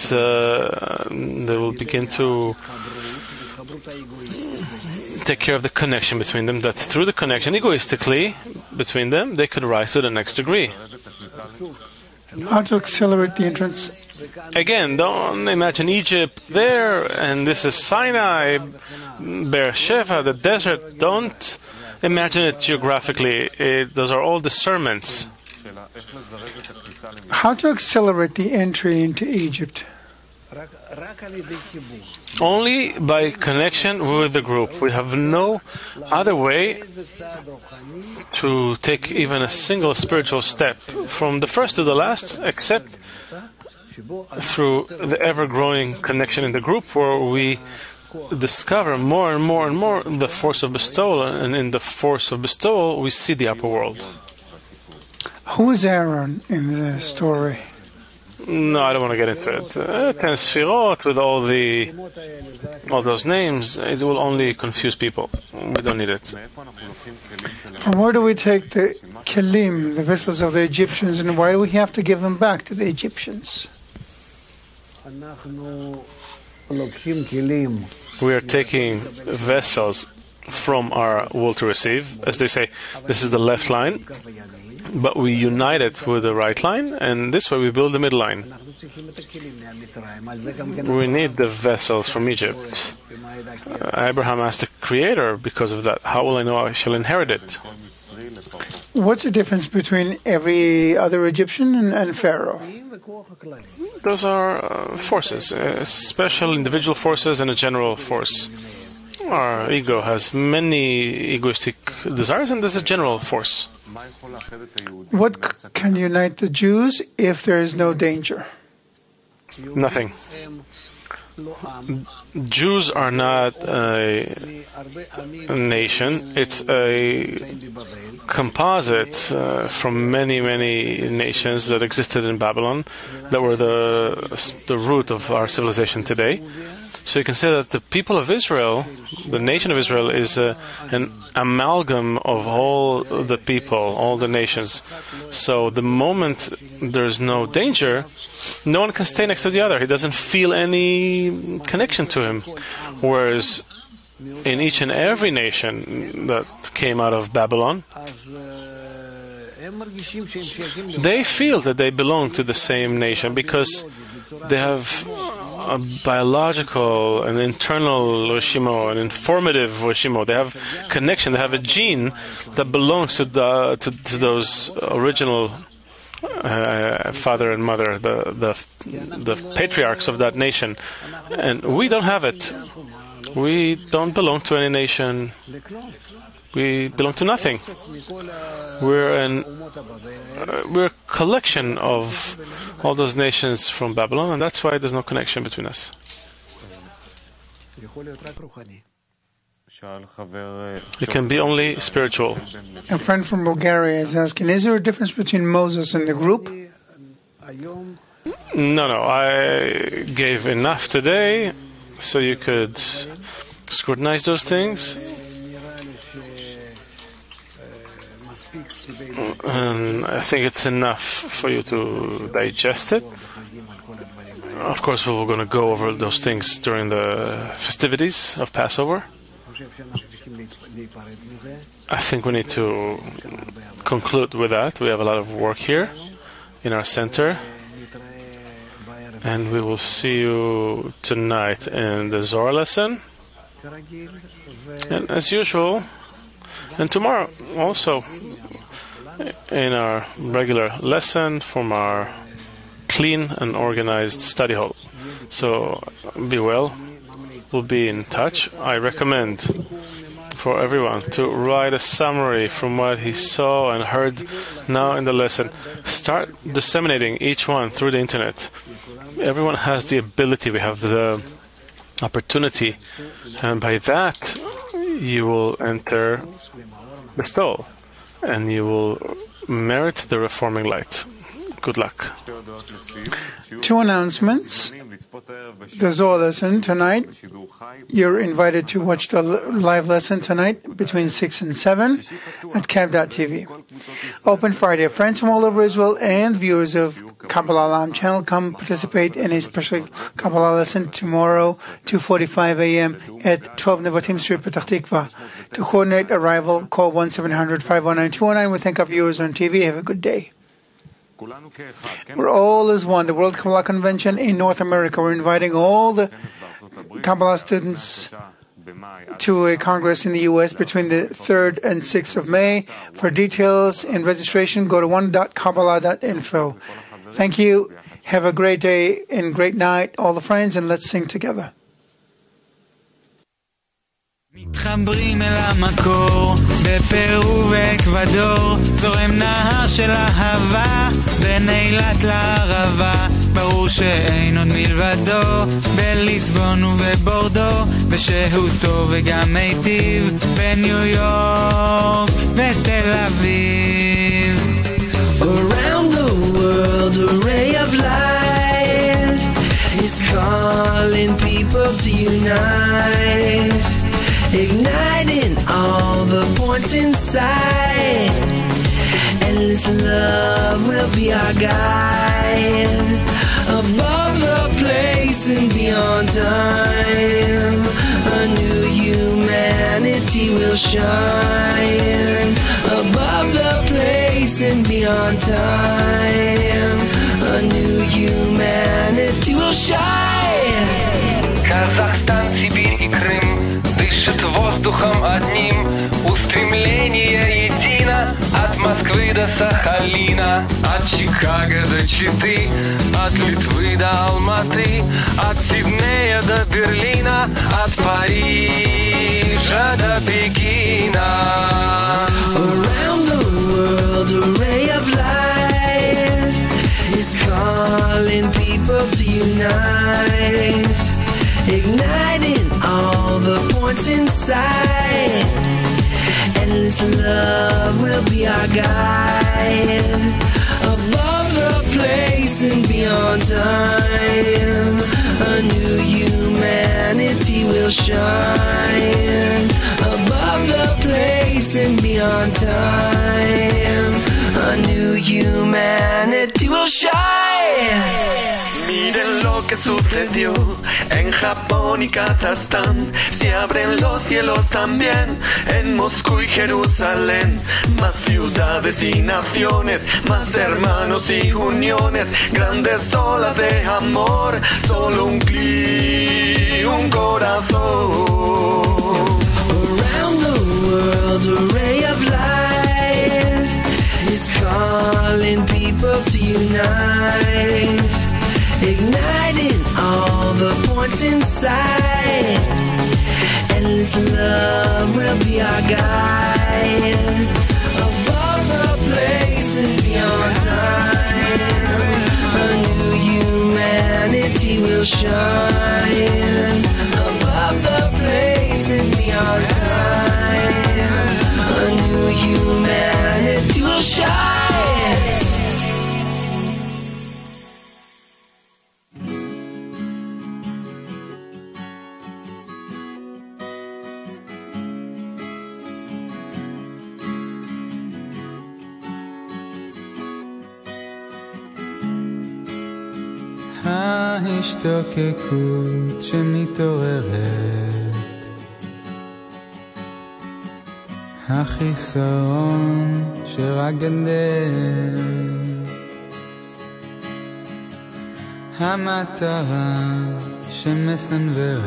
they will begin to take care of the connection between them, that through the connection, egoistically, between them, they could rise to the next degree. How to accelerate the entrance? Again, don't imagine Egypt there, and this is Sinai, Beersheba, the desert. Don't imagine it geographically. Those are all discernments. How to accelerate the entry into Egypt? Only by connection with the group. We have no other way to take even a single spiritual step from the first to the last, except through the ever-growing connection in the group, where we discover more and more and more the force of bestowal, and in the force of bestowal we see the upper world. Who is Aaron in the story? No, I don't want to get into it. 10 Sfirot with all those names, it will only confuse people. We don't need it. From where do we take the kelim, the vessels of the Egyptians, and why do we have to give them back to the Egyptians? We are taking vessels from our will to receive. As they say, this is the left line, but we unite it with the right line, and this way we build the middle line. We need the vessels from Egypt. Abraham asked the Creator because of that, how will I know I shall inherit it? What's the difference between every other Egyptian and Pharaoh? Those are forces, special individual forces and a general force. Our ego has many egoistic desires, and there's a general force. What can unite the Jews if there is no danger? Nothing. Jews are not a nation. It's a composite from many, many nations that existed in Babylon that were the root of our civilization today. So you can say that the people of Israel, the nation of Israel, is an amalgam of all the people, all the nations. So the moment there's no danger, no one can stay next to the other. He doesn't feel any connection to him. Whereas in each and every nation that came out of Babylon, they feel that they belong to the same nation because they have a biological, an internal Rishimo, an informative Rishimo. They have connection. They have a gene that belongs to those original father and mother, the patriarchs of that nation, and we don't have it. We don't belong to any nation. We belong to nothing. We're a collection of all those nations from Babylon, and that's why there's no connection between us. It can be only spiritual. A friend from Bulgaria is asking, is there a difference between Moses and the group? No. I gave enough today so you could scrutinize those things. And I think it's enough for you to digest it. Of course, we're going to go over those things during the festivities of Passover. I think we need to conclude with that. We have a lot of work here in our center. And we will see you tonight in the Zohar lesson. And as usual, and tomorrow also, in our regular lesson from our clean and organized study hall. So be well. We'll be in touch. I recommend for everyone to write a summary from what he saw and heard now in the lesson. Start disseminating each one through the internet. Everyone has the ability. We have the opportunity. And by that, you will enter the stall. And you will merit the reforming light. Good luck. Two announcements. The Zohar lesson tonight. You're invited to watch the live lesson tonight between 6 and 7 at Kab.tv. Open Friday. Friends from all over Israel and viewers of Kabbalah Alam channel come participate in a special Kabbalah lesson tomorrow, 2:45 a.m. at 12 Nevatim Street, Petach Tikva. To coordinate arrival, call 1-700-519-209. We thank our viewers on TV. Have a good day. We're all as one. The World Kabbalah Convention in North America. We're inviting all the Kabbalah students to a congress in the U.S. between the 3rd and 6th of May. For details and registration, go to one.kabbalah.info. Thank you. Have a great day and great night, all the friends, and let's sing together. מתחברים אל המקור, בפרו ואקוודור, זורם נהר של אהבה, בין אילת לערבה, ברור שאין עוד מלבדו, בליסבון ובבורדו, ושהותו וגם מיטיב, בניו יורק ותל אביב. Around the world, a ray of light is calling people to unite. Igniting all the points inside. Endless love will be our guide. Above the place and beyond time, a new humanity will shine. Above the place and beyond time, a new humanity will shine. Казахстан, Сибирь и Крым дышат воздухом одним. Устремление едино от Москвы до Сахалина, от Чикаго до Читы, от Литвы до Алматы, от Сиднея до Берлина, от Парижа the beginner. Around the world, a ray of light is calling people to unite, igniting all the points inside. Endless love will be our guide, above the place and beyond time. A new humanity will shine, above the place and beyond time. A new humanity will shine. Miren lo que sucedió en Japón y Kazajstán. Se abren los cielos también en Moscú y Jerusalén. Más ciudades y naciones, más hermanos y uniones, grandes olas de amor, solo un clic, un corazón. Around the world, a ray of light is calling people to unite, igniting all the points inside. Endless love will be our guide, above the place and beyond time. A new humanity will shine, above the place and beyond time. A new humanity will shine. ההשתוקקות שמתעוררת, החיסרון שרק גדל, המטרה שמסנוורת,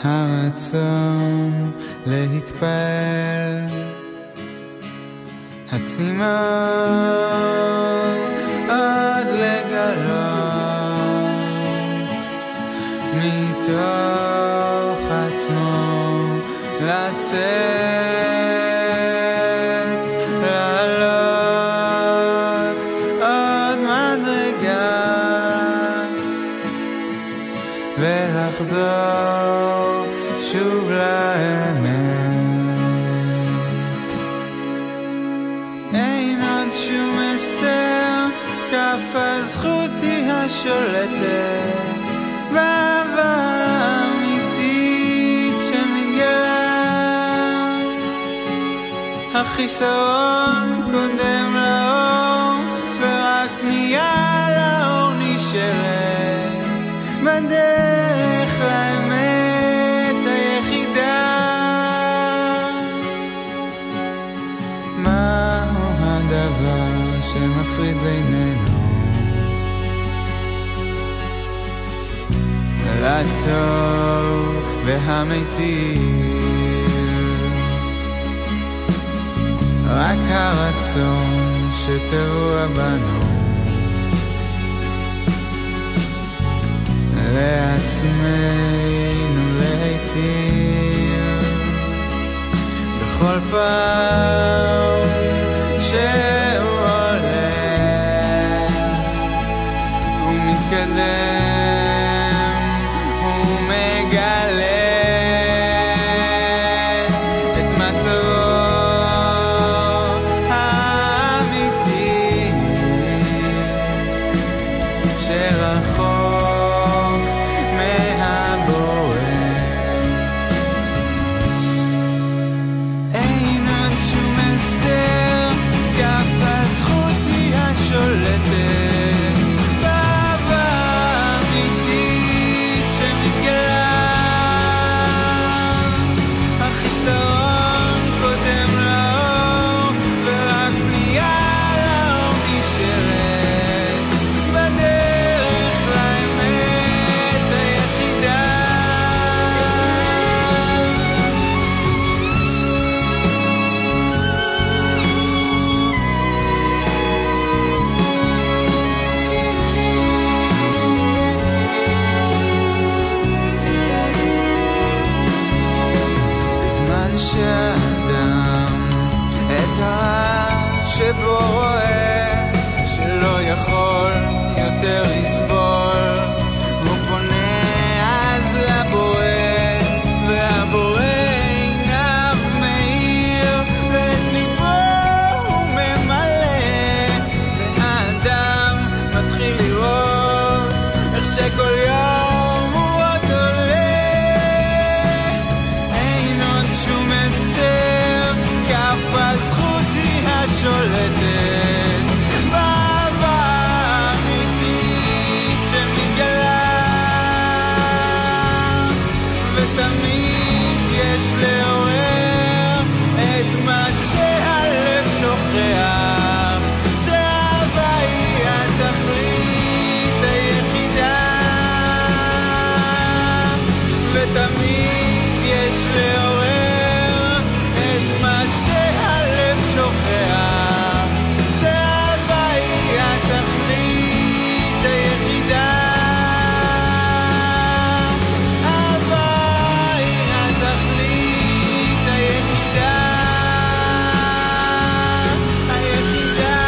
הרצון להתפעל, הצמאון עד לגלות מתוך עצמו, לצאת, לעלות עוד מדרגה ולחזור שוב לאמת. שום הסתר, כף הזכות היא השולטת, ואהבה אמיתית שמתגלה. החיסרון קודם לאור, ורק פנייה לאור נשארת, בדרך לאמת היחידה. הדבר שמפריד בינינו, לטוב והמיטיב, רק הרצון שטבוע בנו, לעצמנו להיטיב בכל פעם שהוא הולך ומתקדם ומגלה את מצבו האמיתי שרחוק מהבורא. אין עוד שום הסדר, כף הזכות היא השולטת, באהבה אמיתית שמתגלה. החיסרון קודם לאור, ורק פנייה לאור נשארת, בדרך לאמת לכל יום הוא עוד עולה. אין עוד שום הסתר, כף הזכות היא השולטת באהבה אמיתית שמתגלה, ותמיד יש לעורר את מה שהלב שוכח, שהאהבה היא התכלית היחידה, ותמיד יש לעורר את מה שהלב שוכח, שהאהבה היא התכלית היחידה. אהבה היא התכלית היחידה, היחידה.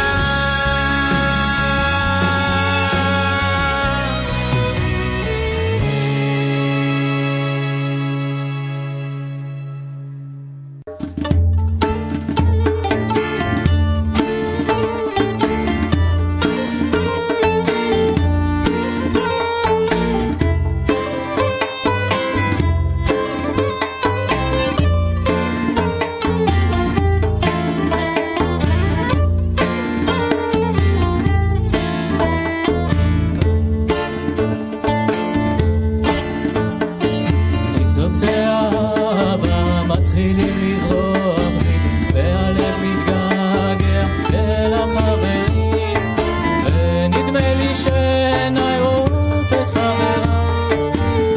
ניצוצי אהבה מתחילים לזרוח לי, והלב מתגעגע אל החברים, ונדמה לי שעיניי רואות את חבריי,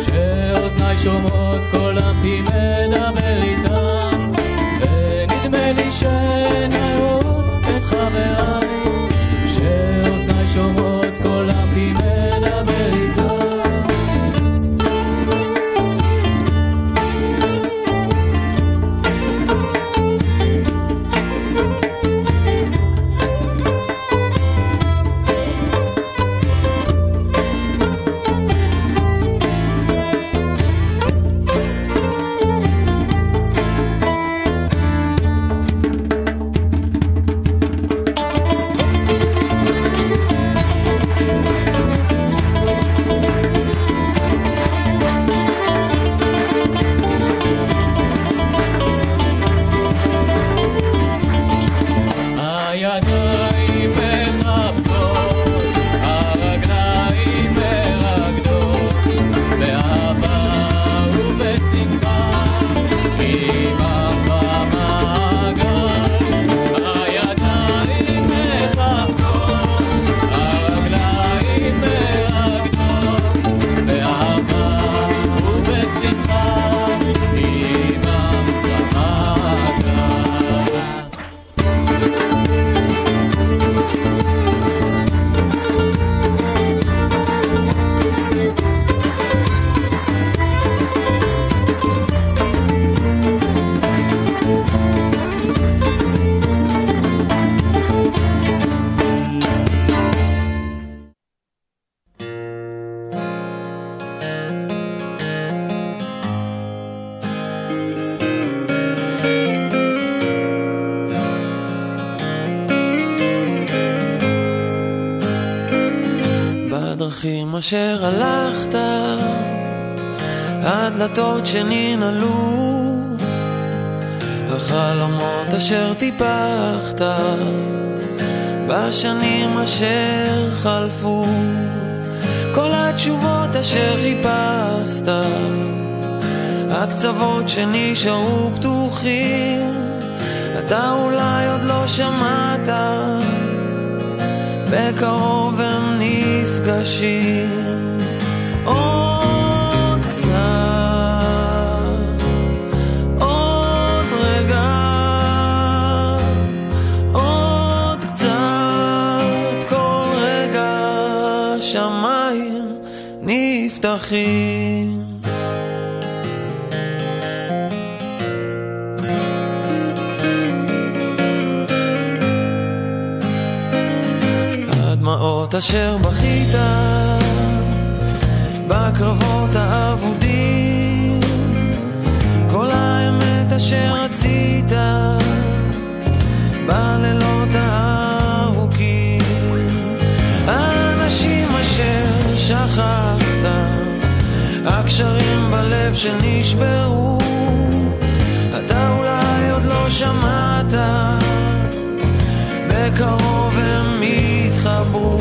שאוזניי שומעות כל אמפי מדבר איתם, ונדמה לי שעיניי רואות את חבריי, שאוזניי שומעות כל אמפי מדבר איתם. הידיים מחבקות, הרגליים מרקדות, באהבה ובשמחה, עמם במעגל. הידיים מחבקות, הרגליים מרקדות, באהבה ובשמחה, עמם במעגל. בדרכים אשר הלכת, הדלתות שננעלו, החלומות אשר טיפחת, בשנים אשר חלפו, כל התשובות אשר חיפשת, הקצוות שנשארו פתוחים, אתה אולי עוד לא שמעת, בקרוב הם נפגשים. עוד קצת, עוד רגע, עוד קצת, כל רגע שמיים נפתחים. הדמעות אשר בכית בקרבות האבודים, כל האמת אשר רצית בלילות הארוכים, האנשים אשר שכחת הקשרים בלב שנשברו, אתה אולי עוד לא שמעת, בקרוב הם יתחברו.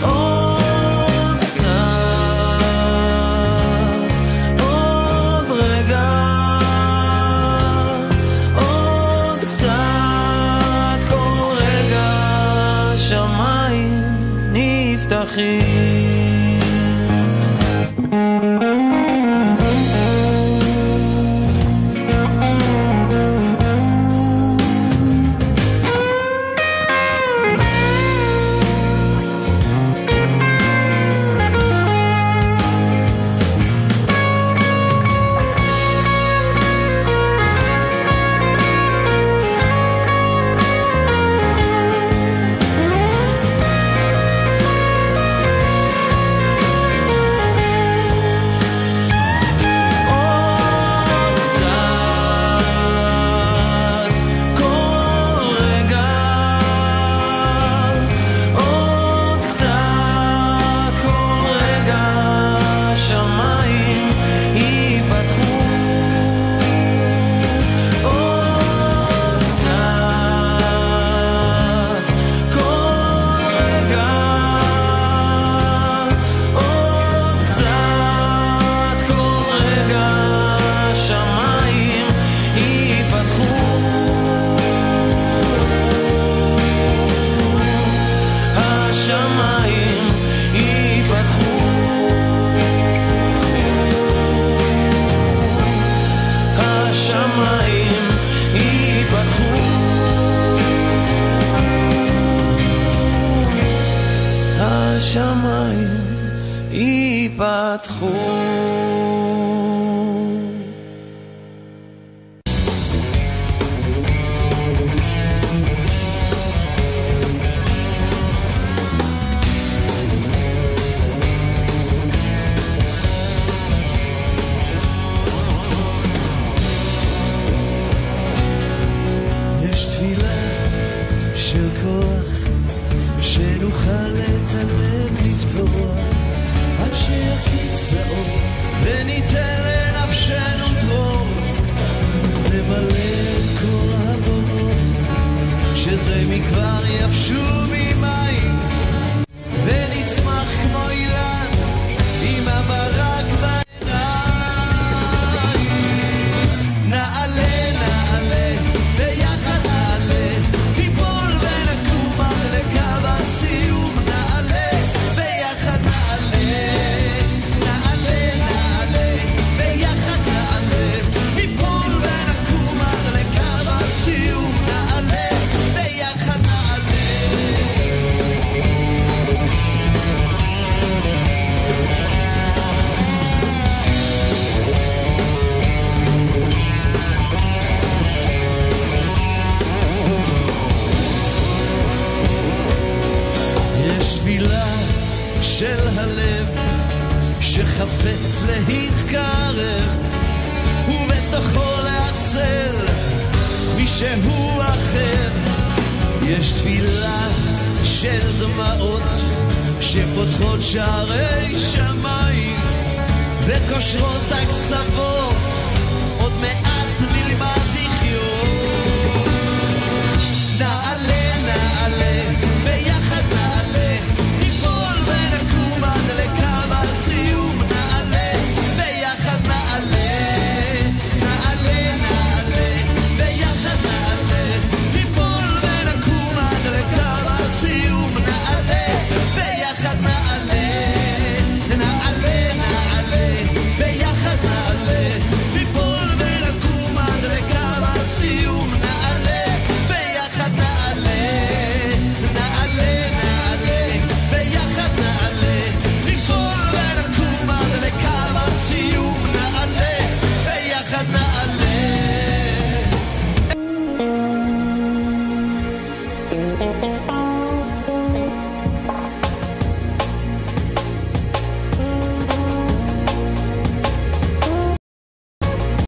עוד קצת, עוד רגע, עוד קצת, כל רגע שמיים נפתחים. השמיים ייפתחו. יש תפילה של כוח שנוכל את הלב לפתוח עד שיקיץ האור וניתן לנפשנו דרור נמלא את כל הבורות שזה מכבר יבשו ממים ונצמח כמו אילן עם הברק בעיניים. נעלה נעלה ביחד נעלה ליפול ונקום עד לקו הסיום. נעלה ביחד נעלה נעלה נעלה ביחד נעלה ליפול ונקום עד לקו הסיום. נעלה ביחד נעלה. יש תפילה של הלב שחפץ להתקרב ובתוכו להחסל מישהו אחר. יש תפילה של דמעות שפותחות שערי שמיים וקושרות הקצוות עוד מעט נלמד לחיות. נעלה נעלה ביחד נעלה ניפול ונקום עד לקו הסיום. נעלה ביחד נעלה נעלה נעלה ביחד נעלה ניפול ונקום עד לקו הסיום. נעלה ביחד נעלה